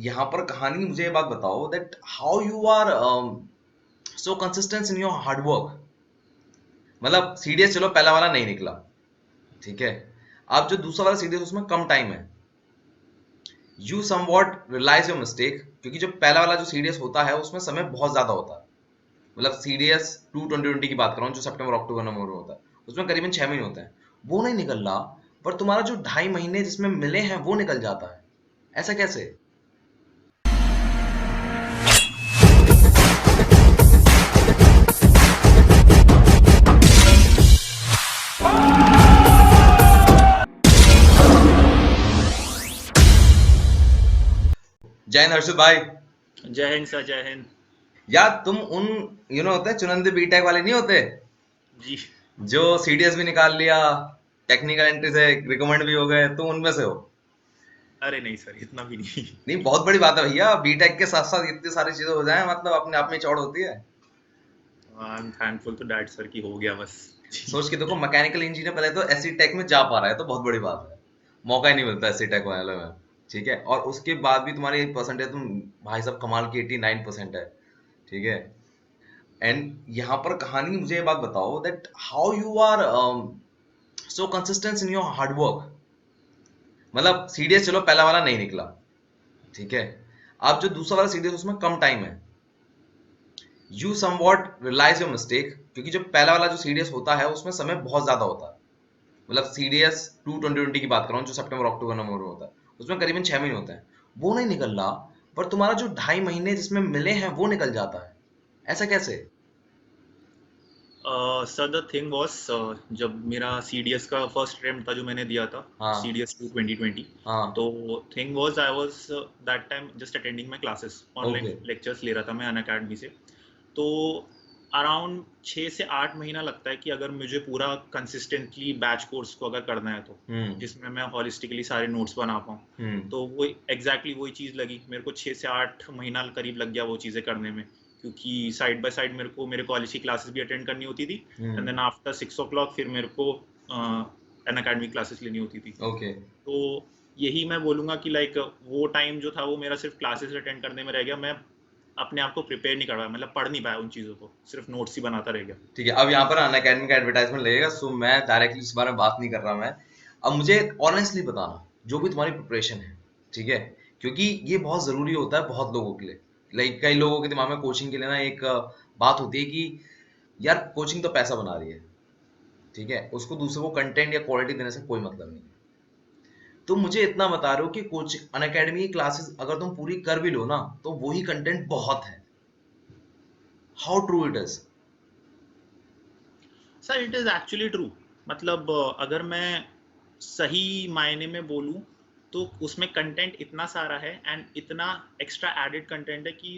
यहाँ पर कहानी मुझे ये बात बताओ that how you are so consistent in your hard work. मतलब सीडीएस चलो पहला वाला नहीं निकला, ठीक है। अब जो दूसरा वाला सीडीएस उसमें कम टाइम है, you somewhat realise your mistake, क्योंकि जो पहला वाला जो सीडीएस होता है उसमें समय बहुत ज्यादा होता है। मतलब सीडीएस 2020 की बात कर रहा हूँ, जो सितंबर अक्टूबर नवंबर में होता है, उसमें करीबन 6 महीने होते हैं। वो नहीं निकल रहा, पर तुम्हारा जो 2.5 महीने जिसमें मिले हैं वो निकल जाता है। ऐसा कैसे? जय हिंद हर्षित भाई। जय हिंद सर, जय हिंद यार तुम उन होते हैं चुनिंदे बीटेक वाले नहीं होते, जी। जो सीडीएस भी निकाल लिया, टेक्निकल एंट्री से रिकमेंड भी हो गए, तुम उनमें से हो? अरे नहीं सर, इतना भी नहीं। नहीं, बहुत बड़ी बात है भैया, बीटेक के साथ साथ इतनी सारी चीजें हो जाए, मतलब अपने आप में चौड़ होती है। I am thankful to that sir कि हो गया बस। जी। सोच के देखो, मैकेनिकल इंजीनियर पहले तो एससी टेक में जा पा रहा है तो बहुत बड़ी बात है। मौका ही नहीं मिलता एससी टेक वाले में, ठीक है। और उसके बाद भी तुम्हारी परसेंटेज, तुम भाई साहब कमाल की 89% है, ठीक है। एंड यहाँ पर कहानी मुझे ये बात बताओ that how you are so consistent in your hard work. मतलब सीडीएस चलो पहला वाला नहीं निकला, ठीक है। अब जो दूसरा वाला सीडीएस उसमें कम टाइम है, you somewhat realise your mistake, क्योंकि जो पहला वाला जो सीडीएस होता है उसमें समय बहुत ज्यादा होता है। मतलब सीडीएस 2020 की बात कर रहा हूँ, जो सितंबर अक्टूबर नवंबर में होता है, उसमें करीबन 6 महीने होते हैं। वो नहीं निकल रहा, पर तुम्हारा जो 2.5 महीने जिसमें मिले हैं वो निकल जाता है। ऐसा कैसे? सर द थिंग वॉज, जब मेरा सी डी एस का फर्स्ट अटेम्प्ट था जो मैंने दिया था, सी हाँ, डी एस 2020, हाँ। तो thing was I was that time just attending my classes, okay. Online lectures ले रहा था मैं अन अकेडमी से। तो अराउंड 6 से 8 महीना लगता है कि अगर मुझे पूरा कंसिस्टेंटली बैच कोर्स को अगर करना है तो, हम्म। जिसमें मैं हॉलिस्टिकली सारे नोट्स बना पाऊँ। हम्म। तो वो एग्जैक्टली वही चीज़ लगी मेरे को, 6 से 8 महीना करीब लग गया वो चीज़ें करने में, क्योंकि साइड बाय साइड मेरे को मेरे कॉलेज की क्लासेस भी अटेंड करनी होती थी। And then hmm. After 6 o'clock फिर मेरे को एन अकेडमी क्लासेस लेनी होती थी। ओके। तो यही मैं बोलूँगा कि लाइक वो टाइम जो था वो मेरा सिर्फ क्लासेस अटेंड करने में रह गया। मैं अपने आप को प्रिपेयर नहीं कर पाया, मतलब पढ़ नहीं पाया उन चीज़ों को, सिर्फ नोट्स ही बनाता रह गया। ठीक है, अब यहाँ पर अन अकेडमी का एडवर्टाइजमेंट लगेगा, सो मैं डायरेक्टली इस बारे में बात नहीं कर रहा मैं। अब मुझे ऑनेस्टली बताना, जो भी तुम्हारी प्रिपरेशन है, ठीक है, क्योंकि ये बहुत जरूरी होता है बहुत लोगों के लिए। लाइक कई लोगों के दिमाग में कोचिंग के लिए ना एक बात होती है कि यार कोचिंग तो पैसा बना रही है, ठीक है, उसको दूसरे को कंटेंट या क्वालिटी देने से कोई मतलब नहीं है। तुम मुझे इतना बता रहे हो कि कोचिंग अन अकेडमी की क्लासेस अगर तुम पूरी कर भी लो ना, तो वही कंटेंट बहुत है। How true it is? Sir it is actually true. मतलब अगर मैं सही मायने में बोलूँ तो उसमें कंटेंट इतना सारा है एंड इतना एक्स्ट्रा एडेड कंटेंट है कि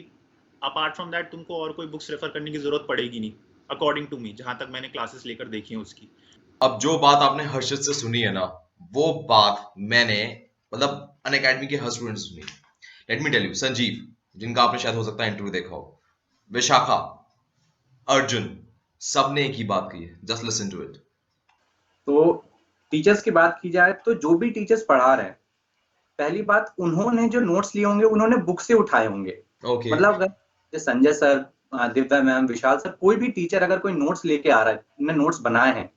अपार्ट फ्रॉम दैट तुमको और कोई बुक्स रेफर करने की ज़रूरत पड़ेगी नहीं, अकॉर्डिंग टू मी, जहाँ तक मैंने क्लासेस लेकर देखी हैं उसकी। अब जो बात आपने हर्षद से सुनी है ना, वो बात मैंने मतलब अन अकेडमी के हर स्टूडेंट से सुनी। Let me tell you, Sanjeev, जिनका आपने शायद हो सकता है इंटरव्यू देखा हो, विशाखा, अर्जुन, सबने एक ही बात कही है, जस्ट लिसन टू इट। तो टीचर्स की बात की जाए तो जो भी टीचर्स पढ़ा रहे हैं, पहली बात उन्होंने जो नोट्स लिए होंगे उन्होंने बुक से उठाए होंगे। ओके। मतलब अगर जैसे संजय सर, दिव्या मैम, विशाल सर, कोई भी टीचर अगर कोई नोट्स लेके आ रहा है, उन्होंने नोट्स बनाए हैं,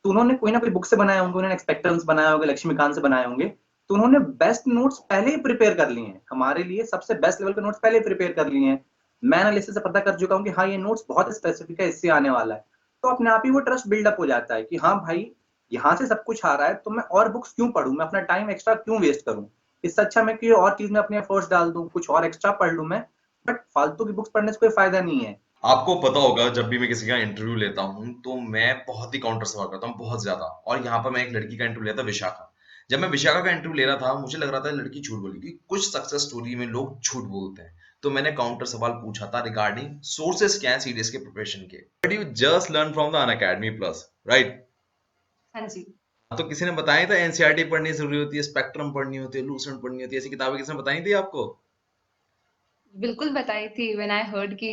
तो उन्होंने कोई ना कोई बुक से बनाए होंगे, उन्होंने एक्सपेक्टेंस बनाए होंगे, लक्ष्मीकांत से बनाए होंगे। तो उन्होंने बेस्ट नोट्स पहले ही प्रिपेयर कर लिए हैं, हमारे लिए सबसे बेस्ट लेवल के नोट्स पहले ही प्रिपेयर कर लिए हैं। मैं एनालिसिस से पता कर चुका हूँ कि हाँ ये नोट्स बहुत स्पेसिफिक है, इससे आने वाला है। तो अपने आप ही वो ट्रस्ट बिल्डअप हो जाता है कि हाँ भाई, यहाँ से सब कुछ आ रहा है तो मैं और बुक्स क्यों पढूं, मैं अपना टाइम एक्स्ट्रा क्यों वेस्ट करूं। इससे अच्छा मैं कोई और चीज में अपने एफर्ट्स डाल दूं, कुछ और एक्स्ट्रा पढ़ लूं मैं। बट फालतू की बुक्स पढ़ने से कोई फायदा नहीं है। आपको पता होगा, जब भी मैं किसी का इंटरव्यू लेता हूँ तो मैं बहुत ही काउंटर सवाल करता हूँ, बहुत ज्यादा। और यहाँ पर मैं एक लड़की का इंटरव्यू लिया था, विशाखा। जब मैं विशाखा का इंटरव्यू ले रहा था, मुझे लग रहा था लड़की झूठ बोलेगी। कुछ सक्सेस स्टोरी में लोग झूठ बोलते हैं, तो मैंने काउंटर सवाल पूछा था रिगार्डिंग सोर्सेस क्या है सीडीएस के प्रिपरेशन के, but you just learn from the Unacademy plus, right? हाँ जी। तो किसी ने बताया था एनसीईआरटी पढ़नी जरूरी होती है, स्पेक्ट्रम पढ़नी होती है, लूसेंट पढ़नी होती है, ऐसी किताबें किसी ने बताई थी आपको? बिल्कुल बताई थी। व्हेन आई हर्ड कि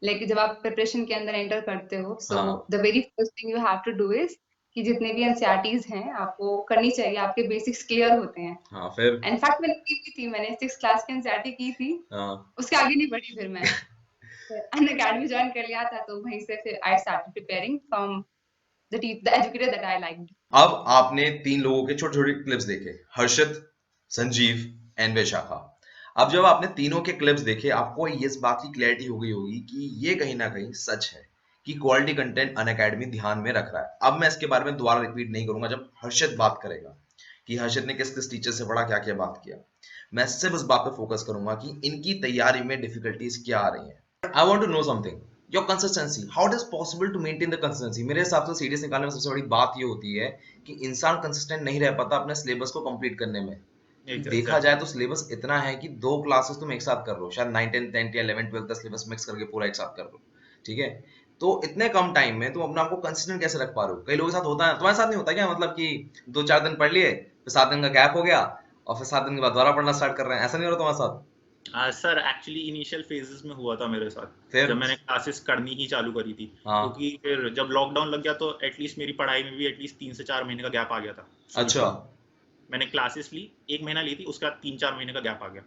लाइक जब आप प्रिपरेशन के अंदर एंटर करते हो, सो हाँ। The very first thing you have to do is कि जितने भी एनसीईआरटीज हैं आपको करनी चाहिए, आपके बेसिक्स क्लियर होते हैं। हाँ फिर इनफैक्ट मैंने की भी थी, मैंने 6 क्लास की एनसीईआरटी की थी, हाँ उसके आगे नहीं बढ़ी फिर मैं। अन अकेडमी ज्वाइन कर लिया था, तो वहीं से फिर I started preparing from the educator that I liked. अब आपने 3 लोगों के छोटे-छोटे क्लिप्स देखे, हर्षित, संजीव एंड विशाखा। अब जब आपने तीनों के क्लिप्स देखे, आपको इस बात की क्लैरिटी हो गई होगी कि ये कहीं न कहीं सच है कि क्वालिटी कंटेंट अनअकैडमी ध्यान में रख रहा है। अब मैं इसके बारे में दोबारा रिपीट नहीं करूँगा जब हर्षित बात करेगा कि हर्षित ने किस-किस टीचर से पढ़ा, क्या-क्या बात किया। मैं सिर्फ उस बात पे फोकस करूँगा कि इनकी तैयारी में डिफिकल्टीज क्या आ रही हैं। I want to know something. Your consistency. How it is possible to maintain the consistency? मेरे हिसाब से सीरीज निकालने में सबसे बड़ी बात ये होती है कि इंसान कंसिस्टेंट नहीं रह पाता अपने सिलेबस को कंप्लीट करने में। कि देखा जाए तो सिलेबस इतना है कि 2 क्लासेस तुम एक साथ कर लो, शायद 9, 10, 10 या 11, 12 का सिलेबस मिक्स करके पूरा एक साथ कर लो, ठीक है? तो इतने कम टाइम में तुम अपने आप को कंसिस्टेंट कैसे रख पा रहे हो? कई लोगों के साथ होता है, तुम्हारे साथ नहीं होता क्या? मतलब कि 2-4 दिन पढ़ लिए, फिर 7 दिन का गैप हो गया और फिर 7 दिन के बाद दोबारा पढ़ना स्टार्ट कर रहे हैं, ऐसा नहीं हो रहा तुम्हारे साथ? सर एक्चुअली इनिशियल फेजेस में हुआ था मेरे साथ, फिर जब मैंने क्लासेस करनी ही चालू करी थी, हाँ क्योंकि फिर जब लॉकडाउन लग गया तो एटलीस्ट मेरी पढ़ाई में भी एटलीस्ट 3 से 4 महीने का गैप आ गया था शुरू अच्छा शुरू। मैंने क्लासेस ली, 1 महीना ली थी, उसके बाद 3-4 महीने का गैप आ गया।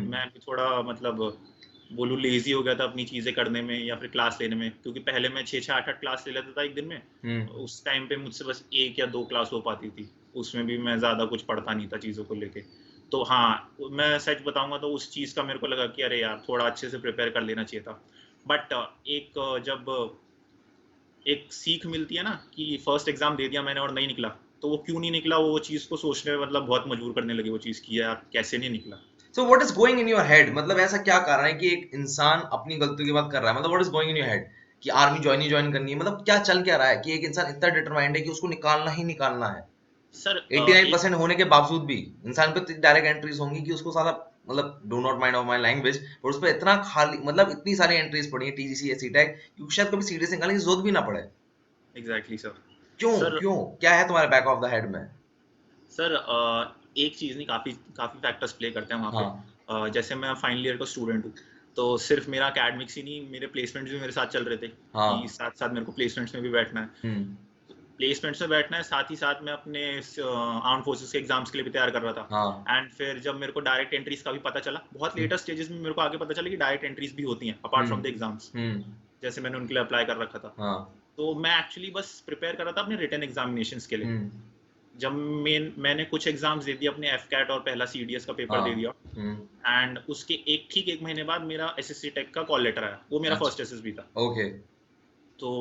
मैं भी थोड़ा मतलब बोलूँ लेजी हो गया था अपनी चीज़ें करने में या फिर क्लास लेने में, क्योंकि पहले मैं 6-6 8-8 क्लास ले लेता था एक दिन में। उस टाइम पे मुझसे बस 1 या 2 क्लास हो पाती थी, उसमें भी मैं ज़्यादा कुछ पढ़ता नहीं था चीज़ों को लेके। तो हाँ, मैं सच बताऊंगा तो उस चीज़ का मेरे को लगा कि अरे यार थोड़ा अच्छे से प्रिपेयर कर लेना चाहिए था। बट जब एक सीख मिलती है ना कि फर्स्ट एग्जाम दे दिया मैंने और नहीं निकला, तो वो क्यों नहीं निकला वो चीज़ को सोचने में मतलब बहुत मजबूर करने लगी वो चीज़ की यार कैसे नहीं निकला। So what is going in your head? मतलब ऐसा क्या कारण है कि एक इंसान अपनी गलतियों की बात कर रहा है? मतलब what is going in your head? कि आर्मी ज्वाइन करनी है, मतलब क्या चल क्या रहा है कि एक इंसान इतना डिटरमाइंड है कि उसको निकालना ही निकालना है? सर 89% होने के बावजूद भी इंसान पे डायरेक्ट एंट्रीज होंगी कि उसको सारा मतलब do not mind of my language, पर उस पर इतना खाली मतलब इतनी सारी एंट्रीज पड़ी है टीजीसी एसी टैग कि शायद कभी सीरीज निकालने की जरूरत भी ना पड़े। Exactly sir. क्यों सर क्यों क्या है तुम्हारे बैक ऑफ द हेड में? सर एक चीज़ नहीं, काफ़ी काफ़ी फैक्टर्स प्ले करते हैं वहाँ पे। हाँ जैसे मैं फाइनल ईयर का स्टूडेंट हूँ, तो सिर्फ मेरा एकेडमिक्स ही नहीं, मेरे प्लेसमेंट्स भी मेरे साथ चल रहे थे हाँ कि साथ साथ मेरे को प्लेसमेंट्स में भी बैठना है। प्लेसमेंट्स में बैठना है, साथ ही साथ मैं अपने आर्म फोर्सेस के एग्जाम्स के लिए भी तैयार कर रहा था। हाँ एंड फिर जब मेरे को डायरेक्ट एंट्रीज का भी पता चला, बहुत लेटर स्टेजेस में मेरे को आगे पता चला कि डायरेक्ट एंट्रीज भी होती हैं अपार्ट फ्रॉम द एग्जाम्स, जैसे मैंने उनके लिए अप्लाई कर रखा था। हाँ तो मैं एक्चुअली बस प्रिपेयर कर रहा था अपने रिटन एग्जामिनेशंस के लिए। जब मैंने कुछ एग्जाम्स दे दिए, अपने एफकैट और पहला सीडीएस का पेपर दे दिया, एंड उसके एक महीने बाद मेरा एसएससी टेक का कॉल लेटर आया, वो मेरा फर्स्ट एसएसबी था। ओके तो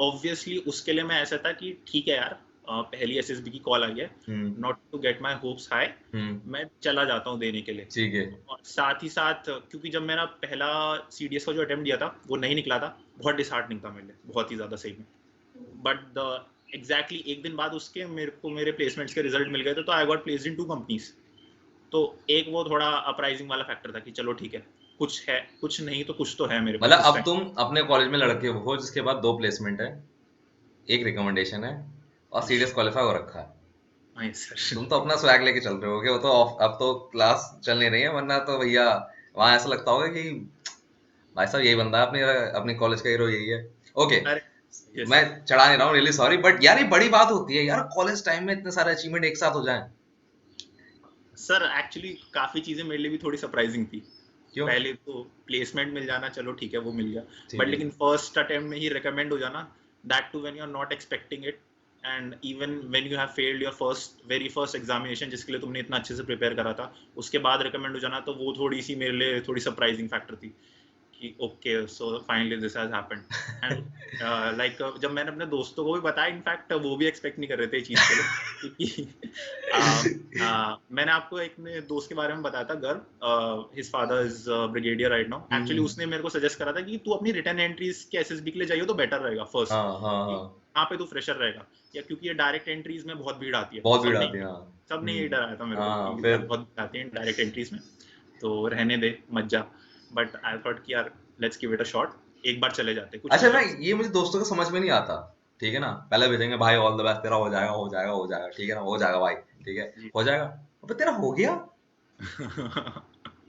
ऑब्वियसली उसके लिए मैं ऐसा था कि ठीक है यार, पहली एसएसबी की कॉल आई है, not to get my hopes high, मैं चला जाता हूँ देने के लिए। ठीक है और साथ ही साथ क्योंकि जब मेरा पहला सीडीएस का जो अटेम्प्ट दिया था वो नहीं निकला था, बहुत डिसहार्टनिंग था मेरे लिए, बहुत ही ज़्यादा सही में। बट एग्जैक्टली एक दिन बाद उसके मेरे को मेरे प्लेसमेंट्स के रिजल्ट मिल गए थे, तो I got placed in 2 companies. तो एक वो थोड़ा अपराइजिंग वाला फैक्टर था कि चलो ठीक है, कुछ है, कुछ नहीं तो कुछ तो है मेरे पास। मतलब अब तुम अपने कॉलेज में लड़के हो जिसके बाद 2 प्लेसमेंट है, 1 रिकमेंडेशन है और सीडीएस क्वालिफाई हो रखा है। हाँ सर। तुम तो अपना स्वैग लेके चल रहे हो, वो तो अब तो क्लास चल नहीं रही है, वरना तो भैया वहां ऐसा लगता होगा कि भाई साहब यही बंदा है अपनी अपनी कॉलेज का हीरो, यही है। ओके अरे मैं चढ़ा नहीं रहा हूँ, रियली सॉरी, बट यार ये बड़ी बात होती है यार, कॉलेज टाइम में इतने सारे अचीवमेंट एक साथ हो जाएं। सर एक्चुअली काफी चीजें मेरे लिए भी थोड़ी सरप्राइजिंग थी। क्यों? पहले तो प्लेसमेंट मिल जाना, चलो ठीक है वो मिल गया, ठीक बट है। लेकिन फर्स्ट अटेम्प्ट में ही रिकमेंड हो जाना, that too when you are not expecting it, and even when you have failed your very first examination जिसके लिए तुमने इतना अच्छे से प्रिपेयर करा था, उसके बाद रिकमेंड हो जाना, तो वो थोड़ी सी मेरे लिए थोड़ी सरप्राइजिंग फैक्टर थी कि okay so finally this has happened. And like जब मैंने अपने दोस्तों को भी बताया, इनफैक्ट वो भी एक्सपेक्ट नहीं कर रहे थे इस चीज के लिए, क्योंकि मैंने आपको एक अपने दोस्त के बारे में बताया था, गर्व, his father is brigadier right now. Actually उसने मेरे को सजेस्ट करा था कि तू अपनी रिटर्न एंट्रीज के एसएसबी के लिए जाइए तो बेटर रहेगा फर्स्ट, यहाँ पे तू फ्रेशर रहेगा, या क्योंकि ये डायरेक्ट एंट्रीज में बहुत भीड़ आती है, बहुत भीड़ आती है। सबने यही डराया था मेरे को कि फिर बहुत भीड़ आती है डायरेक्ट एंट्रीज में, तो रहने दे मत जा। बट आई थॉट कि यार let's give it a shot, एक बार चले जाते कुछ। अच्छा ना, ये मुझे दोस्तों को समझ में नहीं आता, ठीक है ना, पहले भेजेंगे भाई ऑल द बेस्ट, तेरा हो जाएगा हो जाएगा हो जाएगा, ठीक है ना, हो जाएगा भाई, ठीक है हो जाएगा, अब तेरा हो गया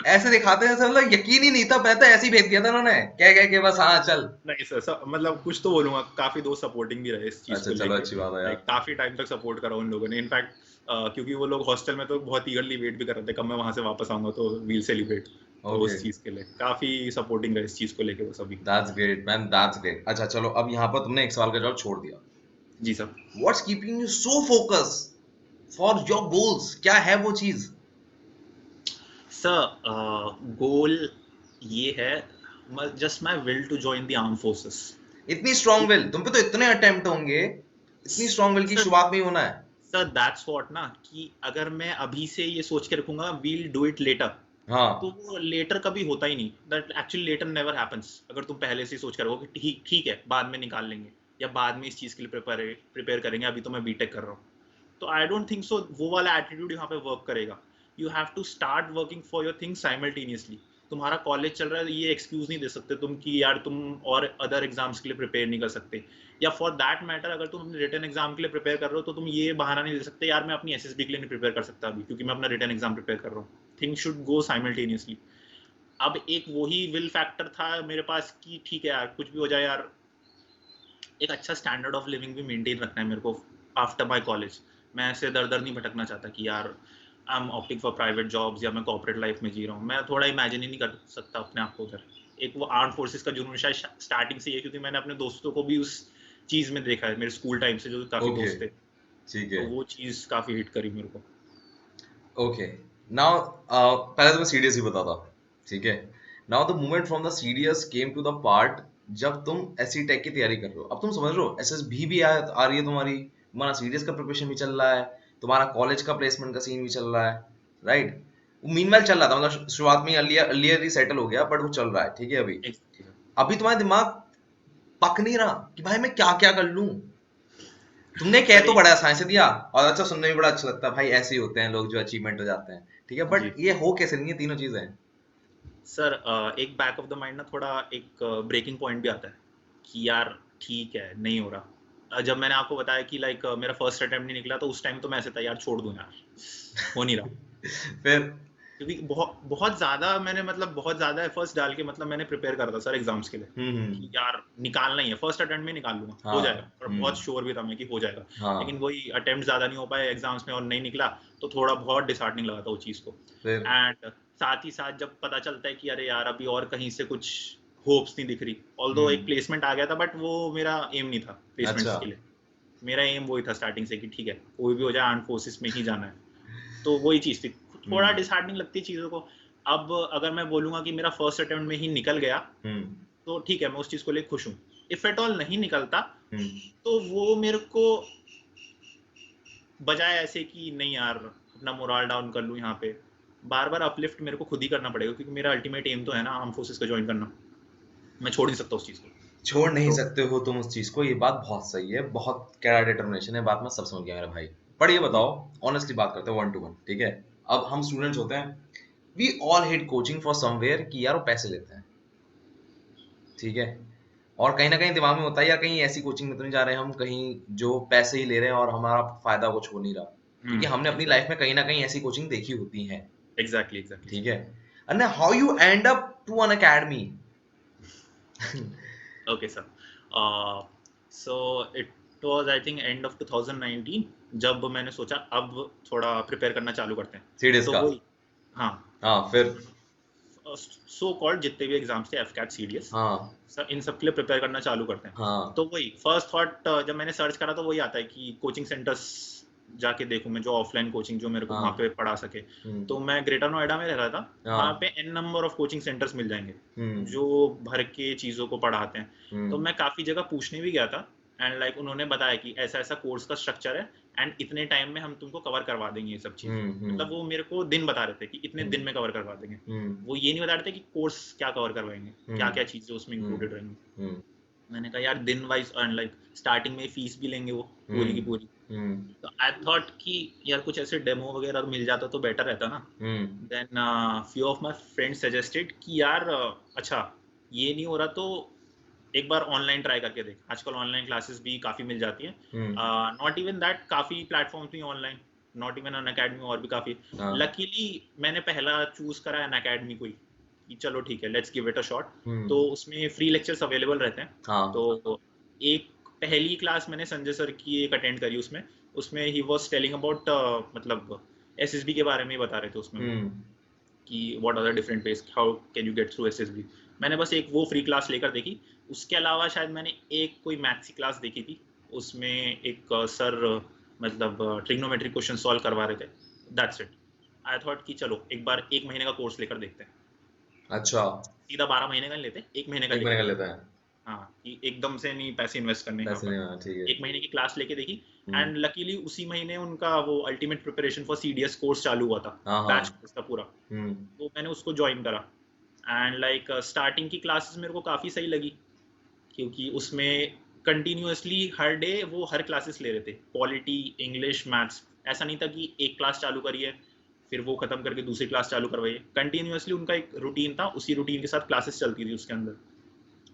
ऐसे दिखाते हैं जैसे मतलब यकीन ही नहीं था, मैं तो ऐसे ही भेज दिया था उन्होंने, कह के बस हाँ चल। नहीं सर, मतलब कुछ तो बोलूंगा, काफी दोस्त सपोर्टिंग भी रहे इस चीज अच्छा को चलो, लेके, अच्छी बात है यार। लाइक काफी टाइम तक सपोर्ट करा उन लोगों ने। इनफैक्ट क्योंकि वो लोग हॉस्टल में तो बहुत ईगरली वेट भी कर रहे थे, कब मैं वहां से वापस आऊंगा तो वील सेलिब्रेट, तो ओके, उस चीज के लिए काफी सपोर्टिंग रहे इस चीज को लेके वो सभी। That's great man, that's great. अच्छा चलो, अब यहाँ पर तुमने एक सवाल का जवाब छोड़ दिया। जी sir. What's keeping you so focus for your goals, क्या है वो चीज? सर गोल ये है, just my will to join the arm forces. इतनी स्ट्रांग विल, तुम पे तो इतने अटेम्प्ट होंगे, इतनी स्ट्रांग विल की सर शुरुआत में ही होना है। सर दैट्स व्हाट ना, कि अगर मैं अभी से ये सोच के रखूंगा वील डू इट लेटर, तो हाँ, वो लेटर कभी होता ही नहीं। That actually later never happens. अगर तुम पहले से ही सोच कर रखो कि ठीक ठीक है बाद में निकाल लेंगे, या बाद में इस चीज के लिए प्रिपेयर करेंगे, अभी तो मैं बीटेक कर रहा हूँ, तो आई डोंट थिंक सो वो वाला एटीट्यूड यहाँ पे वर्क करेगा। You have to start working for your things simultaneously. तुम्हारा कॉलेज चल रहा है, ये एक्सक्यूज नहीं दे सकते तुम कि यार तुम और अदर एग्जाम्स के लिए प्रिपेयर नहीं कर सकते, या फॉर दैट मैटर अगर तुम अपने रिटर्न एग्जाम के लिए प्रिपेयर कर रहे हो तो तुम ये बहाना नहीं दे सकते यार मैं अपनी एसएसबी के लिए नहीं प्रिपेयर कर सकता अभी क्योंकि मैं अपना रिटर्न एग्जाम प्रिपेयर कर रहा हूँ। Things should go simultaneously. अब एक वही विल फैक्टर था मेरे पास कि ठीक है यार कुछ भी हो जाए यार, एक अच्छा स्टैंडर्ड ऑफ लिविंग भी मेंटेन रखना है मेरे को आफ्टर माय कॉलेज। मैं ऐसे दर दर नहीं भटकना चाहता कि यार I am opting for private jobs या मैं कॉर्पोरेट लाइफ में जी रहा हूँ। मैं थोड़ा इमेजिन ही नहीं कर सकता अपने आप को उधर। एक वो आर्म फोर्सेस का जुनून शायद स्टार्टिंग से ही है, क्योंकि मैंने अपने दोस्तों को भी उस चीज में देखा है, मेरे स्कूल टाइम से जो काफी ओके, दोस्त थे, ठीक तो है, वो चीज काफी हिट करी मेरे को। ओके। नाउ पहले तो मैं सीरियस ही बताता, ठीक है। Now the moment from the serious came to the part जब तुम एससी टेक की तैयारी कर रहे हो। अब तुम समझ रहे हो एसएसबी भी आ रही है तुम्हारी, तुम्हारा सीरियस का प्रिपरेशन भी चल रहा है, तुम्हारा कॉलेज का प्लेसमेंट का सीन भी चल रहा है, राइट। मीनवाइल चल रहा था, मतलब शुरुआत में अर्लियर ही सेटल हो गया, बट वो चल रहा है, ठीक है। अभी Exactly. अभी तुम्हारा दिमाग पक नहीं रहा कि भाई मैं क्या क्या कर लूं। तुमने कह सर तो एक बड़ा साइंस दिया, और अच्छा सुनने में बड़ा अच्छा लगता है भाई, ऐसे ही होते हैं लोग जो अचीवमेंट हो जाते हैं, ठीक है, जी बट ये हो कैसे नहीं है तीनों चीजें। सर एक बैक ऑफ द माइंड ना थोड़ा एक ब्रेकिंग पॉइंट भी आता है कि यार ठीक है नहीं हो रहा। जब मैंने आपको बताया कि लाइक मेरा फर्स्ट अटेम्प्ट नहीं निकला तो उस टाइम तो मैं ऐसे था यार छोड़ दूं यार, हो नहीं रहा। फिर क्योंकि बहुत बहुत ज्यादा मैंने मतलब बहुत ज्यादा एफर्ट्स डाल के मतलब मैंने प्रिपेयर करा था सर एग्जाम्स के लिए कि यार निकालना ही है, फर्स्ट अटेम्प्ट में निकाल लूंगा हो हाँ, जाएगा, और बहुत श्योर भी था मैं कि हो जाएगा। लेकिन हाँ, वही अटेम्प्ट ज्यादा नहीं हो पाए एग्जाम्स में और नहीं निकला, तो थोड़ा बहुत डिसहार्टनिंग लगा था उस चीज को। फिर एंड साथ ही साथ जब पता चलता है कि अरे यार अभी और कहीं से कुछ होप्स नहीं दिख रही, ऑल्दो एक प्लेसमेंट आ गया था बट वो मेरा एम नहीं था अच्छा, प्लेसमेंट्स के लिए। मेरा एम वही था स्टार्टिंग से कि ठीक है कोई भी हो जाए आर्म फोर्सेस में ही जाना है, तो वही चीज थी। थोड़ा डिसहार्टनिंग लगती है चीजों को। अब अगर मैं बोलूंगा कि मेरा फर्स्ट अटेम्प्ट में ही निकल गया तो ठीक है मैं उस चीज को लेकर खुश हूँ। इफ एट ऑल नहीं निकलता तो वो मेरे को बजाय ऐसे कि नहीं यार अपना मोरल डाउन कर लूँ यहाँ पे, बार बार अपलिफ्ट मेरे को खुद ही करना पड़ेगा क्योंकि मेरा अल्टीमेट एम तो है ना आर्म फोर्सेस का ज्वाइन करना। मैं छोड़ नहीं सकता उस चीज को। छोड़ नहीं तो सकते हो तुम उस चीज को, ये बात बहुत सही है, बहुत कड़ा डिटर्मिनेशन है, बात मैं सब समझ गया मेरे भाई। पर ये जी बताओ, ऑनेस्टली बात करते हैं 1 to 1, ठीक है। अब हम स्टूडेंट्स होते हैं, we all hate coaching for somewhere कि यार वो पैसे लेते हैं, ठीक है। और कहीं ना कहीं दिमाग में होता है यार कहीं ऐसी कोचिंग में तो नहीं जा रहे हैं हम कहीं जो पैसे ही ले रहे हैं और हमारा फायदा कुछ हो नहीं रहा, क्योंकि हमने अपनी लाइफ में कहीं ना कहीं ऐसी कोचिंग देखी होती है, एग्जैक्टली एग्जैक्टली ठीक है। and how you end up to an academy? Okay sir. So it was I think end of 2019 जब मैंने सोचा अब थोड़ा प्रिपेयर करना चालू करते हैं। सीडीएस तो का, वही हाँ, हाँ फिर, सो कॉल्ड जितने भी एग्जाम्स थे एफकैट सीडीएस हाँ, सर इन सब के लिए प्रिपेयर करना चालू करते हैं। हाँ, तो वही फर्स्ट थॉट जब मैंने सर्च करा तो वही आता है कि कोचिंग सेंटर्स जाके देखूं मैं जो ऑफलाइन कोचिंग जो मेरे को वहाँ हाँ, पे पढ़ा सके। तो मैं ग्रेटर नोएडा में रह रहा था, वहाँ हाँ, पे an number of coaching centres मिल जाएंगे हम्म, जो भर के चीज़ों को पढ़ाते हैं। तो मैं काफ़ी जगह पूछने भी गया था एंड लाइक उन्होंने बताया कि ऐसा ऐसा कोर्स का स्ट्रक्चर है एंड इतने टाइम में हम तुमको कवर करवा देंगे ये सब चीज़ें। मतलब वो मेरे को दिन बता रहे थे कि इतने दिन में कवर करवा देंगे। वो ये नहीं बता रहे थे कि कोर्स क्या कवर करवाएंगे, क्या क्या चीज़ें उसमें इंक्लूडेड रहेंगी। मैंने कहा यार दिन वाइज एंड लाइक स्टार्टिंग में फीस भी लेंगे वो पूरी की पूरी। तो आई थॉट कि यार कुछ ऐसे डेमो वगैरह मिल जाता तो बेटर रहता ना। Then few of my friends suggested कि यार अच्छा ये नहीं हो रहा तो एक बार ऑनलाइन ट्राई करके देख। आजकल ऑनलाइन क्लासेस भी काफ़ी मिल जाती हैं, नॉट इवन दैट काफ़ी प्लेटफॉर्म्स भी online not even Unacademy, और भी काफी। हाँ लकीली मैंने पहला चूज करा अन अकेडमी को ही, कि चलो ठीक है, let's give it a shot. तो उसमें फ्री लेक्चर्स अवेलेबल रहते हैं। हाँ तो एक पहली क्लास मैंने संजय सर की एक अटेंड करी, उसमें ही वाज टेलिंग अबाउट मतलब एसएसबी के बारे में ही बता रहे थे उसमें वो, कि what are the different ways, how can you get through SSB. मैंने बस एक वो फ्री क्लास लेकर देखी। उसके अलावा शायद मैंने एक कोई मैथ्स की क्लास देखी थी, उसमें एक सर मतलब ट्रिग्नोमेट्री क्वेश्चन सॉल्व करवा रहे थे, दैट्स इट। आई थॉट कि चलो एक बार 1 महीने का कोर्स लेकर देखते हैं। अच्छा सीधा 12 महीने का नहीं लेते, 1 महीने का 1 महीने लेके का देखते लेते हैं, हैं। हाँ, कि एकदम से नहीं पैसे इन्वेस्ट करने यहाँ पैसे पर। नहीं आना, ठीक है। 1 महीने की क्लास लेके देखी, हम्म, एंड लकीली उसी महीने उनका वो ultimate preparation for CDS course चालू हुआ था, हाँ बैच हाँ कोर्स था पूरा। हम्म, तो मैंने उसको ज्वाइन करा, एंड लाइक स्टार्टिंग की क्लासेस मेरे को काफ़ी सही लगी, क्योंकि उसमें कंटिन्यूअसली हर डे वो हर क्लासेस ले रहे थे, पॉलिटी, इंग्लिश, मैथ्स। ऐसा नहीं था कि एक क्लास चालू करिए फिर वो खत्म करके दूसरी क्लास चालू करवाइए, कंटिन्यूअसली उनका एक रूटीन था, उसी रूटीन के साथ क्लासेस चलती थी उसके अंदर।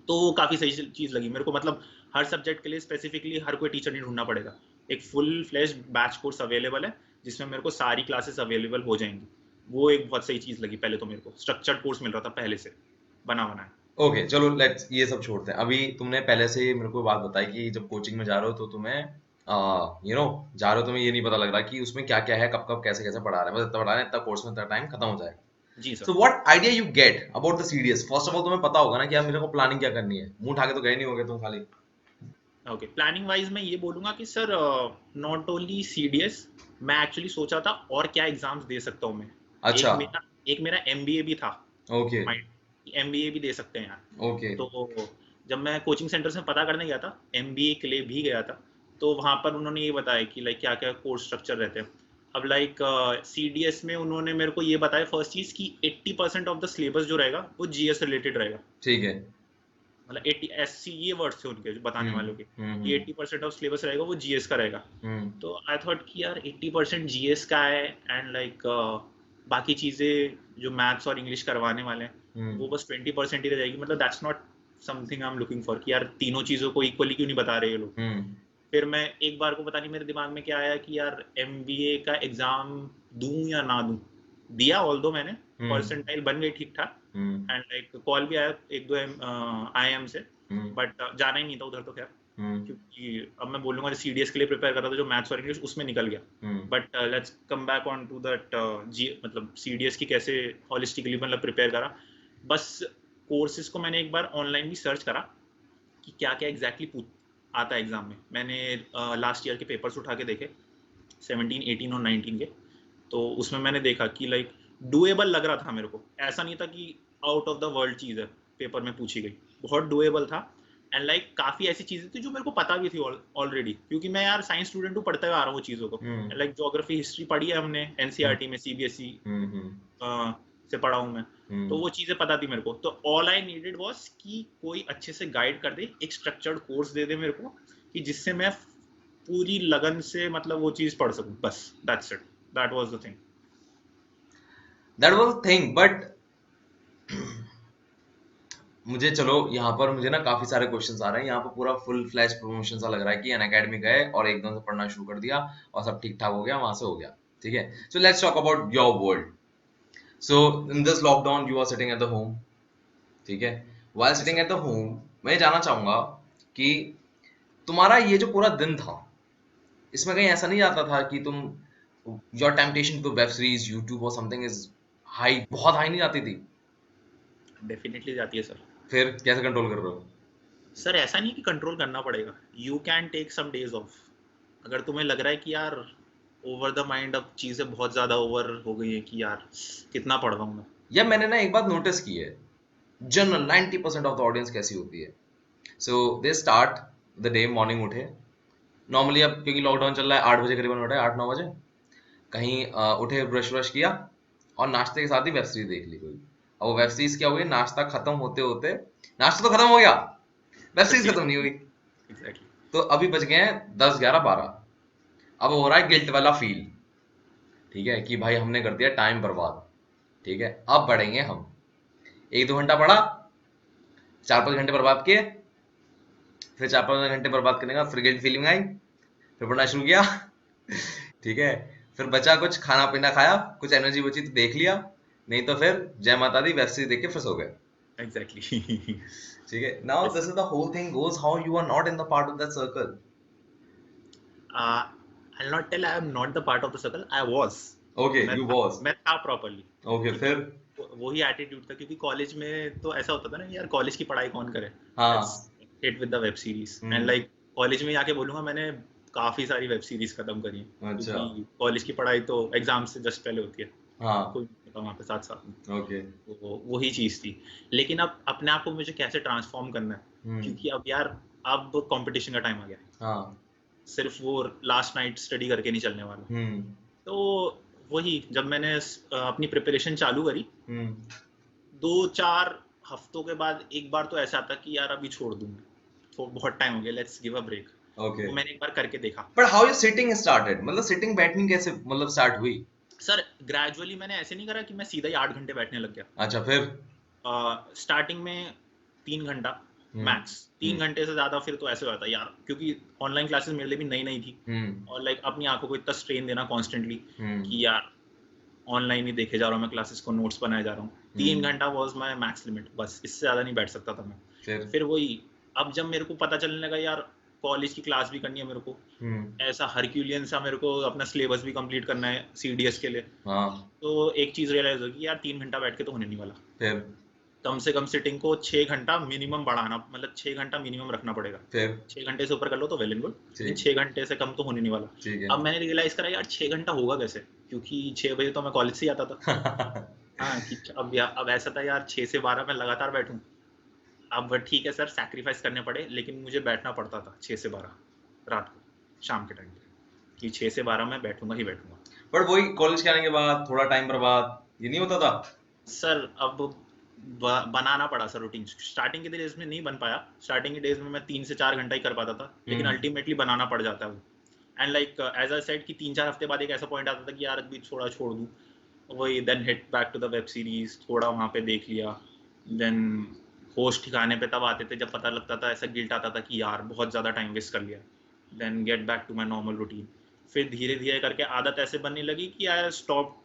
तो वो काफ़ी सही चीज़ लगी मेरे को, मतलब हर सब्जेक्ट के लिए स्पेसिफिकली हर कोई टीचर नहीं ढूंढना पड़ेगा, एक full flash batch course available है जिसमें मेरे को सारी क्लासेस अवेलेबल हो जाएंगी। वो एक बहुत सही चीज़ लगी। पहले तो मेरे को स्ट्रक्चर्ड कोर्स मिल रहा था पहले से बना बनाया। ओके चलो लेट्स ये सब छोड़ते हैं। अभी तुमने पहले से ही मेरे को बात बताई कि जब कोचिंग में जा रहे हो तो तुम्हें जा रहे हो, तुम्हें ये नहीं पता लग रहा कि उसमें क्या क्या है, कब कब कैसे कैसे पढ़ा रहे हैं, बस इतना पढ़ा रहे हैं, इतना कोर्स में इतना टाइम खत्म हो जाएगा। जी sir. So what idea you get about the CDS? First of all तुम्हें पता होगा ना कि यार मेरे को प्लानिंग क्या करनी है, मुंह उठा के तो गए नहीं होगे तुम खाली। ओके, प्लानिंग वाइज मैं ये बोलूँगा कि सर नॉट ओनली सीडीएस, मैं एक्चुअली सोचा था और क्या एग्जाम्स दे सकता हूँ मैं। अच्छा एक मेरा एमबीए भी था ओके माइंड, एमबीए भी दे सकते हैं यार। ओके तो जब मैं कोचिंग सेंटर में पता करने गया था, एमबीए के लिए भी गया था, तो वहाँ पर उन्होंने ये बताया कि लाइक क्या क्या कोर्स स्ट्रक्चर रहते हैं। अब लाइक सीडीएस में उन्होंने मेरे को ये बताया फर्स्ट चीज़ कि 80% ऑफ द सिलेबस जो रहेगा वो जीएस रिलेटेड रहेगा। ठीक है मतलब 80 एससी ये वर्ड्स थे उनके जो बताने वालों के, कि हम्म 80% ऑफ सिलेबस रहेगा वो जीएस का रहेगा। हम्म तो आई थॉट कि यार 80% जीएस का है, एंड लाइक बाकी चीज़ें जो मैथ्स और इंग्लिश करवाने वाले हैं वो बस 20% ही रह जाएगी। मतलब that's not something I am looking for, कि यार तीनों चीज़ों को इक्वली क्यों नहीं बता रहे ये लोग। हम्म फिर मैं एक बार को पता नहीं मेरे दिमाग में क्या आया कि यार एमबीए का एग्ज़ाम दूं या ना दूं। दिया ऑल दो मैंने, परसेंटाइल बन गई ठीक ठाक, एंड लाइक कॉल भी आया एक दो आईएम से, बट जाना ही नहीं था उधर तो खैर, क्योंकि अब मैं बोलूँगा सीडीएस के लिए प्रिपेयर कर रहा था, जो मैथ्स और इंग्लिश उसमें निकल गया। But let's come back on to that जी, मतलब सीडीएस की कैसे हॉलिस्टिकली मतलब प्रिपेयर करा। बस कोर्सेज को मैंने एक बार ऑनलाइन भी सर्च करा कि क्या क्या एग्जैक्टली आता है एग्जाम में। मैंने लास्ट ईयर के पेपर्स उठा के देखे, 17, 18 और 19 के। तो उसमें मैंने देखा कि लाइक डुएबल लग रहा था मेरे को, ऐसा नहीं था कि आउट ऑफ द वर्ल्ड चीज़ है पेपर में पूछी गई, बहुत डुएबल था। एंड लाइक काफ़ी ऐसी चीज़ें थी जो मेरे को पता भी थी ऑलरेडी, क्योंकि मैं यार साइंस स्टूडेंट हूँ, पढ़ते हुए आ रहा हूँ वो चीज़ों को। लाइक ज्योग्राफी हिस्ट्री पढ़ी है हमने एनसीईआरटी में, सीबीएसई से पढ़ा हूँ मैं, तो वो चीज़ें पता थी मेरे को। तो ऑल आई नीडेड वाज कि कोई अच्छे से गाइड कर दे, एक स्ट्रक्चर्ड कोर्स दे दे मेरे को, कि जिससे मैं पूरी लगन से मतलब वो चीज़ पढ़ सकूँ, बस that's it, that was the thing. That was the thing. But मुझे चलो यहाँ पर मुझे ना काफी सारे क्वेश्चंस आ रहे हैं, यहाँ पर पूरा फुल फ्लैश प्रमोशन सा लग रहा है कि अनअकैडमी गए और एकदम से पढ़ना शुरू कर दिया और सब ठीक ठाक हो गया, वहां से हो गया। ठीक है, so let's talk about your world. So in this lockdown you are sitting at the home, ठीक है, while sitting at the home मैं जानना चाहूंगा कि तुम्हारा ये जो पूरा दिन था, इसमें कहीं ऐसा नहीं जाता था कि तुम your temptation to web series, YouTube और समथिंग इज हाई, बहुत हाई नहीं जाती थी? डेफिनेटली जाती है सर। फिर कैसे कंट्रोल कर रहे हो? सर ऐसा नहीं कि कंट्रोल करना पड़ेगा, you can take some days off. अगर तुम्हें लग रहा है कि यार ओवर द माइंड अब चीज़ें बहुत ज़्यादा ओवर हो गई हैं, कि यार कितना पढ़ रहा हूँ मैं। या मैंने ना एक बात नोटिस की है, जनरल 90% ऑफ द ऑडियंस कैसी होती है। So they start the day, morning उठे, नॉर्मली अब क्योंकि लॉकडाउन चल रहा है 8 बजे करीबन उठे, 8-9 बजे कहीं उठे, ब्रश व्रश किया और नाश्ते के साथ ही वेब सीरीज देख ली कोई। अब वो वेब सीरीज क्या हुई, नाश्ता खत्म होते होते, नाश्ता तो खत्म हो गया, वेब सीरीज खत्म नहीं हुई। एग्जैक्टली। तो अभी बज गए हैं 10, 11, 12। अब हो रहा है गिल्ट वाला फील, ठीक है, कि भाई हमने कर दिया टाइम बर्बाद। ठीक है, अब पढ़ेंगे हम, 1-2 घंटा पढ़ा, 4-5 घंटे बर्बाद किए, फिर 4-5 घंटे बर्बाद करने का फिर गिल्ट फीलिंग आई, फिर पढ़ना शुरू किया। ठीक है, फिर बचा कुछ, खाना पीना खाया, कुछ एनर्जी बची तो देख लिया, नहीं तो फिर जय माता दी वेब सीरीज देख के फिर सो गए। Exactly. ठीक है, now Yes, this sir. Is the whole thing goes how you are not in the part of that circle. I'll not tell I am not the part of the circle. I was. Okay, you was. मैं था properly, okay, क्योंकि फिर वही attitude था, क्योंकि college में तो ऐसा होता था ना यार, कॉलेज की पढ़ाई कौन करे, हाँ। Let's hit with the web series. And hmm. Like college में आके बोलूंगा मैंने काफी सारी वेब सीरीज खत्म करी हैं, अच्छा। क्योंकि कॉलेज की पढ़ाई तो एग्जाम से जस्ट पहले होती है, हाँ। कोई नहीं होता वहाँ पे साथ साथ में। ओके। तो वही चीज थी। लेकिन अब अपने आप को मुझे कैसे ट्रांसफॉर्म करना है, क्योंकि अब यार अब कंपटीशन का टाइम आ गया है, हाँ। सिर्फ वो लास्ट नाइट स्टडी करके नहीं चलने वाला। हम्म। तो वही जब मैंने अपनी प्रिपरेशन चालू करी, हम्म। 2-4 हफ्तों के बाद एक बार तो ऐसा था कि यार अभी छोड़ दूं मैं, तो बहुत टाइम हो गया, let's give a break. Okay, तो मैंने एक बार करके देखा। But how your sitting started, मतलब सिटिंग बैठनी कैसे मतलब स्टार्ट हुई? सर ग्रेजुअली मैंने ऐसे नहीं करा कि मैं सीधा ही 8 घंटे बैठने लग गया। अच्छा, फिर? स्टार्टिंग में 3 घंटा हम्म। मैक्स, 3 घंटे से ज्यादा फिर तो ऐसे होता यार, क्योंकि ऑनलाइन क्लासेस मेरे लिए भी नई नई थी, हम्म। और लाइक अपनी आंखों को इतना स्ट्रेन देना कॉन्स्टेंटली हम्म। कि यार ऑनलाइन ही देखे जा रहा हूँ मैं, क्लासेस को नोट्स बनाए जा रहा हूँ। 3 हम्म। घंटा वाज माय मैक्स लिमिट, बस इससे ज्यादा नहीं बैठ सकता था मैं। फिर? वही अब जब मेरे को पता चलने लगा यार कॉलेज की क्लास भी करनी है मेरे को, हम्म। ऐसा हरक्यूलियन सा मेरे को अपना सिलेबस भी कंप्लीट करना है सीडीएस के लिए, हाँ। तो एक चीज रियलाइज होगी यार 3 घंटा बैठ के तो होने नहीं वाला। फिर? कम से कम सिटिंग को 6 घंटा मिनिमम बढ़ाना, मतलब 6 घंटा मिनिमम रखना पड़ेगा। फिर? 6 घंटे से ऊपर कर लो तो वेल एंड गुड, लेकिन ठीक। 6 घंटे से कम तो होने नहीं वाला। ठीक है। अब मैंने रियलाइज करा यार 6 घंटा होगा कैसे, क्योंकि 6 बजे तो मैं कॉलेज से ही आता था। हाँ कि अब ऐसा था यार 6 से 12 मैं लगातार बैठूं। अब ठीक है सर, सैक्रिफाइस करने पड़े, लेकिन मुझे बैठना पड़ता था 6 से 12 रात को, शाम के टाइम पे, कि 6 से 12 मैं बैठूंगा ही बैठूंगा। बट वही कॉलेज के आने के बाद थोड़ा टाइम पर बाद ये नहीं होता था? सर अब बनाना पड़ा सर रूटीन। स्टार्टिंग के डेज में नहीं बन पाया, स्टार्टिंग के डेज में मैं 3 से 4 घंटा ही कर पाता था, लेकिन अल्टीमेटली बनाना पड़ जाता है वो। And like as I said कि 3-4 हफ्ते बाद एक ऐसा पॉइंट आता था कि यार अभी थोड़ा छोड़ दूं, वही then hit back to the web series, थोड़ा वहाँ पे देख लिया, देन होस्ट ठिकाने पे तब आते थे जब पता लगता था, ऐसा गिल्ट आता था कि यार बहुत ज़्यादा टाइम वेस्ट कर लिया, then get back to my normal routine. फिर धीरे धीरे करके आदत ऐसे बनने लगी कि I stop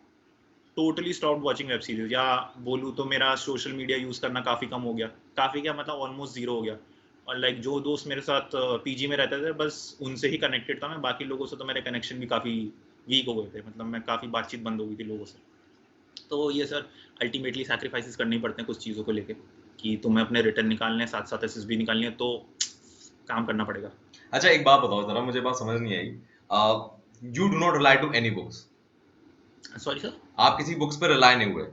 totally stop watching web series, या बोलूँ तो मेरा सोशल मीडिया यूज़ करना काफ़ी कम हो गया, काफ़ी क्या मतलब ऑलमोस्ट जीरो हो गया। और लाइक जो दोस्त मेरे साथ पीजी में रहते थे बस उनसे ही कनेक्टेड था मैं, बाकी लोगों से तो मेरे कनेक्शन भी काफ़ी वीक हो गए थे, मतलब मैं काफ़ी बातचीत बंद हो गई थी लोगों से। तो ये सर अल्टीमेटली सैक्रिफाइसेस करने ही पड़ते हैं कुछ चीज़ों को लेके, कि तुम्हें अपने रिटर्न निकालने हैं, साथ साथ एसएसबी निकालनी है, तो काम करना पड़ेगा। अच्छा, एक बात बताओ जरा, मुझे बात समझ नहीं आई। You do not rely to any books? Sorry sir? आप किसी बुक्स पे रिलाई नहीं हुए?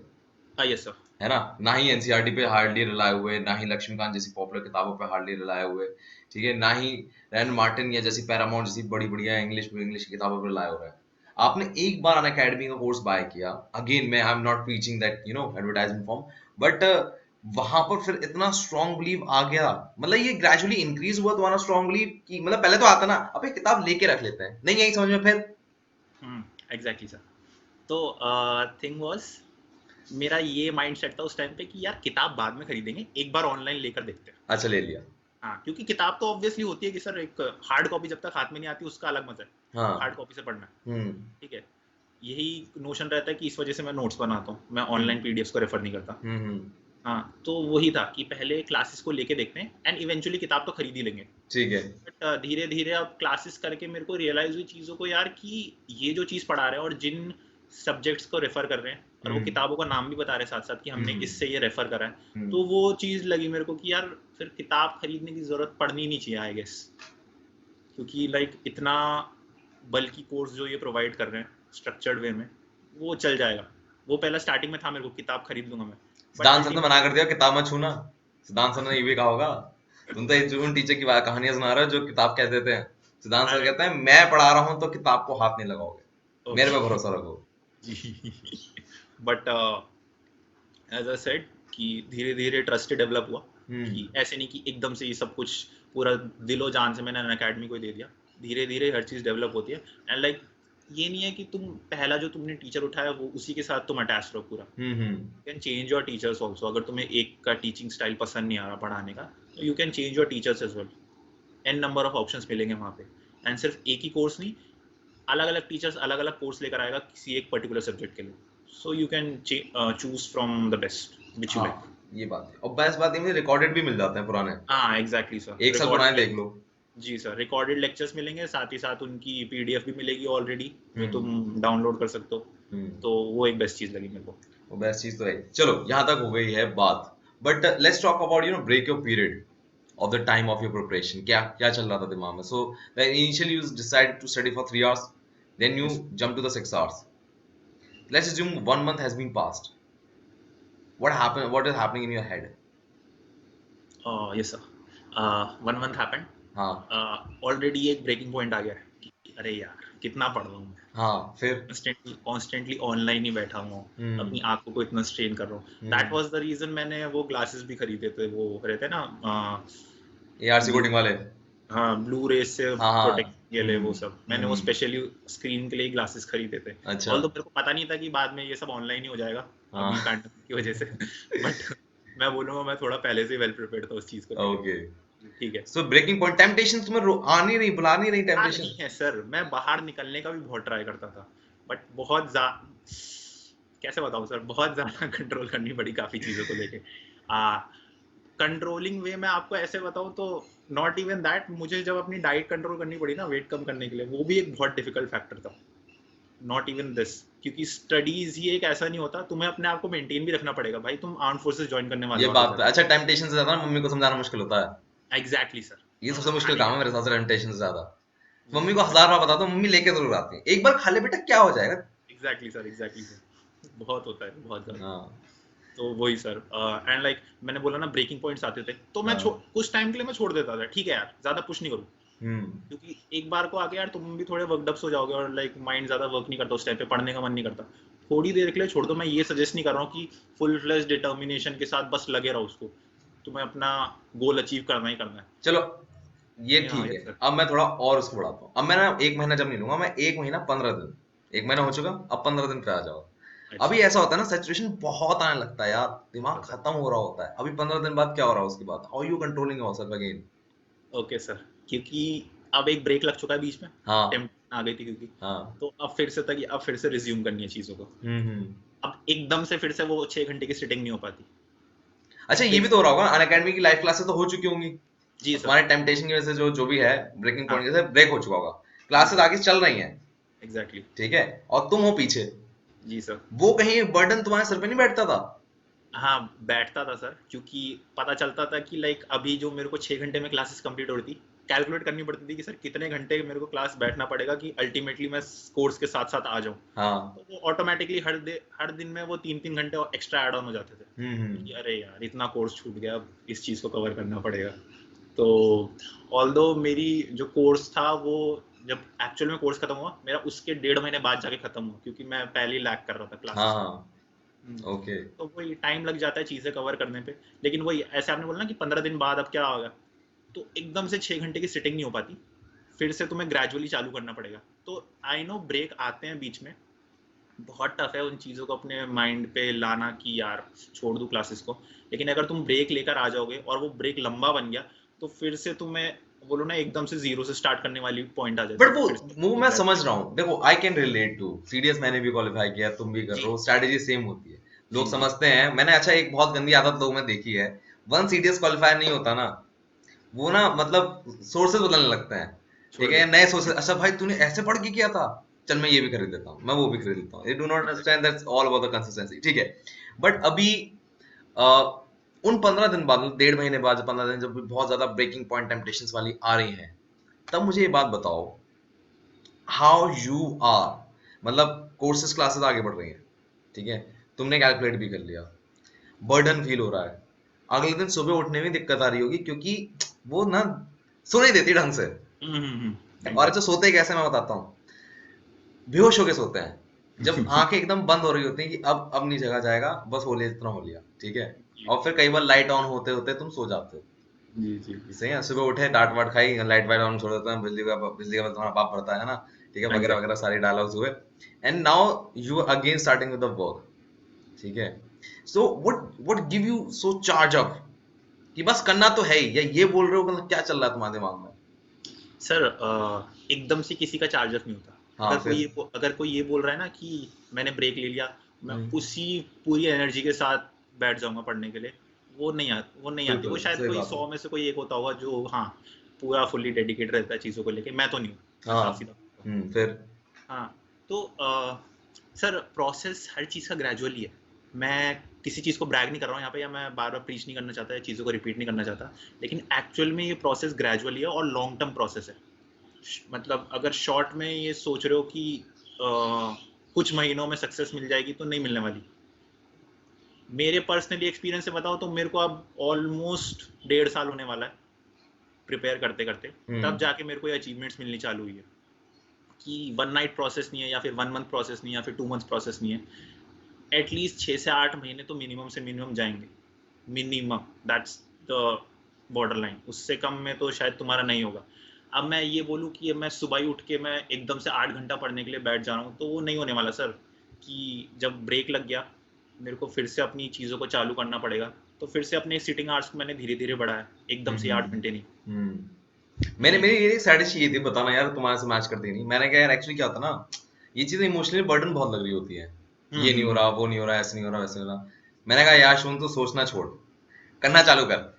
Yes sir. है ना? ना ही एनसीईआरटी पे हार्डली रिलाय हुए, ना ही लक्ष्मीकांत जैसी पॉपुलर किताबों पे हार्डली रिलाय हुए, ठीक है, ना ही रैन मार्टिन या जैसी पैरामाउंट जैसी बड़ी बढ़िया इंग्लिश की किताबों पे रिलाय हो रहा है। आपने एक बार अन अकेडमी का कोर्स बाय किया, अगेन मैं आई am not preaching that you know advertisement form, but वहां पर फिर इतना स्ट्रॉन्ग बिलीव आ गया, मतलब ये ग्रेजुअली इंक्रीज हुआ तुम्हारा स्ट्रॉन्ग बिलीव कि मतलब पहले तो आता ना अब एक किताब लेके रख लेते हैं, नहीं यही समझ में फिर? Exactly sir. तो थिंग वाज, मेरा ये माइंडसेट था उस टाइम पे कि यार किताब बाद में खरीदेंगे, एक बार ऑनलाइन लेकर देखते हैं। अच्छा, ले लिया। हाँ, क्योंकि किताब तो ऑब्वियसली होती है कि सर एक हार्ड कॉपी जब तक हाथ में नहीं आती उसका अलग मजा है, हाँ। हार्ड कॉपी से पढ़ना है, हम्म। ठीक है। यही नोशन रहता है कि इस वजह से मैं नोट्स बनाता हूँ, मैं ऑनलाइन पीडीएफ्स को रेफर नहीं करता। हम्म। हाँ, तो वही था कि पहले क्लासेस को लेके देखते हैं एंड इवेंचुअली किताब तो खरीद ही लेंगे। ठीक है। बट धीरे धीरे अब क्लासेस करके मेरे को रियलाइज हुई चीज़ों को यार, कि ये जो चीज़ पढ़ा रहे हैं और जिन सब्जेक्ट्स को रेफर कर रहे हैं, और वो किताबों का नाम भी बता रहे हैं साथ साथ कि हमने इससे ये रेफर करा है, तो वो चीज़ लगी मेरे को कि यार फिर किताब खरीदने की ज़रूरत पड़नी नहीं चाहिए आई गेस, क्योंकि लाइक इतना बल्कि कोर्स जो ये प्रोवाइड कर रहे हैं स्ट्रक्चर्ड वे में, वो चल जाएगा। वो पहला स्टार्टिंग में था मेरे को किताब खरीद लूंगा मैं, सिद्धांत सर ने मना कर दिया किताब मत छूना। सिद्धांत सर ने ये भी कहा होगा, तुम तो एक टीचर की कहानियां सुना रहे हो जो किताब कह देते हैं। सिद्धांत सर कहते हैं मैं पढ़ा रहा हूं तो किताब को हाथ नहीं लगाओगे, मेरे पे भरोसा रखो। बट एज आई सेड कि धीरे धीरे ट्रस्ट डेवलप हुआ, कि ऐसे नहीं कि एकदम से ये सब कुछ पूरा दिलो जान से मैंने अनअकैडमी को दे दिया, धीरे धीरे हर चीज़ डेवलप होती है। एंड लाइक ये नहीं है कि तुम पहला जो तुमने टीचर उठाया वो उसी के साथ तुम अटैच रहो पूरा, can change your teachers also. अगर तुम्हें एक का टीचिंग स्टाइल पसंद नहीं आ रहा पढ़ाने का, तो you can change your teachers as well, an number of options मिलेंगे वहाँ पे। एंड सिर्फ एक ही कोर्स नहीं, अलग अलग टीचर्स अलग अलग कोर्स लेकर आएगा किसी एक पर्टिकुलर सब्जेक्ट के लिए, so you can choose from the best which you हाँ लाइक। ये बात है, और बेस्ट बात ये मुझे रिकॉर्डेड भी मिल जाते हैं पुराने, हाँ एग्जैक्टली सर, एक साल पुराने देख लो। जी सर, रिकॉर्डेड लेक्चर्स मिलेंगे, साथ ही साथ उनकी पीडीएफ भी मिलेगी ऑलरेडी जो हम्म तुम डाउनलोड कर सकते हो, हम्म तो वो एक बेस्ट चीज लगी मेरे को। वो बेस्ट चीज तो है। चलो यहाँ तक हो गई है बात, but let's talk about break your period of the time of your preparation. क्या क्या चल रहा था दिमाग में? So when initially you decided to study for 3 hours, then you Yes. jump to the 6 hours. Let's assume 1 month has been passed. What happened? What is happening in your head? Yes sir, 1 month happened, हाँ already एक breaking point आ गया है कि अरे यार कितना पढ़ रहा हूँ मैं, हाँ फिर कॉन्स्टेंटली ऑनलाइन ही बैठा हूँ, अपनी आंखों को इतना स्ट्रेन कर रहा हूँ। दैट वाज द रीजन मैंने वो ग्लासेस भी खरीदे थे, वो रहते ना ARC कोडिंग वाले। हाँ, ब्लू रेज से हाँ हाँ प्रोटेक्ट के लिए वो सब मैंने वो हम्म, स्पेशली स्क्रीन के लिए ग्लासेस खरीदे थे। अच्छा ऑल्दो मेरे को पता नहीं था कि बाद में ये सब ऑनलाइन ही हो जाएगा हाँ अभी पैंडेमिक की वजह से बट मैं बोलूंगा मैं थोड़ा पहले से वेल प्रिपेयर्ड था उस चीज को लेके। ओके। ठीक है, सो ब्रेकिंग पॉइंट, टेम्पटेशन तुम्हें आ नहीं रही, बुला नहीं रही नहीं टेम्पटेशन? है सर, मैं बाहर निकलने का भी बहुत ट्राई करता था, बट बहुत कैसे बताऊं सर, बहुत ज्यादा कंट्रोल करनी पड़ी काफी चीजों को लेके। कंट्रोलिंग वे में आपको ऐसे बताऊं तो नॉट इवन दैट, मुझे जब अपनी डाइट कंट्रोल करनी पड़ी ना वेट कम करने के लिए, वो भी एक बहुत डिफिकल्ट फैक्टर था। नॉट इवन दिस, क्योंकि स्टडीज ही एक ऐसा नहीं होता, तुम्हें अपने आप को मेंटेन भी रखना पड़ेगा भाई, तुम आर्म फोर्सेस ज्वाइन करने वाले ये हो बात अच्छा, टेम्पटेशन से ज्यादा मम्मी को समझाना मुश्किल होता है। एग्जैक्टली सर, ये सबसे मुश्किल काम है मेरे हिसाब से, टेम्पटेशन से ज्यादा। मम्मी को 1000 बार बता दो, मम्मी लेके जरूर आती है, एक बार खा ले बेटा क्या हो जाएगा। एग्जैक्टली सर, बहुत होता है बहुत ज्यादा। हाँ तो वही सर, एंड लाइक मैंने बोला ना ब्रेकिंग पॉइंट्स आते थे, तो मैं हाँ कुछ टाइम के लिए मैं छोड़ देता था, ठीक है यार ज्यादा पुश नहीं करूँ, क्योंकि एक बार को आगे यार तुम भी थोड़े वर्कडअप्स हो जाओगे और लाइक माइंड ज्यादा वर्क नहीं करता उस टाइम पे, पढ़ने का मन नहीं करता, थोड़ी देर के लिए छोड़ दो। मैं ये सजेस्ट नहीं कर रहा हूँ कि फुल फ्लेज डिटर्मिनेशन के साथ बस लगे रहो उसको, तुम्हें अपना गोल अचीव करना ही करना है। चलो ये हाँ, ठीक yes, है, sir. अब मैं थोड़ा और उसको बढ़ाता हूँ। अब मैं ना 1 महीना जब नहीं लूंगा, मैं 1 महीना 15 दिन, 1 महीना हो चुका, अब 15 दिन पे आ जाओ। अच्छा, अभी ऐसा होता है ना, सैचुरेशन बहुत आने लगता है यार, दिमाग खत्म हो रहा होता है। अभी 15 दिन बाद क्या हो रहा है उसके बाद? How you controlling yourself again? Okay sir, क्योंकि अब एक ब्रेक लग चुका है बीच में, हाँ टेम्पटेशन आ गई थी क्योंकि, हाँ तो अब फिर से रिज्यूम करनी है चीजों को। हम्म। अब एकदम से फिर से वो 6 घंटे की सिटिंग नहीं हो पाती। अच्छा ये फिर भी तो हो रहा होगा, अनअकैडमी की लाइव क्लासेस तो हो चुकी होंगी जी सर, तुम्हारे टेम्पटेशन की वजह से, जो जो भी है ब्रेकिंग हाँ, पॉइंट से ब्रेक हो चुका होगा, क्लासेस आगे चल रही हैं, एग्जैक्टली, ठीक है, और तुम हो पीछे, जी सर। वो कहीं बर्डन तुम्हारे सर पे नहीं बैठता था? हाँ बैठता था सर, क्योंकि पता चलता था कि लाइक अभी जो मेरे को 6 घंटे में क्लासेस कंप्लीट हो रही थी, कैलकुलेट करनी पड़ती थी कि सर कितने घंटे मेरे को क्लास बैठना पड़ेगा कि अल्टीमेटली मैं कोर्स के साथ साथ आ जाऊँ। हाँ तो वो ऑटोमेटिकली हर दिन में वो 3-3 घंटे एक्स्ट्रा ऐड ऑन हो जाते थे कि अरे यार इतना कोर्स छूट गया, अब इस चीज़ को कवर करना पड़ेगा। तो ऑल्दो मेरी जो कोर्स था वो जब एक्चुअल में कोर्स खत्म हुआ मेरा, उसके 1.5 महीने बाद जाके खत्म हुआ, क्योंकि मैं पहले ही लैग कर रहा था क्लासेस में। हाँ ओके। तो वही टाइम लग जाता है चीज़ें कवर करने पे, लेकिन वही ऐसे आपने बोला ना कि 15 दिन बाद अब क्या होगा, तो एकदम से 6 घंटे की सिटिंग नहीं हो पाती, फिर से तुम्हें ग्रेजुअली चालू करना पड़ेगा। तो आई नो ब्रेक आते हैं बीच में, बहुत टफ है उन चीज़ों को अपने माइंड पे लाना कि यार छोड़ दूँ क्लासेस को, लेकिन अगर तुम ब्रेक लेकर आ जाओगे और वो ब्रेक लंबा बन गया, तो फिर से तुम्हें बोलो ना एकदम से जीरो से स्टार्ट करने वाली पॉइंट आ जाती बट है फिर से। वो मैं समझ रहा हूँ, देखो I can relate to CDS, मैंने भी क्वालिफाई किया, तुम भी कर जी रहे हो, स्ट्रैटेजी सेम होती है, लोग जी समझते हैं। मैंने अच्छा एक बहुत गंदी आदत लोगों में देखी है, वन सीडीएस क्वालिफाई नहीं होता ना, वो ना मतलब सोर्सेज बदलने लगते हैं, छोड़ ठीक है, देते नए सोर्सेज, अच्छा भाई तूने ऐसे पढ़ के किया था, चल मैं ये भी खरीद लेता हूँ, मैं वो भी खरीद लेता हूँ, ये do not understand that's all about the consistency, ठीक है। बट अभी उन 15 दिन बाद, 1.5 महीने बाद, जब 15 दिन जब बहुत ज्यादा ब्रेकिंग पॉइंट टेम्पटेशंस वाली आ रही हैं, तब मुझे ये बात बताओ, हाउ यू आर, मतलब कोर्सेज क्लासेस आगे बढ़ रही हैं, ठीक है, तुमने कैलकुलेट भी कर लिया, बर्डन फील हो रहा है, अगले दिन सुबह उठने में दिक्कत आ रही होगी, क्योंकि वो ना सो नहीं देती ढंग से। और अच्छा सोते कैसे मैं बताता हूँ, बेहोश होके सोते हैं, जब आंखें एकदम बंद हो रही होती हैं कि अब नहीं जगा जाएगा, बस हो लिया जितना हो लिया, ठीक है, और फिर कई बार लाइट ऑन होते होते तुम सो जाते हो, जी जी सही है, सुबह उठे डांट वाट खाई, लाइट वाइट ऑन छोड़ देते हैं, बिजली का बिल तुम्हारा बाप भरता है ना, ठीक है, वगैरह वगैरह सारी डायलॉग्स हुए, and now you are again starting with the work, ठीक है। So what give you so charge up कि बस करना तो है ही, या ये बोल रहे हो, मतलब क्या चल रहा है तुम्हारे दिमाग में? सर, एकदम से किसी का चार्ज अप नहीं होता, हाँ फिर अगर कोई ये बोल रहा है ना कि मैंने ब्रेक ले लिया, मैं उसी पूरी एनर्जी के साथ बैठ जाऊंगा पढ़ने के लिए, वो नहीं आती। वो बिल्कुल शायद सही कोई बात है। 100 में से कोई एक होता होगा जो हाँ पूरा फुल्ली डेडिकेट रहता है चीज़ों को लेके। मैं तो नहीं हूँ, मैं हाँ साफ सीधा। फिर हाँ, तो सर प्रोसेस हर चीज़ का ग्रेजुअली है। मैं किसी चीज़ को ब्रैग नहीं कर रहा हूँ यहाँ पे, या मैं बार बार प्रीच नहीं करना चाहता, या चीज़ों को रिपीट नहीं करना चाहता, लेकिन एक्चुअल में ये प्रोसेस ग्रेजुअली है और लॉन्ग टर्म प्रोसेस है। मतलब अगर शॉर्ट में ये सोच रहे हो कि कुछ महीनों में सक्सेस मिल जाएगी, तो नहीं मिलने वाली। मेरे पर्सनली एक्सपीरियंस से बताओ तो मेरे को अब ऑलमोस्ट 1.5 साल होने वाला है प्रिपेयर करते करते, तब जाके मेरे को ये अचीवमेंट्स मिलनी चालू हुई है कि 1 नाइट प्रोसेस नहीं है, या फिर 1 मंथ प्रोसेस नहीं है, या फिर 2 मंथ प्रोसेस नहीं है। एटलीस्ट 6 से 8 महीने तो मिनिमम से मिनिमम जाएंगे, minimum. That's the border line. उससे कम में तो शायद तुम्हारा नहीं होगा। अब मैं ये बोलूँ कि मैं सुबह ही उठ के मैं एकदम से 8 घंटा पढ़ने के लिए बैठ जा रहा हूँ, तो वो नहीं होने वाला सर। कि जब ब्रेक लग गया, मेरे को फिर से अपनी चीज़ों को चालू करना पड़ेगा। तो फिर से अपने सिटिंग आवर्स को मैंने धीरे धीरे बढ़ाया, एकदम से 8 घंटे नहीं। मेरी ये स्ट्रेटेजी ये थी, बताना यार तुम्हारे से मैच करती नहीं। मैंने कहा यार एक्चुअली क्या होता ना, ये चीजें इमोशनली बर्डन बहुत लग रही होती है, ये नहीं हो रहा, वो नहीं हो रहा, ऐसे नहीं हो रहा, वैसे नहीं हो रहा। मैंने कहा यार सुन, तो सोचना छोड़, करना चालू कर।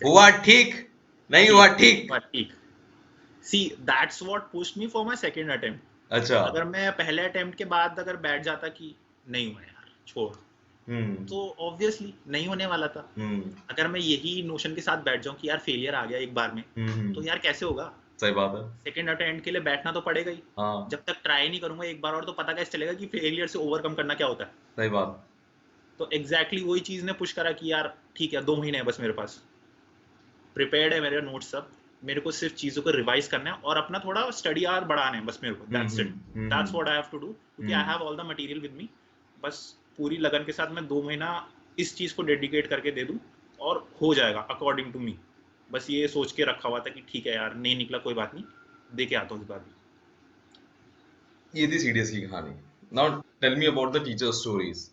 हुआ ठीक, नहीं हुआ ठीक। ठीक। See that's what pushed me for my second attempt. अच्छा अगर मैं पहले अटेम्प्ट के बाद अगर बैठ जाता कि नहीं हुआ यार छोड़, तो ऑब्वियसली नहीं होने वाला था। अगर मैं यही नोशन के साथ बैठ जाऊं कि यार फेलियर आ गया एक बार में, तो यार कैसे होगा। सही बात है। सेकंड अटेम्प्ट के लिए बैठना तो पड़ेगा ही। हाँ जब तक ट्राई नहीं करूंगा एक बार और, तो पता कैसे चलेगा कि फेलियर से ओवरकम करना क्या होता है। सही बात। तो एग्जैक्टली वही चीज ने पुश करा कि यार ठीक है, 2 महीने है बस मेरे पास, प्रिपेयर्ड है मेरे नोट्स सब, मेरे को सिर्फ चीज़ों को रिवाइज करना है और अपना थोड़ा स्टडी आवर बढ़ाना है बस मेरे को। That's it, that's what I have to do, क्योंकि I have all the material with me. बस पूरी लगन के साथ मैं 2 महीना इस चीज़ को डेडिकेट करके दे दूं और हो जाएगा अकॉर्डिंग टू मी। बस ये सोच के रखा हुआ था कि ठीक है यार, नहीं निकला कोई बात नहीं, दे के आता हूँ इस बार भी। ये थी सीडीएस की कहानी। Now tell me about the teacher stories.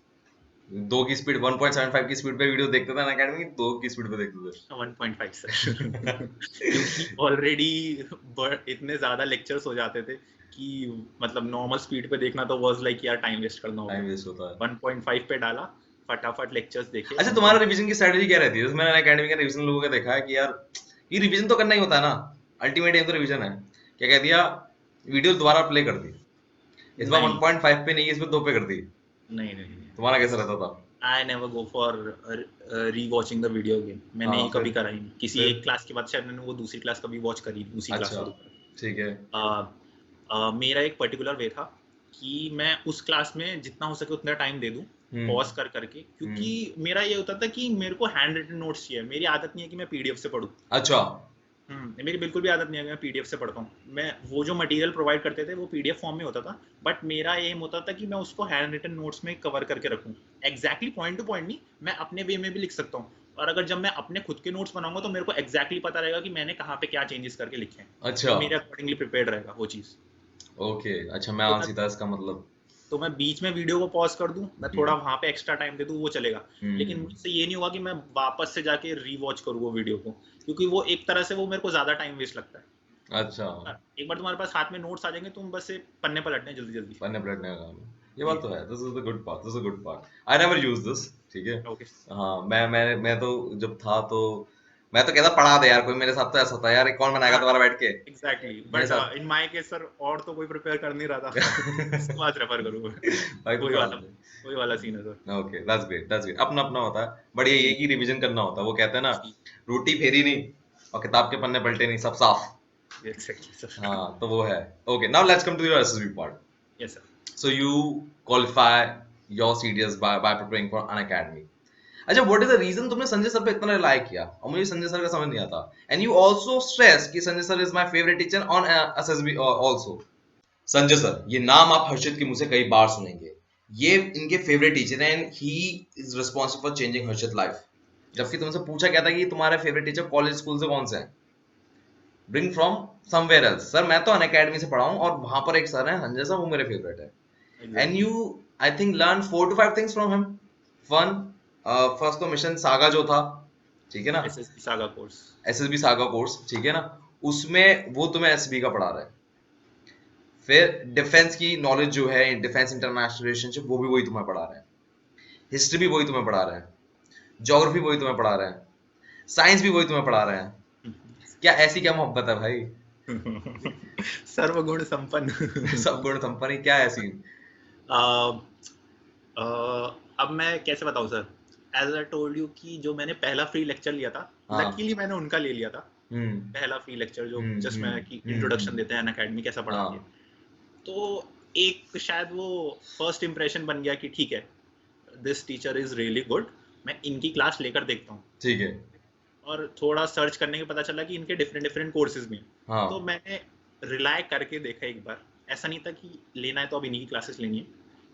2 की स्पीड 1.75 की स्पीड पे वीडियो देखते थे ना अकेडमी, 2 की स्पीड पे देखते थे। 1.5 सर क्योंकि ऑलरेडी इतने ज्यादा लेक्चर्स हो जाते थे कि मतलब नॉर्मल स्पीड पे देखना तो वाज लाइक यार टाइम वेस्ट करना होगा। टाइम वेस्ट होता है। 1.5 पे डाला, फटाफट लेक्चर्स देखे। अच्छा तुम्हारा रिवीजन की स्ट्रेटजी क्या रहती है? जैसे मैंने एकेडमी का रिवीजन लोगों का देखा है कि यार ये रिवीजन तो करना ही होता है ना, अल्टीमेट एम तो रिवीजन है। क्या कह दिया, वीडियो दोबारा प्ले कर दी, इस बार 1.5 पे नहीं, इस बार 2 पे कर दी। नहीं, तुम्हारा कैसा रहता था? I never go for rewatching the video again. मैंने ये कभी करा ही नहीं। किसी एक क्लास के बाद शायद मैंने वो दूसरी क्लास कभी वॉच करी, उसी क्लास को। ठीक है। मेरा एक पर्टिकुलर वे था कि मैं उस क्लास में जितना हो सके उतना टाइम दे दूं, पॉज कर करके, क्योंकि मेरा ये होता था कि मेरे को हैंड रिटन नोट्स चाहिए। मेरी आदत नहीं है कि मैं पीडीएफ से पढूं। अच्छा। मेरी बिल्कुल भी आदत नहीं है कि मैं पीडीएफ से पढ़ता हूँ। मैं वो जो मटेरियल प्रोवाइड करते थे वो पीडीएफ फॉर्म में होता था, बट मेरा एम होता था कि मैं उसको हैंड रिटन नोट्स में कवर करके रखूँ। एग्जैक्टली पॉइंट टू पॉइंट नहीं, मैं अपने वे में भी लिख सकता हूँ। और अगर जब मैं अपने खुद के नोट्स बनाऊंगा तो मेरे को एग्जैक्टली पता रहेगा कि मैंने कहाँ पे क्या चेंजेस करके लिखे हैं। अच्छा। तो मेरे अकॉर्डिंगली प्रिपेयर्ड रहेगा वो चीज़। ओके, अच्छा मैं आंसर था इसका मतलब। तो मैं बीच में वीडियो को पॉज कर दूं, मैं थोड़ा वहां पे एक्स्ट्रा टाइम दे दूं, वो चलेगा। लेकिन मुझसे ये नहीं होगा कि मैं वापस से जाके रीवॉच करूं वो वीडियो को, क्योंकि वो एक तरह से वो मेरे को ज्यादा टाइम वेस्ट लगता है। अच्छा। एक बार तुम्हारे पास हाथ में नोट्स आ जाएंगे, तुम बस से पन्ने पलटने जल्दी जल्दी। पन्ने पलटने का काम है, ये बात तो है। This is the good part, this is the good part. I never use this. ठीक है। ओके। हाँ मैं तो जब था तो मैं तो कहता पढ़ा दे यार कोई। मेरे साथ तो ऐसा था यार, कौन बनाएगा तुम्हारा बैठ के। Exactly, but in my case sir और तो कोई प्रिपेयर कर नहीं रहा था। इसको आज रेफर करूंगा भाई, कोई वाला सीन है sir. Okay, that's great, that's great. अपना अपना होता है, बट ये की रिवीजन करना होता है। वो कहते हैं ना, रोटी फेरी नहीं और किताब के पन्ने पलटे नहीं, सब साफ। हाँ तो वो है। Okay, now let's come to your SSB part. Yes sir. So you qualify your CDS by preparing for Unacademy. अच्छा, व्हाट इज द रीजन तुमने संजय सर पे इतना रिलाई किया? और मुझे संजय सर का समझ नहीं आता। एंड यू आल्सो स्ट्रेस कि Sanjay sir is my favourite teacher on SSB also. Sanjay sir, ये नाम आप हर्षित के मुंह से कई बार सुनेंगे। ये इनके फेवरेट टीचर हैं and he is responsible for changing Harshit life. जबकि तुमसे पूछा गया था कि तुम्हारे फेवरेट टीचर कॉलेज स्कूल से कौन से हैं, bring from somewhere else. Sir मैं तो अनअकैडमी से पढ़ा हूं और वहां पर एक सर हैं संजय सर, वो मेरे फेवरेट है। And you I think learn 4 to 5 things from him. One, first तो मिशन सागा जो था, ठीक है ना, SSB saga course, SSB saga course, ठीक है ना, उसमें वो तुम्हें एसबी का पढ़ा रहा है। फिर डिफेंस की नॉलेज जो है, डिफेंस इंटरनेशनल रिलेशनशिप, वो भी वही तुम्हें पढ़ा रहे हैं, हिस्ट्री भी वही तुम्हें पढ़ा रहे हैं, ज्योग्राफी वही तुम्हें पढ़ा रहे हैं, साइंस भी वही तुम्हें पढ़ा रहे हैं। क्या ऐसी क्या मोहब्बत है भाई? सर्वगुण संपन्न। सब गुण संपन्न, क्या ऐसी? अब मैं कैसे बताऊं sir, as I told you कि जो मैंने पहला फ्री लेक्चर लिया था, हाँ। लकीली मैंने उनका ले लिया था हम्म पहला फ्री लेक्चर, जो हम्म, जस्ट मैं हम्म, कि हम्म, इंट्रोडक्शन देते हैं अनअकैडमी कैसा पढ़ाती है। हाँ तो एक शायद वो फर्स्ट इंप्रेशन बन गया कि ठीक है, this teacher is really good, मैं इनकी क्लास लेकर देखता हूँ। ठीक है। और थोड़ा सर्च करने के पता चला कि इनके डिफरेंट डिफरेंट कोर्सेज में, हाँ तो मैंने रिलाय करके देखा एक बार। ऐसा नहीं था कि लेना है तो अब इन्हीं की क्लासेस लेनी है,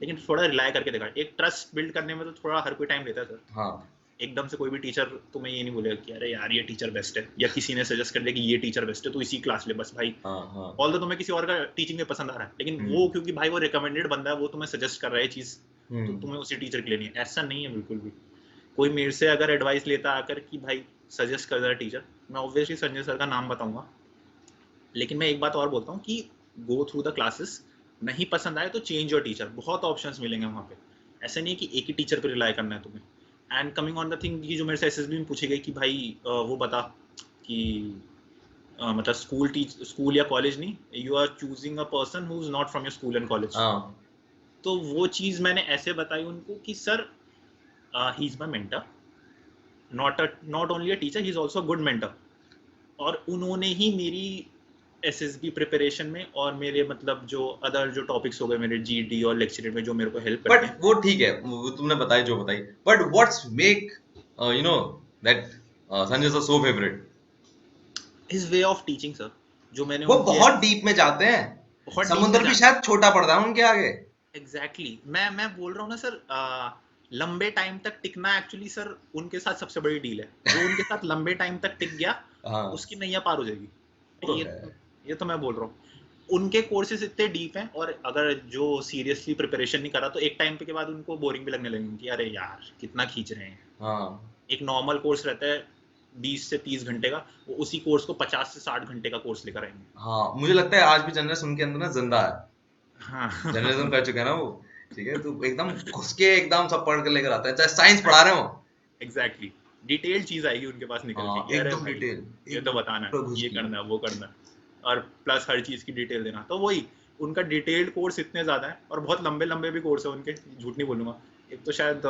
लेकिन थोड़ा रिलाय करके देखा। एक ट्रस्ट बिल्ड करने में तो थोड़ा हर कोई टाइम लेता है सर। हाँ एकदम से कोई भी टीचर तुम्हें ये नहीं बोलेगा कि अरे यार ये टीचर बेस्ट है, या किसी ने सजेस्ट कर दिया कि ये टीचर बेस्ट है तो इसी क्लास ले बस भाई। हाँ हाँ ऑल दो तुम्हें किसी और का टीचिंग में पसंद आ रहा है, लेकिन हम्म। वो क्योंकि भाई वो रिकमेंडेड बंदा है, वो तुम्हें सजेस्ट कर रहा है चीज, तो हम्म तुम्हें उसी टीचर की लेनी है। ऐसा नहीं है बिल्कुल भी। कोई मेरे से अगर एडवाइस लेता आकर कि भाई सजेस्ट कर रहा टीचर, मैं ऑब्वियसली संजय सर का नाम बताऊंगा। लेकिन मैं एक बात और बोलता हूँ कि गो थ्रू द क्लासेस, नहीं पसंद आए तो चेंज योर टीचर, बहुत ऑप्शंस मिलेंगे वहाँ पे। ऐसा नहीं है कि एक ही टीचर पर रिलाई करना है तुम्हें। And coming on the thing, ये जो मेरे से एसएसबी में पूछी गई कि भाई वो बता कि मतलब स्कूल या कॉलेज नहीं, you are choosing a person who is not from your school and college. हाँ तो वो चीज़ मैंने ऐसे बताई उनको कि sir he is my mentor, not only a teacher, he is also good mentor. और उन्होंने ही मेरी एसएसबी प्रिपरेशन में और मेरे मतलब जो अदर जो टॉपिक्स हो गए मेरे जीडी और लेक्चरेट में, जो मेरे को हेल्प करते बट हैं। वो ठीक है, वो तुमने बताई जो बताई, but what's make you know that Sanjay sir so favourite? His way of teaching sir, जो मैंने वो उनके बहुत डीप में जाते हैं, बहुत डीप में समुद्र भी जाते शायद छोटा पड़ता है उनके आगे। एग्जैक्टली मैं बोल रहा हूँ ना सर, लंबे टाइम तक टिकना एक्चुअली सर उनके साथ सबसे बड़ी डील है। जो उनके साथ लंबे टाइम तक टिक गया हाँ उसकी नैया पार हो जाएगी। तो ये है। ये तो मैं बोल रहा हूँ। उनके कोर्सेज इतने डीप हैं, और अगर जो सीरियसली प्रिपरेशन नहीं करा तो एक टाइम के बाद उनको बोरिंग भी लगने लगेगी कि अरे यार कितना खींच रहे हैं। हाँ एक नॉर्मल कोर्स रहता है 20 से 30 घंटे का, वो उसी कोर्स को 50 से 60 घंटे का कोर्स लेकर आएंगे। हाँ, मुझे लगता है आज भी जनरेशन उनके अंदर ना जिंदा है, हाँ जर्नलिज्म कर चुके हैं ना वो। ठीक है, तो एकदम घुस के एकदम सब पढ़ के लेकर आता है, चाहे साइंस पढ़ा रहे हो। एग्जैक्टली डिटेल चीज आएगी उनके पास निकल के हाँ कि अरे एकदम भाई डिटेल, ये तो एकदम बताना पूरा है, घुस ये की। करना है, वो करना है, और प्लस हर चीज की डिटेल देना। तो वही उनका डिटेल्ड कोर्स इतने ज्यादा है, और बहुत लंबे लंबे भी कोर्स है उनके, झूठ नहीं बोलूंगा। एक तो शायद